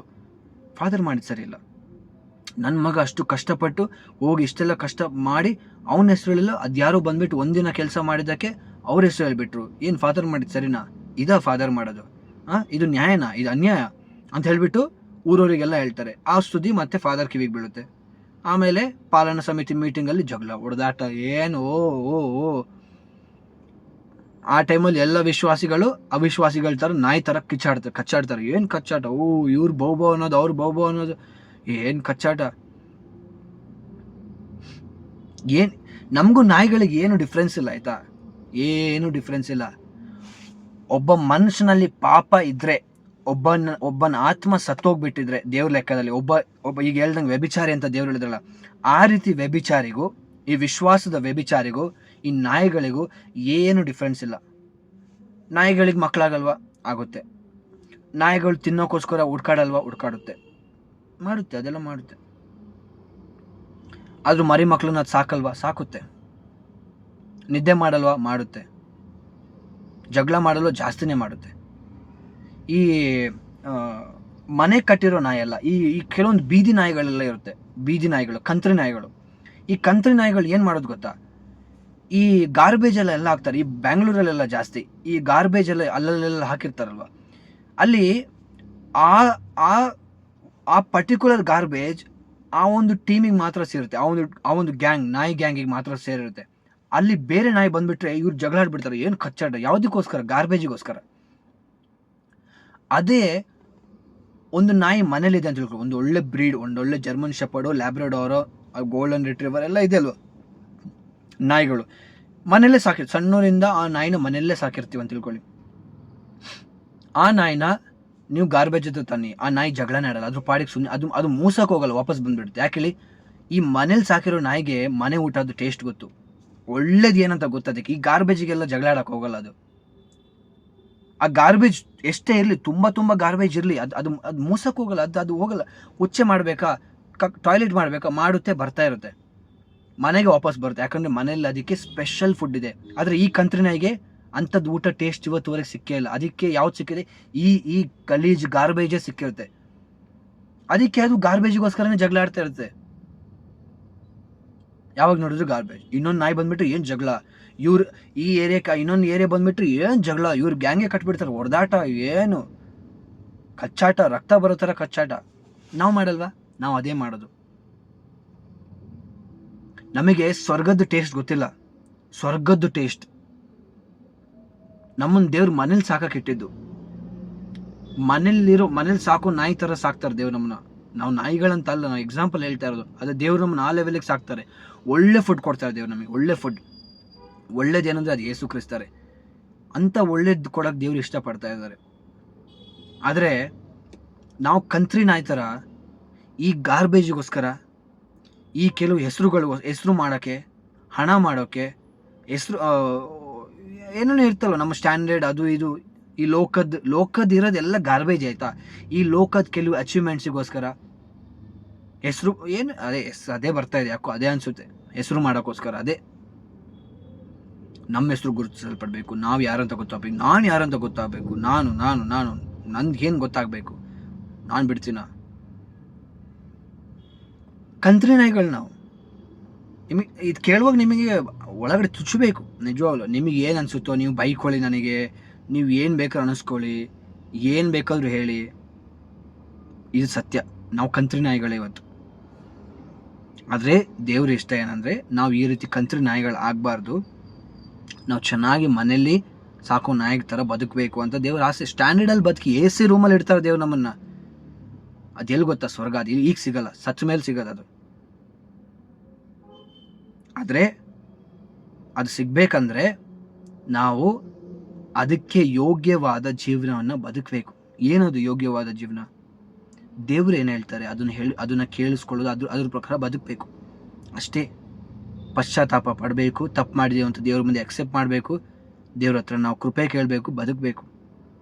ಫಾದರ್ ಮಾಡಿದ್ದು ಸರಿ ಇಲ್ಲ, ನನ್ನ ಮಗ ಅಷ್ಟು ಕಷ್ಟಪಟ್ಟು ಹೋಗಿ ಇಷ್ಟೆಲ್ಲ ಕಷ್ಟ ಮಾಡಿ ಅವನ ಹೆಸರು ಹೇಳಿಲ್ಲ, ಅದು ಯಾರೋ ಬಂದುಬಿಟ್ಟು ಒಂದಿನ ಕೆಲಸ ಮಾಡಿದ್ದಕ್ಕೆ ಅವ್ರ ಹೆಸರು ಹೇಳ್ಬಿಟ್ರು. ಏನು ಫಾದರ್ ಮಾಡಿದ್ದು ಸರಿನಾ? ಫಾದರ್ ಮಾಡೋದು? ಇದು ನ್ಯಾಯನಾ? ಇದು ಅನ್ಯಾಯ ಅಂತ ಹೇಳಿಬಿಟ್ಟು ಊರವರಿಗೆಲ್ಲ ಹೇಳ್ತಾರೆ. ಆ ಸುದ್ದಿ ಮತ್ತೆ ಫಾದರ್ ಕಿವಿಗೆ ಬೀಳುತ್ತೆ. ಆಮೇಲೆ ಪಾಲನಾ ಸಮಿತಿ ಮೀಟಿಂಗಲ್ಲಿ ಜಗಳ ಹೊಡೆದಾಟ, ಏನು ಆ ಟೈಮಲ್ಲಿ ಎಲ್ಲ ವಿಶ್ವಾಸಿಗಳು ಅವಿಶ್ವಾಸಿಗಳ ಥರ ನಾಯಿ ಥರ ಕಚ್ಚಾಡ್ತಾರೆ. ಏನು ಕಚ್ಚಾಟ, ಇವ್ರು ಬೌಬೋ ಅನ್ನೋದು, ಅವ್ರು ಬೌಬೋ ಅನ್ನೋದು, ಏನು ಕಚ್ಚಾಟ. ಏನು ನಮಗೂ ನಾಯಿಗಳಿಗೆ ಏನು ಡಿಫ್ರೆನ್ಸ್ ಇಲ್ಲ ಆಯಿತಾ, ಏನು ಡಿಫ್ರೆನ್ಸ್ ಇಲ್ಲ. ಒಬ್ಬ ಮನುಷ್ಯನಲ್ಲಿ ಪಾಪ ಇದ್ದರೆ, ಒಬ್ಬನ ಆತ್ಮ ಸತ್ತೋಗ್ಬಿಟ್ಟಿದ್ರೆ ದೇವ್ರ ಲೆಕ್ಕದಲ್ಲಿ, ಒಬ್ಬ ಈಗ ಹೇಳ್ದಂಗೆ ವ್ಯಭಿಚಾರಿ ಅಂತ ದೇವ್ರು ಹೇಳಿದ್ರಲ್ಲ, ಆ ರೀತಿ ವ್ಯಭಿಚಾರಿಗೂ ಈ ವಿಶ್ವಾಸದ ವ್ಯಭಿಚಾರಿಗೂ ಈ ನಾಯಿಗಳಿಗೂ ಏನು ಡಿಫ್ರೆನ್ಸ್ ಇಲ್ಲ. ನಾಯಿಗಳಿಗೆ ಮಕ್ಕಳಾಗಲ್ವಾ? ಆಗುತ್ತೆ. ನಾಯಿಗಳು ತಿನ್ನೋಕ್ಕೋಸ್ಕರ ಹುಡ್ಕಾಡುತ್ತೆ, ಮಾಡುತ್ತೆ, ಅದೆಲ್ಲ ಮಾಡುತ್ತೆ. ಆದರೂ ಮರಿ ಮಕ್ಕಳನ್ನ ಅದು ಸಾಕಲ್ವಾ? ಸಾಕುತ್ತೆ. ನಿದ್ದೆ ಮಾಡಲ್ವಾ? ಮಾಡುತ್ತೆ. ಜಗಳ ಮಾಡಲು ಜಾಸ್ತಿನೇ ಮಾಡುತ್ತೆ. ಈ ಮನೆ ಕಟ್ಟಿರೋ ನಾಯಿ ಅಲ್ಲ, ಈ ಕೆಲವೊಂದು ಬೀದಿ ನಾಯಿಗಳೆಲ್ಲ ಇರುತ್ತೆ, ಬೀದಿ ನಾಯಿಗಳು, ಕಂತ್ರಿ ನಾಯಿಗಳು. ಈ ಕಂತ್ರಿ ನಾಯಿಗಳು ಏನು ಮಾಡೋದು ಗೊತ್ತಾ, ಈ ಗಾರ್ಬೇಜ್ ಎಲ್ಲ ಹಾಕ್ತಾರೆ. ಈ ಬ್ಯಾಂಗ್ಳೂರಲ್ಲೆಲ್ಲ ಜಾಸ್ತಿ ಈ ಗಾರ್ಬೇಜ್ ಎಲ್ಲ ಅಲ್ಲಲ್ಲೆಲ್ಲ ಹಾಕಿರ್ತಾರಲ್ವ, ಅಲ್ಲಿ ಆ ಪರ್ಟಿಕ್ಯುಲರ್ ಗಾರ್ಬೇಜ್ ಆ ಒಂದು ಟೀಮಿಗೆ ಮಾತ್ರ ಸೇರುತ್ತೆ, ಆ ಒಂದು ಗ್ಯಾಂಗ್, ನಾಯಿ ಗ್ಯಾಂಗಿಗೆ ಮಾತ್ರ ಸೇರಿರುತ್ತೆ. ಅಲ್ಲಿ ಬೇರೆ ನಾಯಿ ಬಂದುಬಿಟ್ರೆ ಇವ್ರು ಜಗಳ ಆಡ್ಬಿಡ್ತಾರೆ. ಏನು ಕಚ್ಚಾಟ, ಯಾವುದಕ್ಕೋಸ್ಕರ? ಗಾರ್ಬೇಜಿಗೋಸ್ಕರ. ಅದೇ ಒಂದು ನಾಯಿ ಮನೇಲಿದೆ ಅಂತ ತಿಳ್ಕೊ, ಒಂದು ಒಳ್ಳೆ ಬ್ರೀಡ್, ಒಂದೊಳ್ಳೆ ಜರ್ಮನ್ ಶೆಪರ್ಡು, ಲ್ಯಾಬ್ರಡೋರು, ಗೋಲ್ಡನ್ ರಿಟ್ರೀವರ್ ಎಲ್ಲ ಇದೆ ಅಲ್ವ, ನಾಯಿಗಳು ಮನೆಯಲ್ಲೇ ಸಾಕಿರ್ತೀವಿ. ಸಣ್ಣೂರಿಂದ ಆ ನಾಯಿನ ಮನೆಯಲ್ಲೇ ಸಾಕಿರ್ತೀವಿ ಅಂತ ತಿಳ್ಕೊಳ್ಳಿ. ಆ ನಾಯಿನ ನೀವು ಗಾರ್ಬೇಜ್ ಜೊತೆ ತನ್ನಿ, ಆ ನಾಯಿ ಜಗಳನೇ ಆಡಲ್ಲ, ಅದ್ರ ಪಾಡಿಗೆ ಸುಮ್ಮನೆ ಅದು ಮೂಸಕ್ಕೆ ಹೋಗಲ್ಲ, ವಾಪಸ್ ಬಂದುಬಿಡುತ್ತೆ. ಯಾಕೆ? ಈ ಮನೇಲಿ ಸಾಕಿರೋ ನಾಯಿಗೆ ಮನೆ ಊಟದ್ದು ಟೇಸ್ಟ್ ಗೊತ್ತು, ಒಳ್ಳೇದು ಏನಂತ ಗೊತ್ತದಕ್ಕೆ. ಈ ಗಾರ್ಬೇಜಿಗೆಲ್ಲ ಜಗಳ ಆಡೋಕೆ ಹೋಗಲ್ಲ ಅದು. ಆ ಗಾರ್ಬೇಜ್ ಎಷ್ಟೇ ಇರಲಿ, ತುಂಬ ಗಾರ್ಬೇಜ್ ಇರಲಿ, ಅದು ಮೂಸಕ್ಕೆ ಹೋಗಲ್ಲ, ಅದು ಹೋಗಲ್ಲ. ಉಚ್ಚೆ ಮಾಡಬೇಕಾ, ಟಾಯ್ಲೆಟ್ ಮಾಡಬೇಕಾ, ಮಾಡುತ್ತೆ, ಬರ್ತಾ ಇರುತ್ತೆ, ಮನೆಗೆ ವಾಪಸ್ ಬರುತ್ತೆ. ಯಾಕಂದರೆ ಮನೆಯಲ್ಲಿ ಅದಕ್ಕೆ ಸ್ಪೆಷಲ್ ಫುಡ್ ಇದೆ. ಆದರೆ ಈ ಕಂತ್ರಿ ನಾಯಿಗೆ ಅಂಥದ್ದು ಊಟ ಟೇಸ್ಟ್ ಇವತ್ತುವರೆಗೆ ಸಿಕ್ಕೇ ಇಲ್ಲ. ಅದಕ್ಕೆ ಯಾವ್ದು ಸಿಕ್ಕಿದೆ? ಈ ಗಲೀಜ್ ಗಾರ್ಬೇಜೇ ಸಿಕ್ಕಿರುತ್ತೆ. ಅದಕ್ಕೆ ಅದು ಗಾರ್ಬೇಜಿಗೋಸ್ಕರನೇ ಜಗಳ ಆಡ್ತಾ ಇರುತ್ತೆ. ಯಾವಾಗ ನೋಡಿದ್ರು ಗಾರ್ಬೇಜ್. ಇನ್ನೊಂದು ನಾಯಿ ಬಂದುಬಿಟ್ರೆ ಏನು ಜಗಳ, ಇವ್ರು ಈ ಏರಿಯಾಕ್ಕೆ ಇನ್ನೊಂದು ಏರಿಯಾ ಬಂದುಬಿಟ್ರೆ ಏನು ಜಗಳ, ಇವ್ರು ಗ್ಯಾಂಗೆ ಕಟ್ಬಿಡ್ತಾರೆ, ಹೊಡೆದಾಟ, ಏನು ಕಚ್ಚಾಟ, ರಕ್ತ ಬರೋ ಥರ ಕಚ್ಚಾಟ. ನಾವು ಮಾಡಲ್ವಾ? ನಾವು ಅದೇ ಮಾಡೋದು. ನಮಗೆ ಸ್ವರ್ಗದ ಟೇಸ್ಟ್ ಗೊತ್ತಿಲ್ಲ, ಸ್ವರ್ಗದ್ದು ಟೇಸ್ಟ್ ನಮ್ಮನ್ನು ದೇವ್ರು ಮನೇಲಿ ಸಾಕಿಟ್ಟಿದ್ದು. ಮನೇಲಿ ಸಾಕೋ ನಾಯಿ ಥರ ಸಾಕ್ತಾರೆ ದೇವ್ರು ನಮ್ಮನ್ನ. ನಾವು ನಾಯಿಗಳಂತ ಅಲ್ಲ, ನಾವು ಎಕ್ಸಾಂಪಲ್ ಹೇಳ್ತಾ ಇರೋದು. ಅದು ದೇವ್ರು ನಮ್ಮನ್ನ ಆ ಲೆವೆಲಿಗೆ ಸಾಕ್ತಾರೆ. ಒಳ್ಳೆ ಫುಡ್ ಕೊಡ್ತಾರೆ ದೇವ್ರು ನಮಗೆ, ಒಳ್ಳೆ ಫುಡ್. ಒಳ್ಳೇದೇನಂದರೆ ಅದು ಯೇಸು ಕ್ರಿಸ್ತಾರೆ. ಅಂಥ ಒಳ್ಳೇದು ಕೊಡೋಕೆ ದೇವ್ರು ಇಷ್ಟಪಡ್ತಾ ಇದ್ದಾರೆ. ಆದರೆ ನಾವು ಕಂತ್ರಿ ನಾಯಿ ಥರ ಈ ಗಾರ್ಬೇಜಿಗೋಸ್ಕರ, ಈ ಕೆಲವು ಹೆಸರು ಮಾಡೋಕ್ಕೆ, ಹಣ ಮಾಡೋಕ್ಕೆ, ಹೆಸರು ಏನೇನೋ ಇರ್ತಲ್ಲ ನಮ್ಮ ಸ್ಟ್ಯಾಂಡರ್ಡ್, ಅದು ಇದು, ಈ ಲೋಕದ ಇರೋದೆಲ್ಲ ಗಾರ್ಬೇಜ್ ಆಯಿತಾ. ಈ ಲೋಕದ ಕೆಲವು ಅಚೀವ್ಮೆಂಟ್ಸಿಗೋಸ್ಕರ ಹೆಸರು, ಏನು ಅದೇ ಬರ್ತಾ ಇದೆ, ಯಾಕೋ ಅದೇ ಅನಿಸುತ್ತೆ, ಹೆಸರು ಮಾಡೋಕ್ಕೋಸ್ಕರ. ಅದೇ ನಮ್ಮ ಹೆಸರು ಗುರುತಿಸಲ್ಪಡಬೇಕು, ನಾವು ಯಾರಂತ ಗೊತ್ತಾಗಬೇಕು, ನಾನು ಯಾರಂತ ಗೊತ್ತಾಗಬೇಕು, ನಾನು ನನಗೇನು ಗೊತ್ತಾಗಬೇಕು, ನಾನು ಬಿಡ್ತೀನ. ಕಂತ್ರಿ ನಾಯಿಗಳು ನಾವು. ನಿಮಗೆ ಇದು ಕೇಳುವಾಗ ನಿಮಗೆ ಒಳಗಡೆ ಚುಚ್ಚಬೇಕು ನಿಜವಾಗ್ಲು. ನಿಮಗೆ ಏನು ಅನಿಸುತ್ತೋ ನೀವು ಬೈಕೊಳ್ಳಿ, ನನಗೆ ನೀವು ಏನು ಬೇಕಾದ್ರೂ ಅನ್ನಿಸ್ಕೊಳ್ಳಿ, ಏನು ಬೇಕಾದರೂ ಹೇಳಿ, ಇದು ಸತ್ಯ. ನಾವು ಕಂತ್ರಿ ನಾಯಿಗಳೇ ಇವತ್ತು. ಆದರೆ ದೇವ್ರ ಇಷ್ಟ ಏನಂದರೆ ನಾವು ಈ ರೀತಿ ಕಂತ್ರಿ ನಾಯಿಗಳು ಆಗಬಾರ್ದು, ನಾವು ಚೆನ್ನಾಗಿ ಮನೆಯಲ್ಲಿ ಸಾಕೋ ನಾಯಿಗೆ ಥರ ಬದುಕಬೇಕು ಅಂತ ದೇವ್ರ ಆಸೆ. ಸ್ಟ್ಯಾಂಡರ್ಡಲ್ಲಿ ಬದುಕಿ AC ರೂಮಲ್ಲಿ ಇಡ್ತಾರೆ ದೇವ್ರು ನಮ್ಮನ್ನು. ಅದೆಲ್ಲಿ ಗೊತ್ತಾ ಸ್ವರ್ಗ? ಅದು ಈಗ ಸಿಗಲ್ಲ, ಸತ್ತ ಮೇಲೆ ಸಿಗೋದು ಅದು. ಆದರೆ ಅದು ಸಿಗಬೇಕಂದ್ರೆ ನಾವು ಅದಕ್ಕೆ ಯೋಗ್ಯವಾದ ಜೀವನವನ್ನು ಬದುಕಬೇಕು. ಏನದು ಯೋಗ್ಯವಾದ ಜೀವನ? ದೇವ್ರು ಏನು ಹೇಳ್ತಾರೆ ಅದನ್ನು ಕೇಳಿಸ್ಕೊಳ್ಳೋದು, ಅದ್ರ ಪ್ರಕಾರ ಬದುಕಬೇಕು ಅಷ್ಟೇ. ಪಶ್ಚಾತ್ತಾಪ ಪಡಬೇಕು, ತಪ್ಪು ಮಾಡಿದೆವು ಅಂತ ದೇವ್ರ ಮುಂದೆ ಅಕ್ಸೆಪ್ಟ್ ಮಾಡಬೇಕು, ದೇವ್ರ ಹತ್ರ ನಾವು ಕೃಪೆ ಕೇಳಬೇಕು, ಬದುಕಬೇಕು.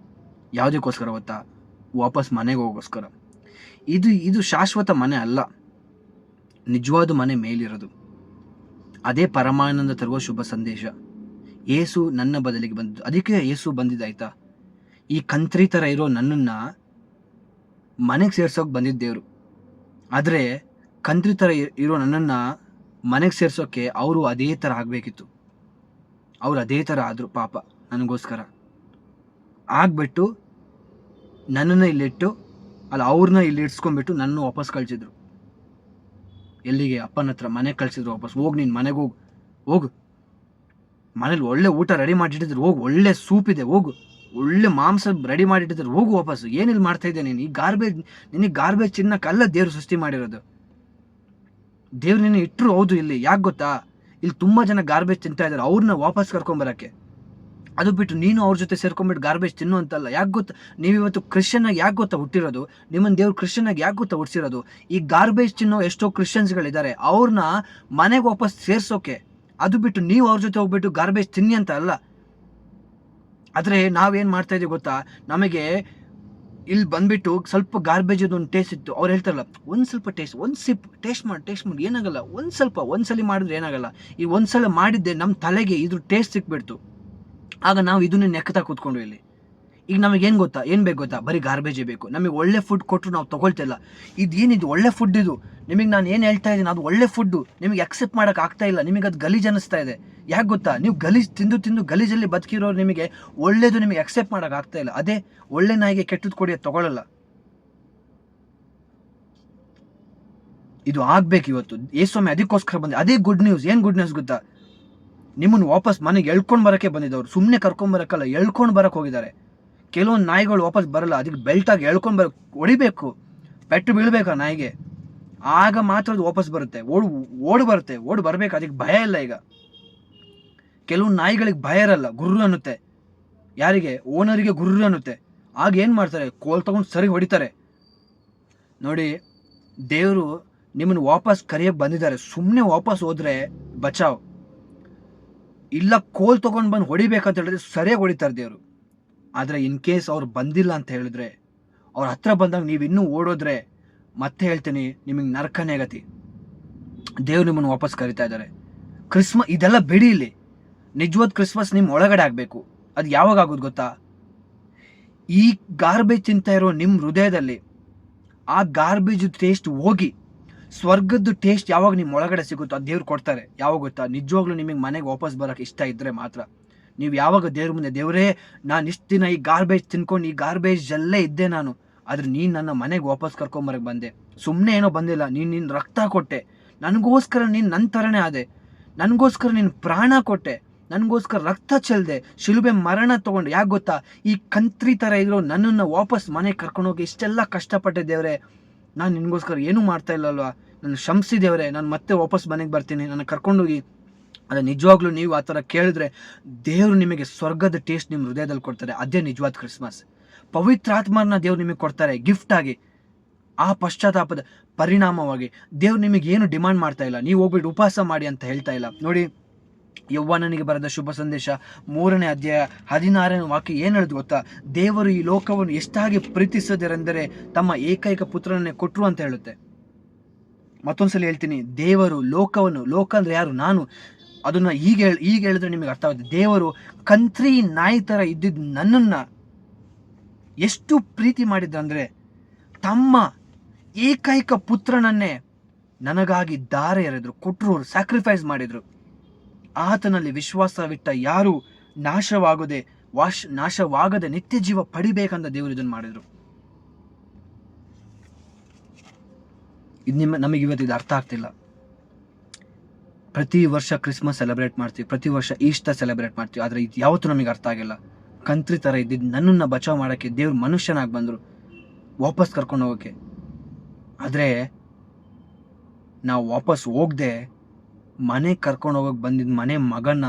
ಯಾವುದಕ್ಕೋಸ್ಕರ ಗೊತ್ತಾ? ವಾಪಸ್ ಮನೆಗೆ ಹೋಗೋಸ್ಕರ. ಇದು ಶಾಶ್ವತ ಮನೆ ಅಲ್ಲ, ನಿಜವಾದ ಮನೆ ಮೇಲಿರೋದು. ಅದೇ ಪರಮಾನಂದ ತರುವ ಶುಭ ಸಂದೇಶ. ಯೇಸು ನನ್ನ ಬದಲಿಗೆ ಬಂದಿದ್ದು, ಅದಕ್ಕೆ ಯೇಸು ಬಂದಿದ್ದಾಯ್ತಾ. ಈ ಕಂತ್ರಿ ಥರ ಇರೋ ನನ್ನನ್ನು ಮನೆಗೆ ಸೇರ್ಸೋಕೆ ಬಂದಿದ್ದ ದೇವರು. ಆದರೆ ಕಂತ್ರಿ ಥರ ಇರೋ ನನ್ನನ್ನು ಮನೆಗೆ ಸೇರ್ಸೋಕ್ಕೆ ಅವರು ಅದೇ ಥರ ಆಗಬೇಕಿತ್ತು. ಅವ್ರು ಅದೇ ಥರ ಆದರು ಪಾಪ ನನಗೋಸ್ಕರ. ಆಗ್ಬಿಟ್ಟು ನನ್ನನ್ನು ಇಲ್ಲಿಟ್ಟು, ಅವ್ರನ್ನ ಇಲ್ಲಿ ಇಡ್ಸ್ಕೊಂಡ್ಬಿಟ್ಟು ನನ್ನ ವಾಪಸ್ ಕಳಿಸಿದ್ರು. ಎಲ್ಲಿಗೆ? ಅಪ್ಪನ ಹತ್ರ. ಮನೆಗೆ ಕಳಿಸಿದ್ರು ವಾಪಸ್. ಹೋಗಿ, ನೀನು ಮನೆಗೆ ಹೋಗು. ಮನೇಲಿ ಒಳ್ಳೆ ಊಟ ರೆಡಿ ಮಾಡಿಟ್ಟಿದ್ರು, ಹೋಗು, ಒಳ್ಳೆ ಸೂಪ್ ಇದೆ, ಹೋಗು, ಒಳ್ಳೆ ಮಾಂಸ ರೆಡಿ ಮಾಡಿಟ್ಟಿದ್ರು, ಹೋಗು ವಾಪಸ್ಸು. ಏನಿಲ್ಲಿ ಮಾಡ್ತಾ ಇದ್ದೆ ನೀನು? ಈ ಗಾರ್ಬೇಜ್, ನಿನಗೆ ಗಾರ್ಬೇಜ್ ಚಿನ್ನಕ್ಕಲ್ಲ ದೇವ್ರು ಸೃಷ್ಟಿ ಮಾಡಿರೋದು. ದೇವ್ರು ನಿನ್ನ ಇಟ್ಟರು ಹೌದು ಇಲ್ಲಿ. ಯಾಕೆ ಗೊತ್ತಾ? ಇಲ್ಲಿ ತುಂಬ ಜನ ಗಾರ್ಬೇಜ್ ತಿಂತಾ ಇದ್ದಾರೆ, ಅವ್ರನ್ನ ವಾಪಸ್ ಕರ್ಕೊಂಬರಕ್ಕೆ. ಅದು ಬಿಟ್ಟು ನೀನು ಅವ್ರ ಜೊತೆ ಸೇರ್ಕೊಂಡ್ಬಿಟ್ಟು ಗಾರ್ಬೇಜ್ ತಿನ್ನು ಅಂತಲ್ಲ. ಯಾಕೆ ಗೊತ್ತಾ? ನೀವಿವತ್ತು ಕ್ರಿಶ್ಚಿಯನ್ನಾಗಿ ಯಾಕೆ ಗೊತ್ತಾ ಹುಟ್ಟಿರೋದು? ನಿಮ್ಮನ್ನು ದೇವ್ರು ಕ್ರಿಶ್ಚಿಯನ್ನಾಗಿ ಯಾಕೆ ಗೊತ್ತಾ ಹುಟ್ಟಿಸಿರೋದು? ಈ ಗಾರ್ಬೇಜ್ ತಿನ್ನೋ ಎಷ್ಟೋ ಕ್ರಿಶ್ಚಿಯನ್ಸ್ಗಳಿದ್ದಾರೆ, ಅವ್ರನ್ನ ಮನೆಗೆ ವಾಪಸ್ ಸೇರ್ಸೋಕೆ. ಅದು ಬಿಟ್ಟು ನೀವು ಅವ್ರ ಜೊತೆ ಹೋಗ್ಬಿಟ್ಟು ಗಾರ್ಬೇಜ್ ತಿನ್ನಿ ಅಂತ ಅಲ್ಲ. ಆದರೆ ನಾವೇನು ಮಾಡ್ತಾ ಇದೀವಿ ಗೊತ್ತಾ? ನಮಗೆ ಇಲ್ಲಿ ಬಂದ್ಬಿಟ್ಟು ಸ್ವಲ್ಪ ಗಾರ್ಬೇಜ್ ಒಂದು ಟೇಸ್ಟ್ ಇತ್ತು, ಅವ್ರು ಹೇಳ್ತಾರಲ್ಲ, ಒಂದು ಸ್ವಲ್ಪ ಟೇಸ್ಟ್, ಒಂದು ಸಿಪ್ ಟೇಸ್ಟ್ ಮಾಡಿ ಏನಾಗಲ್ಲ, ಒಂದ್ಸಲಿ ಮಾಡಿದ್ರೆ ಏನಾಗಲ್ಲ. ಈ ಒಂದ್ಸಲ ಮಾಡಿದ್ದೆ ನಮ್ಮ ತಲೆಗೆ ಇದ್ರ ಟೇಸ್ಟ್ ಸಿಕ್ಬಿಡ್ತು. ಆಗ ನಾವು ಇದನ್ನೇ ನೆಕ್ತಾ ಕೂತ್ಕೊಂಡು ಇಲ್ಲಿ. ಈಗ ನಮಗೇನು ಗೊತ್ತಾ, ಏನು ಬೇಕು ಗೊತ್ತಾ? ಬರೀ ಗಾರ್ಬೇಜೇ ಬೇಕು. ನಮಗೆ ಒಳ್ಳೆ ಫುಡ್ ಕೊಟ್ಟರು ನಾವು ತೊಗೊಳ್ತಿಲ್ಲ. ಇದೇನಿದು ಒಳ್ಳೆ ಫುಡ್ ಇದು? ನಿಮಗೆ ನಾನು ಏನು ಹೇಳ್ತಾ ಇದ್ದೀನಿ ಅದು ಒಳ್ಳೆ ಫುಡ್ಡು, ನಿಮಗೆ ಅಕ್ಸೆಪ್ಟ್ ಮಾಡೋಕೆ ಆಗ್ತಾ ಇಲ್ಲ, ನಿಮಗೆ ಅದು ಗಲೀಜು ಅನ್ನಿಸ್ತಾ ಇದೆ. ಯಾಕೆ ಗೊತ್ತಾ? ನೀವು ಗಲೀಜು ತಿಂದು ಗಲೀಜಲ್ಲಿ ಬದುಕಿರೋರು, ನಿಮಗೆ ಒಳ್ಳೇದು ನಿಮಗೆ ಅಕ್ಸೆಪ್ಟ್ ಮಾಡೋಕೆ ಆಗ್ತಾ ಇಲ್ಲ. ಅದೇ ಒಳ್ಳೆ ನಾಯಿಗೆ ಕೆಟ್ಟದ್ದು ಕೊಡಿ, ಅದು ತೊಗೊಳ್ಳಲ್ಲ. ಇದು ಆಗ್ಬೇಕು ಇವತ್ತು. ಯೇಸ್ವಾಮಿ ಅದಕ್ಕೋಸ್ಕರ ಬಂದೆ. ಅದೇ ಗುಡ್ ನ್ಯೂಸ್. ಏನು ಗುಡ್ ನ್ಯೂಸ್ ಗೊತ್ತಾ? ನಿಮ್ಮನ್ನು ವಾಪಸ್ ಮನೆಗೆ ಎಳ್ಕೊಂಡು ಬರೋಕ್ಕೆ ಬಂದಿದ್ದವ್ರು, ಸುಮ್ಮನೆ ಕರ್ಕೊಂಬರಕ್ಕಲ್ಲ, ಎಳ್ಕೊಂಡು ಬರೋಕ್ಕೆ ಹೋಗಿದ್ದಾರೆ. ಕೆಲವೊಂದು ನಾಯಿಗಳು ವಾಪಸ್ ಬರಲ್ಲ, ಅದಕ್ಕೆ ಬೆಲ್ಟಾಗಿ ಎಳ್ಕೊಂಡು ಹೊಡಿಬೇಕು, ಪೆಟ್ಟು ಬೀಳ್ಬೇಕು ಆ ನಾಯಿಗೆ, ಆಗ ಮಾತ್ರ ಅದು ವಾಪಸ್ ಬರುತ್ತೆ. ಓಡಿ ಬರಬೇಕು, ಅದಕ್ಕೆ ಭಯ ಇಲ್ಲ. ಈಗ ಕೆಲವೊಂದು ನಾಯಿಗಳಿಗೆ ಭಯ ಇರಲ್ಲ, ಗುರ್ರು ಅನ್ನುತ್ತೆ. ಯಾರಿಗೆ? ಓನರಿಗೆ ಗುರ್ರು ಅನ್ನುತ್ತೆ. ಆಗ ಏನು ಮಾಡ್ತಾರೆ? ಕೋಲ್ ತಗೊಂಡು ಸರಿ ಹೊಡಿತಾರೆ. ನೋಡಿ, ದೇವರು ನಿಮ್ಮನ್ನು ವಾಪಸ್ ಕರೆಯೋಕ್ಕೆ ಬಂದಿದ್ದಾರೆ. ಸುಮ್ಮನೆ ವಾಪಸ್ ಹೋದ್ರೆ ಬಚಾವ್, ಇಲ್ಲ ಕೋಲ್ ತೊಗೊಂಡು ಬಂದು ಹೊಡಿಬೇಕಂತ ಹೇಳಿದ್ರೆ ಸರಿಯಾಗಿ ಹೊಡಿತಾರೆ ದೇವರು. ಆದರೆ ಇನ್ ಕೇಸ್ ಅವ್ರು ಬಂದಿಲ್ಲ ಅಂತ ಹೇಳಿದ್ರೆ, ಅವ್ರ ಹತ್ರ ಬಂದಾಗ ನೀವು ಇನ್ನೂ ಓಡೋದ್ರೆ, ಮತ್ತೆ ಹೇಳ್ತೀನಿ, ನಿಮಗೆ ನರಕನೇ ಗತಿ. ದೇವ್ರು ನಿಮ್ಮನ್ನು ವಾಪಸ್ ಕರಿತಾ ಇದ್ದಾರೆ. ಇದೆಲ್ಲ ಬಿಡಿ. ಇಲ್ಲಿ ನಿಜವಾದ ಕ್ರಿಸ್ಮಸ್ ನಿಮ್ಮ ಒಳಗಡೆ ಆಗಬೇಕು. ಅದು ಯಾವಾಗ ಆಗೋದು ಗೊತ್ತಾ? ಈ ಗಾರ್ಬೇಜ್ ತಿಂತಾ ಇರೋ ನಿಮ್ಮ ಹೃದಯದಲ್ಲಿ ಆ ಗಾರ್ಬೇಜ್ ಟೇಸ್ಟ್ ಹೋಗಿ ಸ್ವರ್ಗದ ಟೇಸ್ಟ್ ಯಾವಾಗ ನಿಮ್ಮ ಒಳಗಡೆ ಸಿಗುತ್ತೋ ಅದು ದೇವ್ರು ಕೊಡ್ತಾರೆ. ಯಾವಾಗ ಗೊತ್ತಾ? ನಿಜವಾಗ್ಲೂ ನಿಮಗೆ ಮನೆಗೆ ವಾಪಸ್ ಬರೋಕ್ಕೆ ಇಷ್ಟ ಇದ್ದರೆ ಮಾತ್ರ. ನೀವು ಯಾವಾಗ ದೇವ್ರ ಮುಂದೆ, ದೇವರೇ ನಾನು ಇಷ್ಟು ದಿನ ಈ ಗಾರ್ಬೇಜ್ ತಿನ್ಕೊಂಡು ಈ ಗಾರ್ಬೇಜಲ್ಲೇ ಇದ್ದೆ ನಾನು, ಆದರೆ ನೀನು ನನ್ನ ಮನೆಗೆ ವಾಪಸ್ ಕರ್ಕೊಂಬರಕ್ಕೆ ಬಂದೆ. ಸುಮ್ಮನೆ ಏನೋ ಬಂದಿಲ್ಲ, ನಿನ್ನ ರಕ್ತ ಕೊಟ್ಟೆ ನನಗೋಸ್ಕರ, ನೀನು ನನ್ನ ಥರನೇ ಆದೆ, ನನಗೋಸ್ಕರ ನೀನು ಪ್ರಾಣ ಕೊಟ್ಟೆ, ನನಗೋಸ್ಕರ ರಕ್ತ ಚೆಲ್ದೆ, ಶಿಲುಬೆ ಮರಣ ತೊಗೊಂಡು. ಯಾಕೆ ಗೊತ್ತಾ? ಈ ಕಂತ್ರಿ ಥರ ಇದ್ರು ನನ್ನನ್ನು ವಾಪಸ್ ಮನೆಗೆ ಕರ್ಕೊಂಡೋಗಿ ಇಷ್ಟೆಲ್ಲ ಕಷ್ಟಪಟ್ಟೆ ದೇವರೇ, ನಾನು ನಿನಗೋಸ್ಕರ ಏನೂ ಮಾಡ್ತಾ ಇಲ್ಲಲ್ವಾ, ನನ್ನ ಕ್ಷಮಿಸಿ ದೇವರೇ, ನಾನು ಮತ್ತೆ ವಾಪಸ್ ಮನೆಗೆ ಬರ್ತೀನಿ, ನನ್ನ ಕರ್ಕೊಂಡೋಗಿ. ಅದು ನಿಜವಾಗ್ಲೂ ನೀವು ಆ ಥರ ಕೇಳಿದ್ರೆ ದೇವರು ನಿಮಗೆ ಸ್ವರ್ಗದ ಟೇಸ್ಟ್ ನಿಮ್ಮ ಹೃದಯದಲ್ಲಿ ಕೊಡ್ತಾರೆ. ಅದೇ ನಿಜವಾದ ಕ್ರಿಸ್ಮಸ್. ಪವಿತ್ರಾತ್ಮರನ್ನ ದೇವ್ರು ನಿಮಗೆ ಕೊಡ್ತಾರೆ ಗಿಫ್ಟಾಗಿ. ಆ ಪಶ್ಚಾತ್ತಾಪದ ಪರಿಣಾಮವಾಗಿ ದೇವ್ರು ನಿಮಗೆ ಏನು ಡಿಮಾಂಡ್ ಮಾಡ್ತಾ ಇಲ್ಲ. ನೀವು ಹೋಗ್ಬಿಟ್ಟು ಉಪವಾಸ ಮಾಡಿ ಅಂತ ಹೇಳ್ತಾ ಇಲ್ಲ. ನೋಡಿ, ಯೌವನನಿಗೆ ಬರೆದ ಶುಭ ಸಂದೇಶ 3ನೇ ಅಧ್ಯಾಯ 16ನೇ ವಾಕ್ಯ ಏನು ಹೇಳಿದ್ ಗೊತ್ತಾ? ದೇವರು ಈ ಲೋಕವನ್ನು ಎಷ್ಟಾಗಿ ಪ್ರೀತಿಸದರೆಂದರೆ ತಮ್ಮ ಏಕೈಕ ಪುತ್ರನನ್ನೇ ಕೊಟ್ಟರು ಅಂತ ಹೇಳುತ್ತೆ. ಮತ್ತೊಂದ್ಸಲ ಹೇಳ್ತೀನಿ, ದೇವರು ಲೋಕವನ್ನು, ಲೋಕ ಅಂದ್ರೆ ಯಾರು? ನಾನು. ಅದನ್ನ ಈಗ ಹೇಳಿದ್ರೆ ನಿಮಗೆ ಅರ್ಥ ಆಗುತ್ತೆ. ದೇವರು ಕಂತ್ರಿ ನಾಯಿ ಥರ ಇದ್ದಿದ್ದು ನನ್ನನ್ನು ಎಷ್ಟು ಪ್ರೀತಿ ಮಾಡಿದ್ದಂದರೆ ತಮ್ಮ ಏಕೈಕ ಪುತ್ರನನ್ನೇ ನನಗಾಗಿ ದಾರೆ ಎರೆದ್ರು, ಕೊಟ್ಟರು, ಸ್ಯಾಕ್ರಿಫೈಸ್ ಮಾಡಿದ್ರು. ಆತನಲ್ಲಿ ವಿಶ್ವಾಸವಿಟ್ಟ ಯಾರು ನಾಶವಾಗದೆ ನಿತ್ಯ ಜೀವ ಪಡಿಬೇಕಂತ ದೇವರು ಇದನ್ನು ಮಾಡಿದ್ರು. ಇದು ನಮಗೆ ಇವತ್ತು ಇದು ಅರ್ಥ ಆಗ್ತಿಲ್ಲ. ಪ್ರತಿ ವರ್ಷ ಕ್ರಿಸ್ಮಸ್ ಸೆಲೆಬ್ರೇಟ್ ಮಾಡ್ತೀವಿ, ಪ್ರತಿ ವರ್ಷ ಈಸ್ಟರ್ ಸೆಲೆಬ್ರೇಟ್ ಮಾಡ್ತೀವಿ, ಆದರೆ ಇದು ಯಾವತ್ತೂ ನಮಗೆ ಅರ್ಥ ಆಗಿಲ್ಲ. ಕಂತ್ರಿ ಥರ ಇದ್ದಿದ್ದು ನನ್ನನ್ನು ಬಚಾವ್ ಮಾಡೋಕ್ಕೆ ದೇವ್ರು ಮನುಷ್ಯನಾಗಿ ಬಂದರು, ವಾಪಸ್ ಕರ್ಕೊಂಡು ಹೋಗೋಕ್ಕೆ. ಆದರೆ ನಾವು ವಾಪಸ್ ಹೋಗದೆ ಮನೆಗೆ ಕರ್ಕೊಂಡು ಹೋಗೋಕೆ ಬಂದಿದ್ದ ಮನೆ ಮಗನ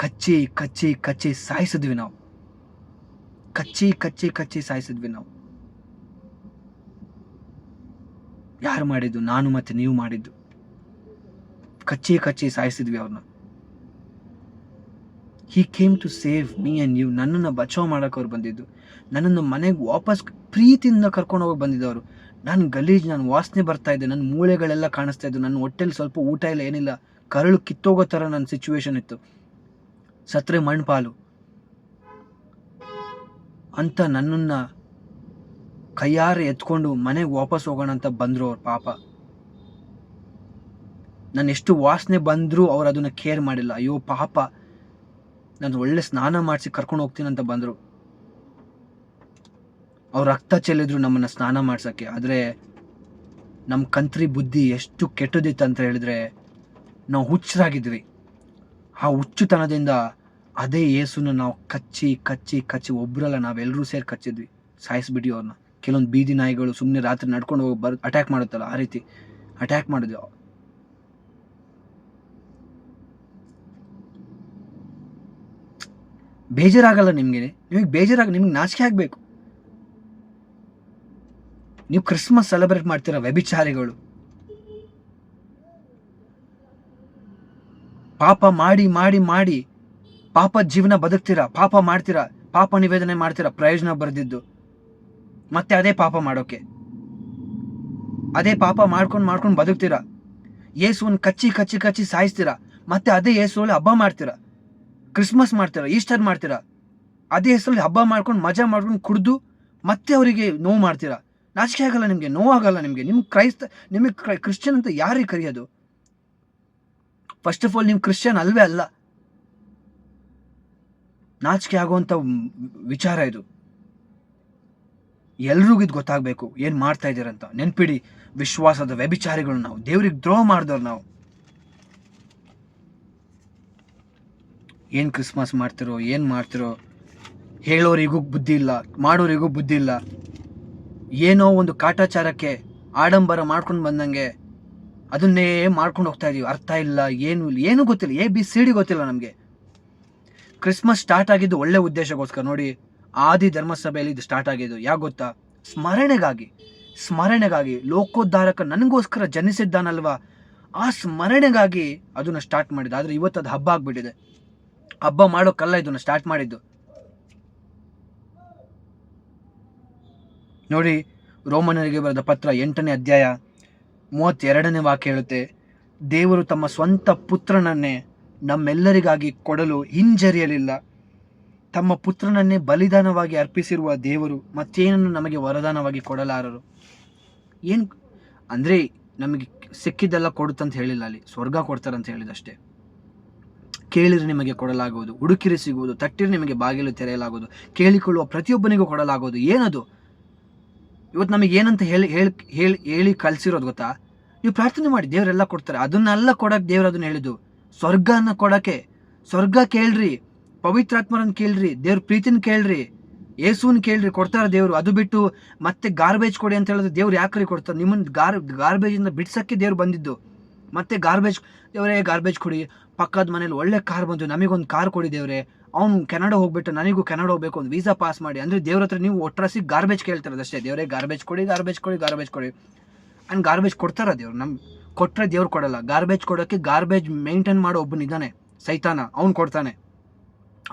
ಕಚ್ಚಿ ಕಚ್ಚಿ ಕಚ್ಚಿ ಸಾಯಿಸಿದ್ವಿ ನಾವು. ಕಚ್ಚಿ ಸಾಯಿಸಿದ್ವಿ ನಾವು. ಯಾರು ಮಾಡಿದ್ದು? ನಾನು ಮತ್ತೆ ನೀವು ಮಾಡಿದ್ದು. ಕಚ್ಚಿ ಸಾಯಿಸಿದ್ವಿ ಅವ್ರನ್ನ. He came to save me and you. ನನ್ನನ್ನು ಬಚಾವ್ ಮಾಡೋಕೆ ಅವ್ರು ಬಂದಿದ್ದು. ನನ್ನನ್ನು ಮನೆಗೆ ವಾಪಸ್ ಪ್ರೀತಿಯಿಂದ ಕರ್ಕೊಂಡು ಹೋಗಿ ಬಂದಿದ್ದವರು. ನಾನು ಗಲೀಜ್, ನಾನು ವಾಸನೆ ಬರ್ತಾ ಇದ್ದೆ, ನನ್ನ ಮೂಳೆಗಳೆಲ್ಲ ಕಾಣಿಸ್ತಾ ಇದ್ದು, ನನ್ನ ಹೊಟ್ಟೆಲಿ ಸ್ವಲ್ಪ ಊಟ ಇಲ್ಲ, ಏನಿಲ್ಲ, ಕರಳು ಕಿತ್ತೋಗೋ ಥರ ನನ್ನ ಸಿಚುವೇಶನ್ ಇತ್ತು, ಸತ್ರೆ ಮಣ್ಪಾಲು ಅಂತ ನನ್ನನ್ನು ಕೈಯಾರೆ ಎತ್ಕೊಂಡು ಮನೆಗೆ ವಾಪಸ್ ಹೋಗೋಣ ಅಂತ ಬಂದರು ಅವ್ರು. ಪಾಪ, ನಾನು ಎಷ್ಟು ವಾಸನೆ ಬಂದರೂ ಅವ್ರು ಅದನ್ನು ಕೇರ್ ಮಾಡಿಲ್ಲ. ಅಯ್ಯೋ ಪಾಪ, ನಾನು ಒಳ್ಳೆ ಸ್ನಾನ ಮಾಡಿಸಿ ಕರ್ಕೊಂಡು ಹೋಗ್ತೀನಿ ಅಂತ ಬಂದರು. ಅವ್ರು ರಕ್ತ ಚೆಲ್ಲಿದ್ರು ನಮ್ಮನ್ನು ಸ್ನಾನ ಮಾಡ್ಸೋಕ್ಕೆ. ಆದರೆ ನಮ್ಮ ಕಂತ್ರಿ ಬುದ್ಧಿ ಎಷ್ಟು ಕೆಟ್ಟದಿತ್ತು ಅಂತ ಹೇಳಿದ್ರೆ, ನಾವು ಹುಚ್ಚರಾಗಿದ್ವಿ. ಆ ಹುಚ್ಚುತನದಿಂದ ಅದೇ ಯೇಸುನ ನಾವು ಕಚ್ಚಿ ಕಚ್ಚಿ ಕಚ್ಚಿ, ಒಬ್ರಲ್ಲ ನಾವೆಲ್ಲರೂ ಸೇರಿ ಕಚ್ಚಿದ್ವಿ, ಸಾಯಿಸ್ಬಿಟ್ವಿ ಅವ್ರನ್ನ. ಕೆಲವೊಂದು ಬೀದಿ ನಾಯಿಗಳು ಸುಮ್ಮನೆ ರಾತ್ರಿ ನಡ್ಕೊಂಡು ಹೋಗಿ ಅಟ್ಯಾಕ್ ಮಾಡುತ್ತಲ್ಲ, ಆ ರೀತಿ ಅಟ್ಯಾಕ್ ಮಾಡಿದ್ವಿ. ಬೇಜಾರಾಗಲ್ಲ ನಿಮಗೆ ಬೇಜಾರಾಗ, ನಿಮ್ಗೆ ನಾಚಿಕೆ ಆಗಬೇಕು. ನೀವು ಕ್ರಿಸ್ಮಸ್ ಸೆಲೆಬ್ರೇಟ್ ಮಾಡ್ತೀರಾ, ವ್ಯಭಿಚಾರಿಗಳು. ಪಾಪ ಮಾಡಿ ಮಾಡಿ ಮಾಡಿ ಪಾಪ ಜೀವನ ಬದುಕ್ತೀರಾ, ಪಾಪ ಮಾಡ್ತೀರಾ, ಪಾಪ ನಿವೇದನೆ ಮಾಡ್ತೀರಾ, ಪ್ರಯೋಜನ ಬರೆದಿದ್ದು. ಮತ್ತೆ ಅದೇ ಪಾಪ ಮಾಡೋಕೆ, ಅದೇ ಪಾಪ ಮಾಡ್ಕೊಂಡು ಬದುಕ್ತೀರಾ. ಯೇಸುವನ್ನು ಕಚ್ಚಿ ಕಚ್ಚಿ ಕಚ್ಚಿ ಸಾಯಿಸ್ತೀರಾ. ಮತ್ತೆ ಅದೇ ಯೇಸುವಲ್ಲಿ ಹಬ್ಬ ಮಾಡ್ತೀರಾ, ಕ್ರಿಸ್ಮಸ್ ಮಾಡ್ತೀರಾ, ಈಸ್ಟರ್ ಮಾಡ್ತೀರಾ. ಅದೇ ಹೆಸರಲ್ಲಿ ಹಬ್ಬ ಮಾಡ್ಕೊಂಡು ಮಜಾ ಮಾಡ್ಕೊಂಡು ಕುಡಿದು ಮತ್ತೆ ಅವರಿಗೆ ನೋವು ಮಾಡ್ತೀರಾ. ನಾಚಿಕೆ ಆಗಲ್ಲ ನಿಮಗೆ? ನೋವಾಗಲ್ಲ ನಿಮಗೆ? ನಿಮಗೆ ಕ್ರಿಶ್ಚಿಯನ್ ಅಂತ ಯಾರಿಗೆ ಕರೆಯೋದು? ಫಸ್ಟ್ ಆಫ್ ಆಲ್ ನೀವು ಕ್ರಿಶ್ಚಿಯನ್ ಅಲ್ವೇ ಅಲ್ಲ. ನಾಚಿಕೆ ಆಗುವಂಥ ವಿಚಾರ ಇದು. ಎಲ್ರಿಗೂ ಇದು ಗೊತ್ತಾಗಬೇಕು, ಏನು ಮಾಡ್ತಾ ಇದ್ದೀರಂತ. ನೆನ್ಪಿಡಿ, ವಿಶ್ವಾಸದ ವ್ಯಭಿಚಾರಿಗಳು ನಾವು, ದೇವ್ರಿಗೆ ದ್ರೋಹ ಮಾಡಿದವ್ರು ನಾವು. ಏನು ಕ್ರಿಸ್ಮಸ್ ಮಾಡ್ತಿರೋ, ಏನು ಮಾಡ್ತಿರೋ, ಹೇಳೋರಿಗೂ ಬುದ್ಧಿ ಇಲ್ಲ, ಮಾಡೋರಿಗೂ ಬುದ್ಧಿ ಇಲ್ಲ. ಏನೋ ಒಂದು ಕಾಟಾಚಾರಕ್ಕೆ ಆಡಂಬರ ಮಾಡ್ಕೊಂಡು ಬಂದಂಗೆ ಅದನ್ನೇ ಮಾಡ್ಕೊಂಡು ಹೋಗ್ತಾ ಇದೀವಿ. ಅರ್ಥ ಇಲ್ಲ, ಏನೂ ಗೊತ್ತಿಲ್ಲ, ABCD ಗೊತ್ತಿಲ್ಲ ನಮಗೆ. ಕ್ರಿಸ್ಮಸ್ ಸ್ಟಾರ್ಟ್ ಆಗಿದ್ದು ಒಳ್ಳೆ ಉದ್ದೇಶಕ್ಕೋಸ್ಕರ. ನೋಡಿ, ಆದಿ ಧರ್ಮಸಭೆಯಲ್ಲಿ ಇದು ಸ್ಟಾರ್ಟ್ ಆಗಿದ್ದು ಯಾಕೆ ಗೊತ್ತಾ? ಸ್ಮರಣೆಗಾಗಿ ಲೋಕೋದ್ಧಾರಕ ನನಗೋಸ್ಕರ ಜನಿಸಿದ್ದಾನಲ್ವಾ, ಆ ಸ್ಮರಣೆಗಾಗಿ ಅದನ್ನ ಸ್ಟಾರ್ಟ್ ಮಾಡಿದ್ದು. ಆದರೆ ಇವತ್ತು ಅದು ಹಬ್ಬ ಆಗ್ಬಿಟ್ಟಿದೆ. ಹಬ್ಬ ಮಾಡೋಕ್ಕಲ್ಲ ಇದನ್ನ ಸ್ಟಾರ್ಟ್ ಮಾಡಿದ್ದು. ನೋಡಿ, ರೋಮನರಿಗೆ ಬರೆದ ಪತ್ರ 8ನೇ ಅಧ್ಯಾಯ 32ನೇ ವಾಕ್ಯ ಹೇಳುತ್ತೆ, ದೇವರು ತಮ್ಮ ಸ್ವಂತ ಪುತ್ರನನ್ನೇ ನಮ್ಮೆಲ್ಲರಿಗಾಗಿ ಕೊಡಲು ಹಿಂಜರಿಯಲಿಲ್ಲ. ತಮ್ಮ ಪುತ್ರನನ್ನೇ ಬಲಿದಾನವಾಗಿ ಅರ್ಪಿಸಿರುವ ದೇವರು ಮತ್ತೇನನ್ನು ನಮಗೆ ವರದಾನವಾಗಿ ಕೊಡಲಾರರು. ಏನು ಅಂದರೆ, ನಮಗೆ ಸಿಕ್ಕಿದ್ದೆಲ್ಲ ಕೊಡುತ್ತಂತ ಹೇಳಿಲ್ಲ, ಅಲ್ಲಿ ಸ್ವರ್ಗ ಕೊಡ್ತಾರಂತ ಹೇಳಿದಷ್ಟೇ. ಕೇಳಿರಿ ನಿಮಗೆ ಕೊಡಲಾಗುವುದು, ಹುಡುಕಿರಿ ಸಿಗುವುದು, ತಟ್ಟಿರಿ ನಿಮಗೆ ಬಾಗಿಲು ತೆರೆಯಲಾಗುವುದು, ಕೇಳಿಕೊಳ್ಳುವ ಪ್ರತಿಯೊಬ್ಬನಿಗೂ ಕೊಡಲಾಗುವುದು. ಏನದು? ಇವತ್ತು ನಮಗೆ ಏನಂತ ಹೇಳಿ ಕಲಿಸಿರೋದು ಗೊತ್ತಾ? ನೀವು ಪ್ರಾರ್ಥನೆ ಮಾಡಿ, ದೇವರೆಲ್ಲ ಕೊಡ್ತಾರೆ. ಅದನ್ನೆಲ್ಲ ಕೊಡಕ್ಕೆ ದೇವ್ರು ಅದನ್ನ ಹೇಳಿದ್ದು. ಸ್ವರ್ಗನ ಕೊಡಕ್ಕೆ, ಸ್ವರ್ಗ ಕೇಳ್ರಿ, ಪವಿತ್ರಾತ್ಮರನ್ನ ಕೇಳ್ರಿ, ದೇವ್ರ ಪ್ರೀತಿನ ಕೇಳ್ರಿ, ಯೇಸುವನ್ ಕೇಳ್ರಿ, ಕೊಡ್ತಾರೆ ದೇವರು. ಅದು ಬಿಟ್ಟು ಮತ್ತೆ ಗಾರ್ಬೇಜ್ ಕೊಡಿ ಅಂತ ಹೇಳಿದ್ರೆ ದೇವ್ರು ಯಾಕ್ರಿ ಕೊಡ್ತಾರೆ? ನಿಮ್ಮನ್ನ ಗಾರ್ಬೇಜಿಂದ ಬಿಡ್ಸಕ್ಕೆ ದೇವ್ರು ಬಂದಿದ್ದು. ಮತ್ತೆ ದೇವರೇ ಗಾರ್ಬೇಜ್ ಕೊಡಿ, ಪಕ್ಕದ ಮನೇಲಿ ಒಳ್ಳೆ ಕಾರ್ ಬಂತು, ನಮಗೊಂದು ಕಾರ್ ಕೊಡಿ ದೇವ್ರೆ, ಅವ್ನು ಕೆನಡಾ ಹೋಗ್ಬಿಟ್ಟು ನನಗೂ ಕೆನಡಾ ಹೋಗ್ಬೇಕು, ಒಂದು ವೀಸಾ ಪಾಸ್ ಮಾಡಿ ಅಂದರೆ ದೇವ್ರ ಹತ್ರ ನೀವು ಒಟ್ಟರಸಿ ಗಾರ್ಬೇಜ್ ಕೇಳ್ತಿರೋದಷ್ಟೇ. ದೇವರೇ ಗಾರ್ಬೇಜ್ ಕೊಡಿ, ಗಾರ್ಬೇಜ್ ಕೊಡಿ, ಗಾರ್ಬೇಜ್ ಕೊಡಿ ಆ್ಯಂಡ್ ಗಾರ್ಬೇಜ್ ಕೊಡ್ತಾರ ದೇವ್ರು. ಕೊಟ್ಟರೆ ದೇವ್ರು ಕೊಡಲ್ಲ. ಗಾರ್ಬೇಜ್ ಕೊಡೋಕ್ಕೆ ಗಾರ್ಬೇಜ್ ಮೇಂಟೈನ್ ಮಾಡೋ ಒಬ್ಬನಿದ್ದಾನೆ, ಸೈತಾನ, ಅವ್ನು ಕೊಡ್ತಾನೆ.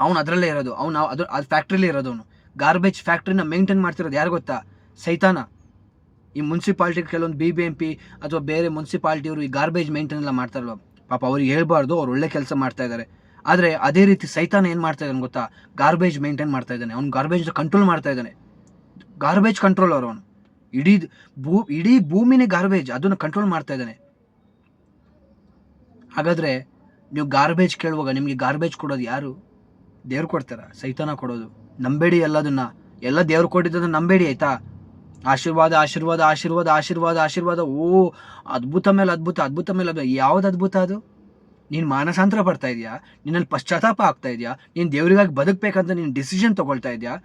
ಅವ್ನು ಅದರಲ್ಲೇ ಇರೋದು, ಅದು ಫ್ಯಾಕ್ಟ್ರಿಲೇ ಇರೋದು. ಅವನು ಗಾರ್ಬೇಜ್ ಫ್ಯಾಕ್ಟ್ರಿನ ಮೇಂಟೈನ್ ಮಾಡ್ತಿರೋದು ಯಾರು ಗೊತ್ತಾ? ಸೈತಾನ. ಈ ಮುನ್ಸಿಪಾಲ್ಟಿ ಕೆಲವೊಂದು BBMP ಅಥವಾ ಬೇರೆ ಮುನ್ಸಿಪಾಲ್ಟಿಯವರು ಈ ಗಾರ್ಬೇಜ್ ಮೇಂಟೈನ್ ಎಲ್ಲ ಮಾಡ್ತಾರಲ್ವ, ಪಾಪ ಅವ್ರಿಗೆ ಹೇಳ್ಬಾರ್ದು, ಅವ್ರು ಒಳ್ಳೆ ಕೆಲಸ ಮಾಡ್ತಾ ಇದ್ದಾರೆ. ಆದರೆ ಅದೇ ರೀತಿ ಸೈತಾನ ಏನು ಮಾಡ್ತಾ ಇದ್ದಾನೆ ಗೊತ್ತಾ? ಗಾರ್ಬೇಜ್ ಮೇಂಟೈನ್ ಮಾಡ್ತಾ ಇದ್ದಾನೆ. ಅವ್ನು ಗಾರ್ಬೇಜ್ ಕಂಟ್ರೋಲ್ ಮಾಡ್ತಾ ಇದ್ದಾನೆ. ಗಾರ್ಬೇಜ್ ಕಂಟ್ರೋಲ್ ಅವನು. ಇಡೀ ಭೂಮಿನೇ ಗಾರ್ಬೇಜ್, ಅದನ್ನು ಕಂಟ್ರೋಲ್ ಮಾಡ್ತಾ ಇದ್ದಾನೆ. ಹಾಗಾದರೆ ನೀವು ಗಾರ್ಬೇಜ್ ಕೇಳುವಾಗ ನಿಮಗೆ ಗಾರ್ಬೇಜ್ ಕೊಡೋದು ಯಾರು? ದೇವ್ರು ಕೊಡ್ತಾರ? ಸೈತಾನ ಕೊಡೋದು. ನಂಬೇಡಿ ಎಲ್ಲದನ್ನ, ಎಲ್ಲ ದೇವ್ರು ಕೊಟ್ಟಿದ್ದನ್ನು ನಂಬೇಡಿ, ಆಯ್ತಾ? ಆಶೀರ್ವಾದ ಆಶೀರ್ವಾದ ಆಶೀರ್ವಾದ ಆಶೀರ್ವಾದ ಆಶೀರ್ವಾದ. ಓ, ಅದ್ಭುತ ಮೇಲೆ ಅದ್ಭುತ, ಅದ್ಭುತ ಮೇಲೆ ಅದ್ಭುತ. ಯಾವ್ದು ಅದ್ಭುತ ಅದು? ನೀನು ಮಾನಸಾಂತರ ಪಡ್ತಾ ಇದೆಯಾ? ನಿನ್ನಲ್ಲಿ ಪಶ್ಚಾತ್ತಾಪ ಆಗ್ತಾ ಇದೆಯಾ? ನೀನು ದೇವರಿಗಾಗಿ ಬದುಕಬೇಕಂತ ನೀನು ಡಿಸಿಷನ್ ತೊಗೊಳ್ತಾ ಇದೆಯಾ?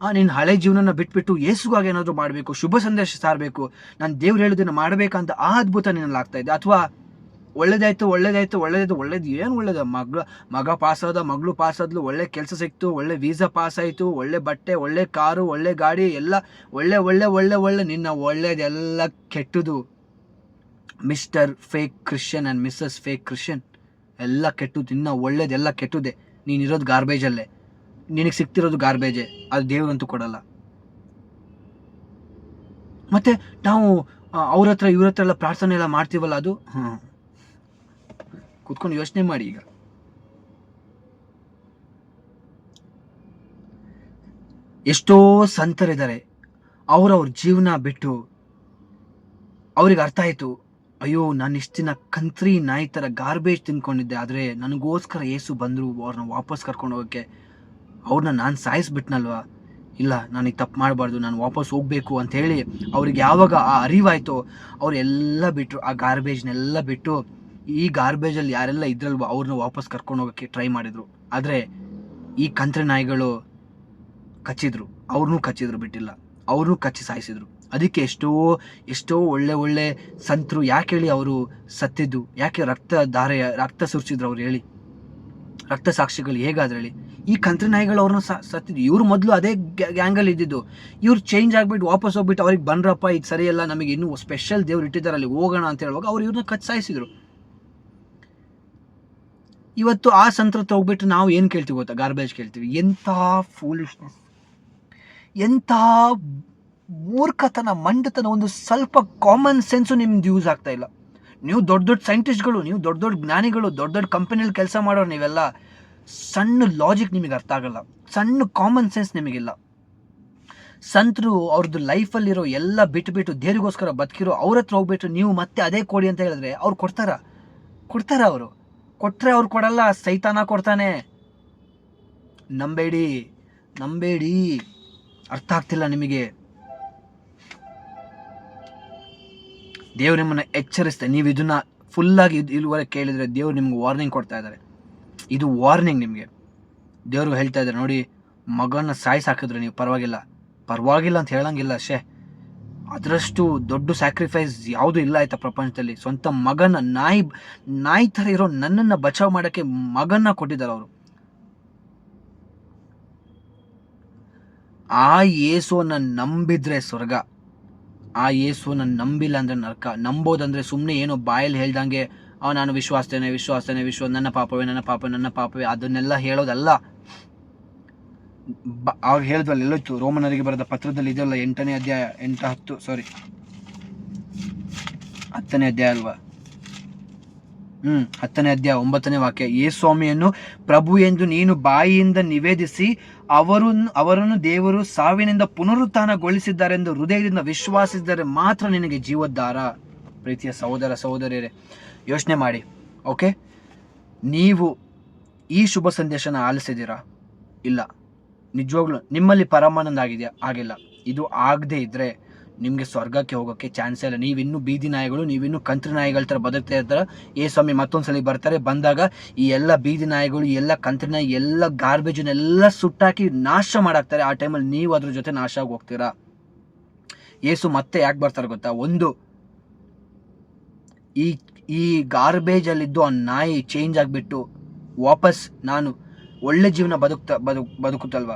ನೀನು ಹಳೆ ಜೀವನನ ಬಿಟ್ಬಿಟ್ಟು ಯೇಸುಗಾಗಿ ಏನಾದರೂ ಮಾಡಬೇಕು, ಶುಭ ಸಂದೇಶ ಸಾರಬೇಕು, ನಾನು ದೇವ್ರು ಹೇಳೋದನ್ನು ಮಾಡಬೇಕಂತ ಆ ಅದ್ಭುತ ನಿನ್ನಲ್ಲಿ ಆಗ್ತಾ ಇದೆ? ಅಥವಾ ಒಳ್ಳೇದಾಯ್ತು ಏನು ಒಳ್ಳೇದು? ಮಗ ಪಾಸಾದ, ಮಗಳು ಪಾಸಾದ್ಲು, ಒಳ್ಳೆ ಕೆಲಸ ಸಿಕ್ತು, ಒಳ್ಳೆ ವೀಸಾ ಪಾಸ್ ಆಯಿತು, ಒಳ್ಳೆ ಬಟ್ಟೆ, ಒಳ್ಳೆ ಕಾರು, ಒಳ್ಳೆ ಗಾಡಿ, ಎಲ್ಲ ಒಳ್ಳೆ ಒಳ್ಳೆ ಒಳ್ಳೆ ಒಳ್ಳೆ ನಿನ್ನ ಒಳ್ಳೇದೆಲ್ಲ ಕೆಟ್ಟದು. Mr fake Christian and Mrs fake Christian, ಎಲ್ಲ ಕೆಟ್ಟದ್ದು. ನಿನ್ನ ಒಳ್ಳೇದೆಲ್ಲ ಕೆಟ್ಟದೆ. ನೀನಿರೋದು ಗಾರ್ಬೇಜಲ್ಲೇ, ನಿನಗೆ ಸಿಗ್ತಿರೋದು ಗಾರ್ಬೇಜೇ. ಅದು ದೇವ್ರಂತೂ ಕೊಡಲ್ಲ. ಮತ್ತು ನಾವು ಅವ್ರ ಹತ್ರ ಇವ್ರ ಹತ್ರ ಎಲ್ಲ ಪ್ರಾರ್ಥನೆ ಎಲ್ಲ ಮಾಡ್ತೀವಲ್ಲ, ಅದು ಕೂತ್ಕೊಂಡು ಯೋಚನೆ ಮಾಡಿ. ಈಗ ಎಷ್ಟೋ ಸಂತರಿದ್ದಾರೆ, ಅವ್ರ ಜೀವನ ಬಿಟ್ಟು ಅವ್ರಿಗೆ ಅರ್ಥ ಆಯಿತು, ಅಯ್ಯೋ ನಾನು ಇಷ್ಟು ದಿನ ಕಂತ್ರಿ ನಾಯಿ ಥರ ಗಾರ್ಬೇಜ್ ತಿನ್ಕೊಂಡಿದ್ದೆ, ಆದರೆ ನನಗೋಸ್ಕರ ಯೇಸು ಬಂದರು ಅವ್ರನ್ನ ವಾಪಸ್ ಕರ್ಕೊಂಡು ಹೋಗೋಕ್ಕೆ. ಅವ್ರನ್ನ ನಾನು ಸಾಯಿಸ್ಬಿಟ್ನಲ್ವಾ, ಇಲ್ಲ ನನಗೆ ತಪ್ಪು ಮಾಡಬಾರ್ದು, ನಾನು ವಾಪಸ್ ಹೋಗಬೇಕು ಅಂಥೇಳಿ ಅವ್ರಿಗೆ ಯಾವಾಗ ಆ ಅರಿವಾಯಿತೋ ಅವರೆಲ್ಲ ಬಿಟ್ಟರು, ಆ ಗಾರ್ಬೇಜ್ನೆಲ್ಲ ಬಿಟ್ಟು ಈ ಗಾರ್ಬೇಜಲ್ಲಿ ಯಾರೆಲ್ಲ ಇದ್ರಲ್ವೋ ಅವ್ರನ್ನ ವಾಪಸ್ ಕರ್ಕೊಂಡು ಹೋಗೋಕ್ಕೆ ಟ್ರೈ ಮಾಡಿದ್ರು. ಆದರೆ ಈ ಕಂತ್ರಿ ನಾಯಿಗಳು ಕಚ್ಚಿದ್ರು, ಅವ್ರನ್ನೂ ಕಚ್ಚಿದ್ರು, ಬಿಟ್ಟಿಲ್ಲ, ಅವ್ರನ್ನೂ ಕಚ್ಚಿ ಸಾಯಿಸಿದ್ರು. ಅದಕ್ಕೆ ಎಷ್ಟೋ ಒಳ್ಳೆ ಸಂತರು ಯಾಕೆ ಹೇಳಿ ಅವರು ಸತ್ತಿದ್ದು, ಯಾಕೆ ರಕ್ತ ಸುರಿಸಿದ್ರು ಅವ್ರು ಹೇಳಿ, ರಕ್ತ ಸಾಕ್ಷಿಗಳು ಹೇಗಾದ್ರೆ ಹೇಳಿ. ಈ ಕಂತ್ರಿ ನಾಯಿಗಳು ಅವ್ರನ್ನ ಸತ್ತಿದ್ದು. ಇವ್ರು ಮೊದಲು ಅದೇ ಗ್ಯಾಂಗಲ್ಲಿ ಇದ್ದಿದ್ದು. ಇವ್ರು ಚೇಂಜ್ ಆಗಿಬಿಟ್ಟು ವಾಪಸ್ ಹೋಗ್ಬಿಟ್ಟು ಅವ್ರಿಗೆ ಬಂದ್ರಪ್ಪ ಇದು ಸರಿಯಲ್ಲ, ನಮಗೆ ಇನ್ನೂ ಸ್ಪೆಷಲ್ ದೇವ್ರು ಇಟ್ಟಿದ್ದಾರೆ ಅಲ್ಲಿ ಹೋಗೋಣ ಅಂತ ಹೇಳುವಾಗ ಅವ್ರು ಇವ್ರನ್ನ ಕಚ್ಚಾಯಿಸಿದ್ರು. ಇವತ್ತು ಆ ಸಂತರ ಹೋಗ್ಬಿಟ್ಟು ನಾವು ಏನು ಕೇಳ್ತೀವಿ ಗೊತ್ತಾ? ಗಾರ್ಬೇಜ್ ಕೇಳ್ತೀವಿ. ಎಂಥ ಫೂಲಿಶ್ನೆಸ್, ಎಂಥ ಮೂರ್ಖತನ, ಮಂಡತನ, ಒಂದು ಸ್ವಲ್ಪ ಕಾಮನ್ ಸೆನ್ಸು ನಿಮ್ದು ಯೂಸ್ ಆಗ್ತಾ ಇಲ್ಲ. ನೀವು ದೊಡ್ಡ ಸೈಂಟಿಸ್ಟ್ಗಳು, ನೀವು ದೊಡ್ಡ ಜ್ಞಾನಿಗಳು, ದೊಡ್ಡ ಕಂಪನಿಯಲ್ಲಿ ಕೆಲಸ ಮಾಡೋರು, ನೀವೆಲ್ಲ ಸಣ್ಣ ಲಾಜಿಕ್ ನಿಮಗೆ ಅರ್ಥ ಆಗಲ್ಲ, ಸಣ್ಣ ಕಾಮನ್ ಸೆನ್ಸ್ ನಿಮಗಿಲ್ಲ. ಸಂತರು ಅವ್ರದ್ದು ಲೈಫಲ್ಲಿರೋ ಎಲ್ಲ ಬಿಟ್ಟು ದೇವರಿಗೋಸ್ಕರ ಬದುಕಿರೋ ಅವ್ರ ಹತ್ರ ಹೋಗ್ಬಿಟ್ಟು ನೀವು ಮತ್ತೆ ಅದೇ ಕೊಡಿ ಅಂತ ಹೇಳಿದ್ರೆ ಅವ್ರು ಕೊಡ್ತಾರ? ಅವರು ಕೊಟ್ಟರೆ ಅವ್ರು ಕೊಡಲ್ಲ, ಸೈತಾನ ಕೊಡ್ತಾನೆ. ನಂಬೇಡಿ, ಅರ್ಥ ಆಗ್ತಿಲ್ಲ ನಿಮಗೆ. ದೇವ್ರು ನಿಮ್ಮನ್ನು ಎಚ್ಚರಿಸ್ತಾರೆ. ನೀವು ಇದನ್ನ ಫುಲ್ಲಾಗಿ ಇಲ್ಲಿವರೆಗೆ ಕೇಳಿದರೆ ದೇವ್ರು ನಿಮ್ಗೆ ವಾರ್ನಿಂಗ್ ಕೊಡ್ತಾ ಇದ್ದಾರೆ. ಇದು ವಾರ್ನಿಂಗ್ ನಿಮಗೆ. ದೇವರು ಹೇಳ್ತಾ ಇದ್ದಾರೆ, ನೋಡಿ, ಮಗನ ಸಾಕಿದ್ರೆ ನೀವು ಪರವಾಗಿಲ್ಲ ಅಂತ ಹೇಳಂಗಿಲ್ಲ. ಅದರಷ್ಟು ದೊಡ್ಡ ಸ್ಯಾಕ್ರಿಫೈಸ್ ಯಾವುದು ಇಲ್ಲ ಆಯ್ತಾ ಪ್ರಪಂಚದಲ್ಲಿ. ಸ್ವಂತ ಮಗನ, ನಾಯಿ ಥರ ಇರೋ ನನ್ನನ್ನು ಬಚಾವ್ ಮಾಡೋಕ್ಕೆ ಮಗನ್ನ ಕೊಟ್ಟಿದ್ದಾರೆ ಅವರು. ಆ ಯೇಸುವನ್ನು ನಂಬಿದ್ರೆ ಸ್ವರ್ಗ, ಆ ಯೇಸುವನ್ನು ನಂಬಿಲ್ಲ ಅಂದರೆ ನರಕ. ನಂಬೋದಂದ್ರೆ ಸುಮ್ಮನೆ ಏನೋ ಬಾಯಲ್ಲಿ ಹೇಳ್ದಂಗೆ ನಾನು ವಿಶ್ವಾಸನೆ ನನ್ನ ಪಾಪವೇ ಅದನ್ನೆಲ್ಲ ಹೇಳೋದಲ್ಲ. ಆಗ ಹೇಳಿದ್ವಲ್ಲ, ಎಲ್ಲೊತ್ತು ರೋಮನರಿಗೆ ಬರೆದ ಪತ್ರದಲ್ಲಿ ಇದೆಯಲ್ಲ, 8ನೇ ಅಧ್ಯಾಯ 10ನೇ ಅಧ್ಯಾಯ ಅಲ್ವಾ? 10ನೇ ಅಧ್ಯಾಯ 9ನೇ ವಾಕ್ಯ. ಯೇಸ್ವಾಮಿಯನ್ನು ಪ್ರಭು ಎಂದು ನೀನು ಬಾಯಿಯಿಂದ ನಿವೇದಿಸಿ ಅವರನ್ನು ದೇವರು ಸಾವಿನಿಂದ ಪುನರುತ್ಥಾನಗೊಳಿಸಿದ್ದಾರೆಂದು ಹೃದಯದಿಂದ ವಿಶ್ವಾಸಿಸಿದರೆ ಮಾತ್ರ ನಿನಗೆ ಜೀವೋದ್ಧಾರ. ಪ್ರೀತಿಯ ಸಹೋದರ ಸಹೋದರಿಯರೇ, ಯೋಚನೆ ಮಾಡಿ. ಓಕೆ, ನೀವು ಈ ಶುಭ ಸಂದೇಶನ ಆಲಿಸಿದ್ದೀರಾ? ಇಲ್ಲ. ನಿಜವಾಗ್ಲೂ ನಿಮ್ಮಲ್ಲಿ ಪರಮಾನಂದ ಆಗಿಲ್ಲ. ಇದು ಆಗದೆ ಇದ್ದರೆ ನಿಮಗೆ ಸ್ವರ್ಗಕ್ಕೆ ಹೋಗೋಕ್ಕೆ ಚಾನ್ಸೇ ಇಲ್ಲ. ನೀವಿನ್ನೂ ಬೀದಿ ನಾಯಿಗಳು, ನೀವಿನ್ನೂ ಕಂತ್ರಿ ನಾಯಿಗಳ ಥರ ಬದುಕ್ತಾ ಇರ್ತಾರೆ. ಸ್ವಾಮಿ ಮತ್ತೊಂದ್ಸಲಿ ಬರ್ತಾರೆ. ಬಂದಾಗ ಈ ಎಲ್ಲ ಬೀದಿ ನಾಯಿಗಳು, ಎಲ್ಲ ಕಂತ್ರಿ ನಾಯಿ, ಎಲ್ಲ ಗಾರ್ಬೇಜನ್ನೆಲ್ಲ ಸುಟ್ಟಾಕಿ ನಾಶ ಮಾಡಾಕ್ತಾರೆ. ಆ ಟೈಮಲ್ಲಿ ನೀವು ಅದ್ರ ಜೊತೆ ನಾಶ ಆಗಿ ಹೋಗ್ತೀರಾ. ಯೇಸು ಮತ್ತೆ ಯಾಕೆ ಬರ್ತಾರೆ ಗೊತ್ತಾ? ಒಂದು, ಈ ಗಾರ್ಬೇಜಲ್ಲಿದ್ದು ಆ ನಾಯಿ ಚೇಂಜ್ ಆಗಿಬಿಟ್ಟು ವಾಪಸ್ ನಾನು ಒಳ್ಳೆ ಜೀವನ ಬದುಕುತ್ತಲ್ವ,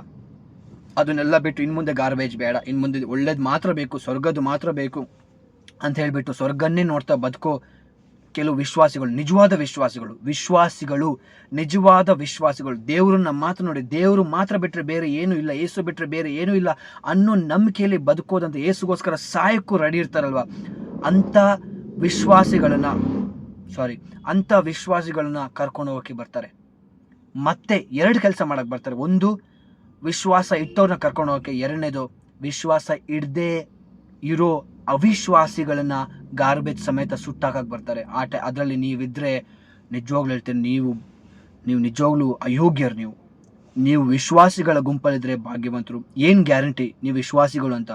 ಅದನ್ನೆಲ್ಲ ಬಿಟ್ಟು ಇನ್ನು ಮುಂದೆ ಗಾರ್ಬೇಜ್ ಬೇಡ, ಇನ್ನು ಮುಂದೆ ಒಳ್ಳೇದು ಮಾತ್ರ ಬೇಕು, ಸ್ವರ್ಗದ್ದು ಮಾತ್ರ ಬೇಕು ಅಂತ ಹೇಳಿಬಿಟ್ಟು ಸ್ವರ್ಗನ್ನೇ ನೋಡ್ತಾ ಬದುಕೋ ಕೆಲವು ವಿಶ್ವಾಸಿಗಳು, ನಿಜವಾದ ವಿಶ್ವಾಸಿಗಳು, ದೇವ್ರನ್ನ ಮಾತ್ರ ನೋಡಿ, ದೇವರು ಮಾತ್ರ ಬಿಟ್ಟರೆ ಬೇರೆ ಏನೂ ಇಲ್ಲ, ಏಸು ಬಿಟ್ಟರೆ ಬೇರೆ ಏನೂ ಇಲ್ಲ ಅನ್ನೋ ನಂಬಿಕೆಯಲ್ಲಿ ಬದುಕೋದಂತ, ಏಸುಗೋಸ್ಕರ ಸಾಯಕ್ಕೂ ರೆಡಿ ಇರ್ತಾರಲ್ವ, ಅಂಥ ವಿಶ್ವಾಸಿಗಳನ್ನ ಕರ್ಕೊಂಡು ಹೋಗೋಕ್ಕೆ ಬರ್ತಾರೆ. ಮತ್ತೆ 2 ಕೆಲಸ ಮಾಡಕ್ಕೆ ಬರ್ತಾರೆ. ಒಂದು, ವಿಶ್ವಾಸ ಇಟ್ಟವ್ರನ್ನ ಕರ್ಕೊಂಡು ಹೋಗೋಕ್ಕೆ. ಎರಡನೇದು, ವಿಶ್ವಾಸ ಇಡದೆ ಇರೋ ಅವಿಶ್ವಾಸಿಗಳನ್ನ ಗಾರ್ಬೇಜ್ ಸಮೇತ ಸುಟ್ಟಾಕಕ್ಕೆ ಬರ್ತಾರೆ. ಅದರಲ್ಲಿ ನೀವಿದ್ರೆ ನಿಜವಾಗ್ಲೂ ಹೇಳ್ತೀನಿ, ನೀವು ನಿಜವಾಗ್ಲೂ ಅಯೋಗ್ಯರು. ನೀವು ವಿಶ್ವಾಸಿಗಳ ಗುಂಪಲ್ಲಿದ್ದರೆ ಭಾಗ್ಯವಂತರು. ಏನು ಗ್ಯಾರಂಟಿ ನೀವು ವಿಶ್ವಾಸಿಗಳು ಅಂತ?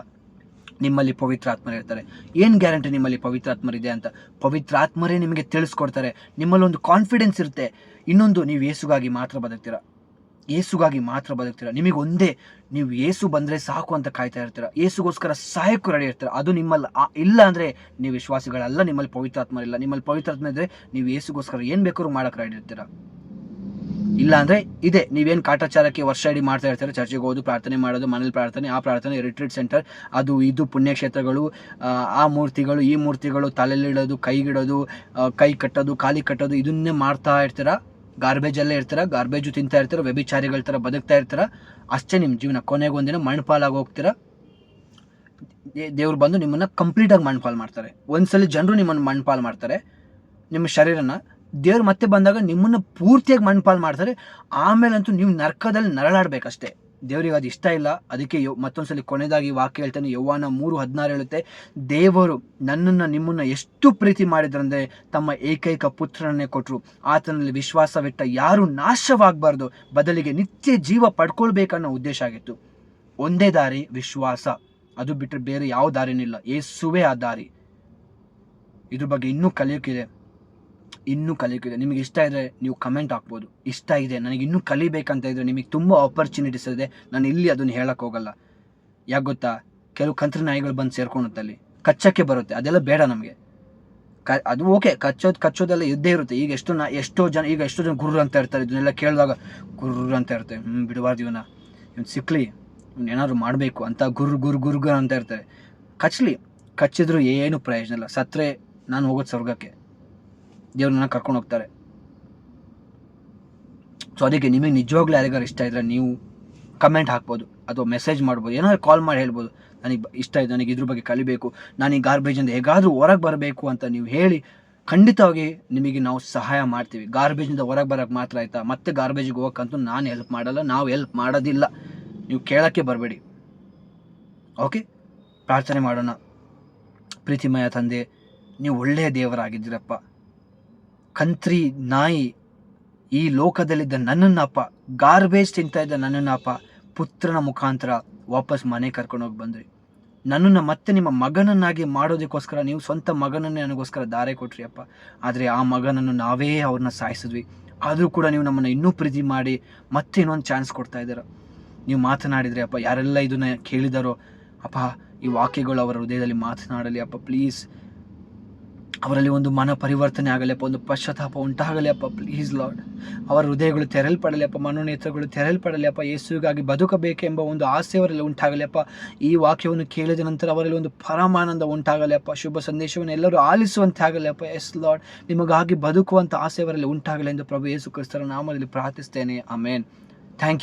ನಿಮ್ಮಲ್ಲಿ ಪವಿತ್ರಾತ್ಮರು ಇರ್ತಾರೆ. ಏನು ಗ್ಯಾರಂಟಿ ನಿಮ್ಮಲ್ಲಿ ಪವಿತ್ರಾತ್ಮರಿದೆ ಅಂತ? ಪವಿತ್ರಾತ್ಮರೇ ನಿಮಗೆ ತಿಳಿಸ್ಕೊಡ್ತಾರೆ. ನಿಮ್ಮಲ್ಲಿ ಒಂದು ಕಾನ್ಫಿಡೆನ್ಸ್ ಇರುತ್ತೆ. ಇನ್ನೊಂದು, ನೀವು ಯೇಸುಗಾಗಿ ಮಾತ್ರ ಬದುಕ್ತೀರಾ. ನಿಮಗೆ ಒಂದೇ, ನೀವು ಯೇಸು ಬಂದರೆ ಸಾಕು ಅಂತ ಕಾಯ್ತಾ ಇರ್ತೀರ. ಯೇಸುಗೋಸ್ಕರ ಸಾಯಕ್ಕೂ ರೆಡಿ ಇರ್ತೀರ. ಅದು ನಿಮ್ಮಲ್ಲಿ ಇಲ್ಲ ಅಂದರೆ ನೀವು ವಿಶ್ವಾಸಿಗಳಲ್ಲ, ನಿಮ್ಮಲ್ಲಿ ಪವಿತ್ರಾತ್ಮ ಇಲ್ಲ. ನಿಮ್ಮಲ್ಲಿ ಪವಿತ್ರಾತ್ಮ ಇದ್ದರೆ ನೀವು ಯೇಸುಗೋಸ್ಕರ ಏನು ಬೇಕಾದ್ರೂ ಮಾಡೋಕ್ಕೆ ರೆಡಿ ಇರ್ತೀರ. ಇಲ್ಲ ಅಂದರೆ ಇದೆ, ನೀವೇನು ಕಾಟಾಚಾರಕ್ಕೆ ವರ್ಷ ಇಡೀ ಮಾಡ್ತಾ ಇರ್ತಾರೆ, ಚರ್ಚೆಗೆ ಹೋಗೋದು, ಪ್ರಾರ್ಥನೆ ಮಾಡೋದು, ಮನೇಲಿ ಪ್ರಾರ್ಥನೆ, ಆ ಪ್ರಾರ್ಥನೆ, ರಿಟ್ರೀಟ್ ಸೆಂಟರ್, ಅದು ಇದು ಪುಣ್ಯಕ್ಷೇತ್ರಗಳು, ಆ ಮೂರ್ತಿಗಳು, ಈ ಮೂರ್ತಿಗಳು, ತಲೆಯಲ್ಲಿಡೋದು, ಕೈಗಿಡೋದು, ಕೈ ಕಟ್ಟೋದು, ಕಾಲಿ ಕಟ್ಟೋದು, ಇದನ್ನೇ ಮಾಡ್ತಾ ಇರ್ತೀರ. ಗಾರ್ಬೇಜಲ್ಲೇ ಇರ್ತೀರ, ಗಾರ್ಬೇಜು ತಿಂತಾ ಇರ್ತೀರ, ವ್ಯಭಿಚಾರಿಗಳ ಥರ ಬದುಕ್ತಾ ಇರ್ತೀರ. ಅಷ್ಟೇ ನಿಮ್ಮ ಜೀವನ. ಕೊನೆಗೊಂದಿನ ಮಣ್ಪಾಲಾಗಿ ಹೋಗ್ತೀರ. ದೇವ್ರು ಬಂದು ನಿಮ್ಮನ್ನು ಕಂಪ್ಲೀಟಾಗಿ ಮಣ್ಪಾಲು ಮಾಡ್ತಾರೆ. ಒಂದ್ಸಲಿ ಜನರು ನಿಮ್ಮನ್ನು ಮಣ್ಪಾಲು ಮಾಡ್ತಾರೆ, ನಿಮ್ಮ ಶರೀರನ. ದೇವ್ರು ಮತ್ತೆ ಬಂದಾಗ ನಿಮ್ಮನ್ನು ಪೂರ್ತಿಯಾಗಿ ಮಣ್ಪಾಲು ಮಾಡ್ತಾರೆ. ಆಮೇಲಂತೂ ನೀವು ನರಕದಲ್ಲಿ ನರಳಾಡ್ಬೇಕಷ್ಟೇ. ದೇವರಿಗೆ ಅದು ಇಷ್ಟ ಇಲ್ಲ. ಅದಕ್ಕೆ ಮತ್ತೊಂದ್ಸಲಿ ಕೊನೆಯದಾಗಿ ವಾಕ್ಯ ಹೇಳ್ತಾನೆ, ಯೋವಾನ 3:16 ಹೇಳುತ್ತೆ, ದೇವರು ನಿಮ್ಮನ್ನು ಎಷ್ಟು ಪ್ರೀತಿ ಮಾಡಿದ್ರಂದ್ರೆ ತಮ್ಮ ಏಕೈಕ ಪುತ್ರನನ್ನೇ ಕೊಟ್ಟರು. ಆತನಲ್ಲಿ ವಿಶ್ವಾಸವಿಟ್ಟ ಯಾರು ನಾಶವಾಗಬಾರ್ದು, ಬದಲಿಗೆ ನಿತ್ಯ ಜೀವ ಪಡ್ಕೊಳ್ಬೇಕನ್ನೋ ಉದ್ದೇಶ ಆಗಿತ್ತು. ಒಂದೇ ದಾರಿ ವಿಶ್ವಾಸ. ಅದು ಬಿಟ್ಟರೆ ಬೇರೆ ಯಾವ ದಾರಿನಿಲ್ಲ. ಯೇಸುವೇ ಆ ದಾರಿ. ಇದ್ರ ಬಗ್ಗೆ ಇನ್ನೂ ಕಲಿಯೋಕ್ಕಿದೆ. ಇನ್ನೂ ಕಲಿಯೋಕ್ಕಿದೆ. ನಿಮಗೆ ಇಷ್ಟ ಇದ್ದರೆ ನೀವು ಕಮೆಂಟ್ ಹಾಕ್ಬೋದು. ಇಷ್ಟ ಇದೆ, ನನಗೆ ಇನ್ನೂ ಕಲಿಬೇಕಂತ ಇದ್ದರೆ ನಿಮಗೆ ತುಂಬ ಆಪರ್ಚುನಿಟೀಸ್ ಇದೆ. ನಾನು ಇಲ್ಲಿ ಅದನ್ನು ಹೇಳಕ್ಕೆ ಹೋಗಲ್ಲ. ಯಾಕೆ ಗೊತ್ತಾ, ಕೆಲವು ಕಂತ್ರಿ ನಾಯಿಗಳು ಬಂದು ಸೇರ್ಕೊಳುತ್ತೆ, ಅಲ್ಲಿ ಕಚ್ಚಕ್ಕೆ ಬರುತ್ತೆ. ಅದೆಲ್ಲ ಬೇಡ ನಮಗೆ. ಅದು ಓಕೆ, ಕಚ್ಚೋದೆಲ್ಲ ಇದ್ದೇ ಇರುತ್ತೆ. ಈಗ ಎಷ್ಟೋ ಜನ ಗುರ್ರು ಅಂತ ಇರ್ತಾರೆ. ಇದನ್ನೆಲ್ಲ ಕೇಳಿದಾಗ ಗುರ್ರು ಅಂತ ಇರ್ತಾರೆ. ಬಿಡಬಾರ್ದು ಇವನು ಸಿಕ್ಕಲಿ, ಇವ್ನು ಏನಾದ್ರು ಮಾಡಬೇಕು ಅಂತ ಗುರು ಅಂತ ಇರ್ತಾರೆ. ಕಚ್ಚಿದ್ರು ಏನು ಪ್ರಯೋಜನ ಇಲ್ಲ. ಸತ್ತರೆ ನಾನು ಹೋಗೋದು ಸ್ವರ್ಗಕ್ಕೆ, ದೇವ್ರು ನನ್ನ ಕರ್ಕೊಂಡು ಹೋಗ್ತಾರೆ. ಸೊ ಅದಕ್ಕೆ ನಿಮಗೆ ನಿಜವಾಗ್ಲೂ ಯಾರಿಗಾರು ಇಷ್ಟ ಇದ್ದರೆ ನೀವು ಕಮೆಂಟ್ ಹಾಕ್ಬೋದು ಅಥವಾ ಮೆಸೇಜ್ ಮಾಡ್ಬೋದು, ಏನಾದ್ರು ಕಾಲ್ ಮಾಡಿ ಹೇಳ್ಬೋದು, ನನಗೆ ಇಷ್ಟ ಇದೆ, ನನಗೆ ಇದ್ರ ಬಗ್ಗೆ ಕಲಿಬೇಕು, ನಾನು ಈ ಗಾರ್ಬೇಜಿಂದ ಹೇಗಾದರೂ ಹೊರಗೆ ಬರಬೇಕು ಅಂತ ನೀವು ಹೇಳಿ ಖಂಡಿತವಾಗಿ ನಿಮಗೆ ನಾವು ಸಹಾಯ ಮಾಡ್ತೀವಿ. ಗಾರ್ಬೇಜಿಂದ ಹೊರಗೆ ಬರೋಕ್ಕೆ ಮಾತ್ರ ಆಯಿತಾ, ಮತ್ತೆ ಗಾರ್ಬೇಜಿಗೆ ಹೋಗೋಕ್ಕಂತೂ ನಾನು ಹೆಲ್ಪ್ ಮಾಡಲ್ಲ, ನಾವು ಹೆಲ್ಪ್ ಮಾಡೋದಿಲ್ಲ. ನೀವು ಕೇಳೋಕ್ಕೆ ಬರಬೇಡಿ. ಓಕೆ, ಪ್ರಾರ್ಥನೆ ಮಾಡೋಣ. ಪ್ರೀತಿಮಯ ತಂದೆ, ನೀವು ಒಳ್ಳೆಯ ದೇವರಾಗಿದ್ದೀರಪ್ಪ. ಕಂತ್ರಿ ನಾಯಿ ಈ ಲೋಕದಲ್ಲಿದ್ದ ನನ್ನನ್ನಪ್ಪ, ಗಾರ್ಬೇಜ್ ತಿಂತಾ ಇದ್ದ ನನ್ನನ್ನಪ್ಪ ಪುತ್ರನ ಮುಖಾಂತರ ವಾಪಸ್ ಮನೆ ಕರ್ಕೊಂಡೋಗಿ ಬಂದ್ರಿ. ನನ್ನನ್ನು ಮತ್ತೆ ನಿಮ್ಮ ಮಗನನ್ನಾಗಿ ಮಾಡೋದಕ್ಕೋಸ್ಕರ ನೀವು ಸ್ವಂತ ಮಗನನ್ನೇ ನನಗೋಸ್ಕರ ದಾರೆ ಕೊಟ್ರಿ ಅಪ್ಪ. ಆದರೆ ಆ ಮಗನನ್ನು ನಾವೇ ಅವ್ರನ್ನ ಸಾಯಿಸಿದ್ವಿ. ಆದರೂ ಕೂಡ ನೀವು ನಮ್ಮನ್ನು ಇನ್ನೂ ಪ್ರೀತಿ ಮಾಡಿ ಮತ್ತೆ ಇನ್ನೊಂದು ಚಾನ್ಸ್ ಕೊಡ್ತಾ ಇದ್ದೀರ. ನೀವು ಮಾತನಾಡಿದ್ರಿ ಅಪ್ಪ. ಯಾರೆಲ್ಲ ಇದನ್ನು ಕೇಳಿದಾರೋ ಅಪ್ಪ, ಈ ವಾಕ್ಯಗಳು ಅವರ ಹೃದಯದಲ್ಲಿ ಮಾತನಾಡಲಿ ಅಪ್ಪ. ಪ್ಲೀಸ್ ಅವರಲ್ಲಿ ಒಂದು ಮನ ಪರಿವರ್ತನೆ ಆಗಲಿ ಅಪ್ಪ, ಒಂದು ಪಶ್ಚಾತ್ತಾಪ ಉಂಟಾಗಲಿ ಅಪ್ಪ. ಪ್ಲೀಸ್ ಲಾರ್ಡ್, ಅವರ ಹೃದಯಗಳು ತೆರೆಯಲ್ಪಡಲಿ ಅಪ್ಪ, ಮನೋನೇತ್ರಗಳು ತೆರೆಯಲ್ಪಡಲಿ ಅಪ್ಪ. ಯೇಸುವಿಗಾಗಿ ಬದುಕಬೇಕೆಂಬ ಒಂದು ಆಸೆ ಅವರಲ್ಲಿ ಉಂಟಾಗಲಿ ಅಪ್ಪ. ಈ ವಾಕ್ಯವನ್ನು ಕೇಳಿದ ನಂತರ ಅವರಲ್ಲಿ ಒಂದು ಪರಮಾನಂದ ಉಂಟಾಗಲಿ ಅಪ್ಪ. ಶುಭ ಸಂದೇಶವನ್ನು ಎಲ್ಲರೂ ಆಲಿಸುವಂತೆ ಆಗಲಿ ಅಪ್ಪ. ಎಸ್ ಲಾರ್ಡ್, ನಿಮಗಾಗಿ ಬದುಕುವಂಥ ಆಸೆ ಅವರಲ್ಲಿ ಉಂಟಾಗಲಿ ಎಂದು ಪ್ರಭು ಯೇಸು ಕ್ರಿಸ್ತರ ನಾಮದಲ್ಲಿ ಪ್ರಾರ್ಥಿಸ್ತೇನೆ. ಆಮೇನ್. Thank you.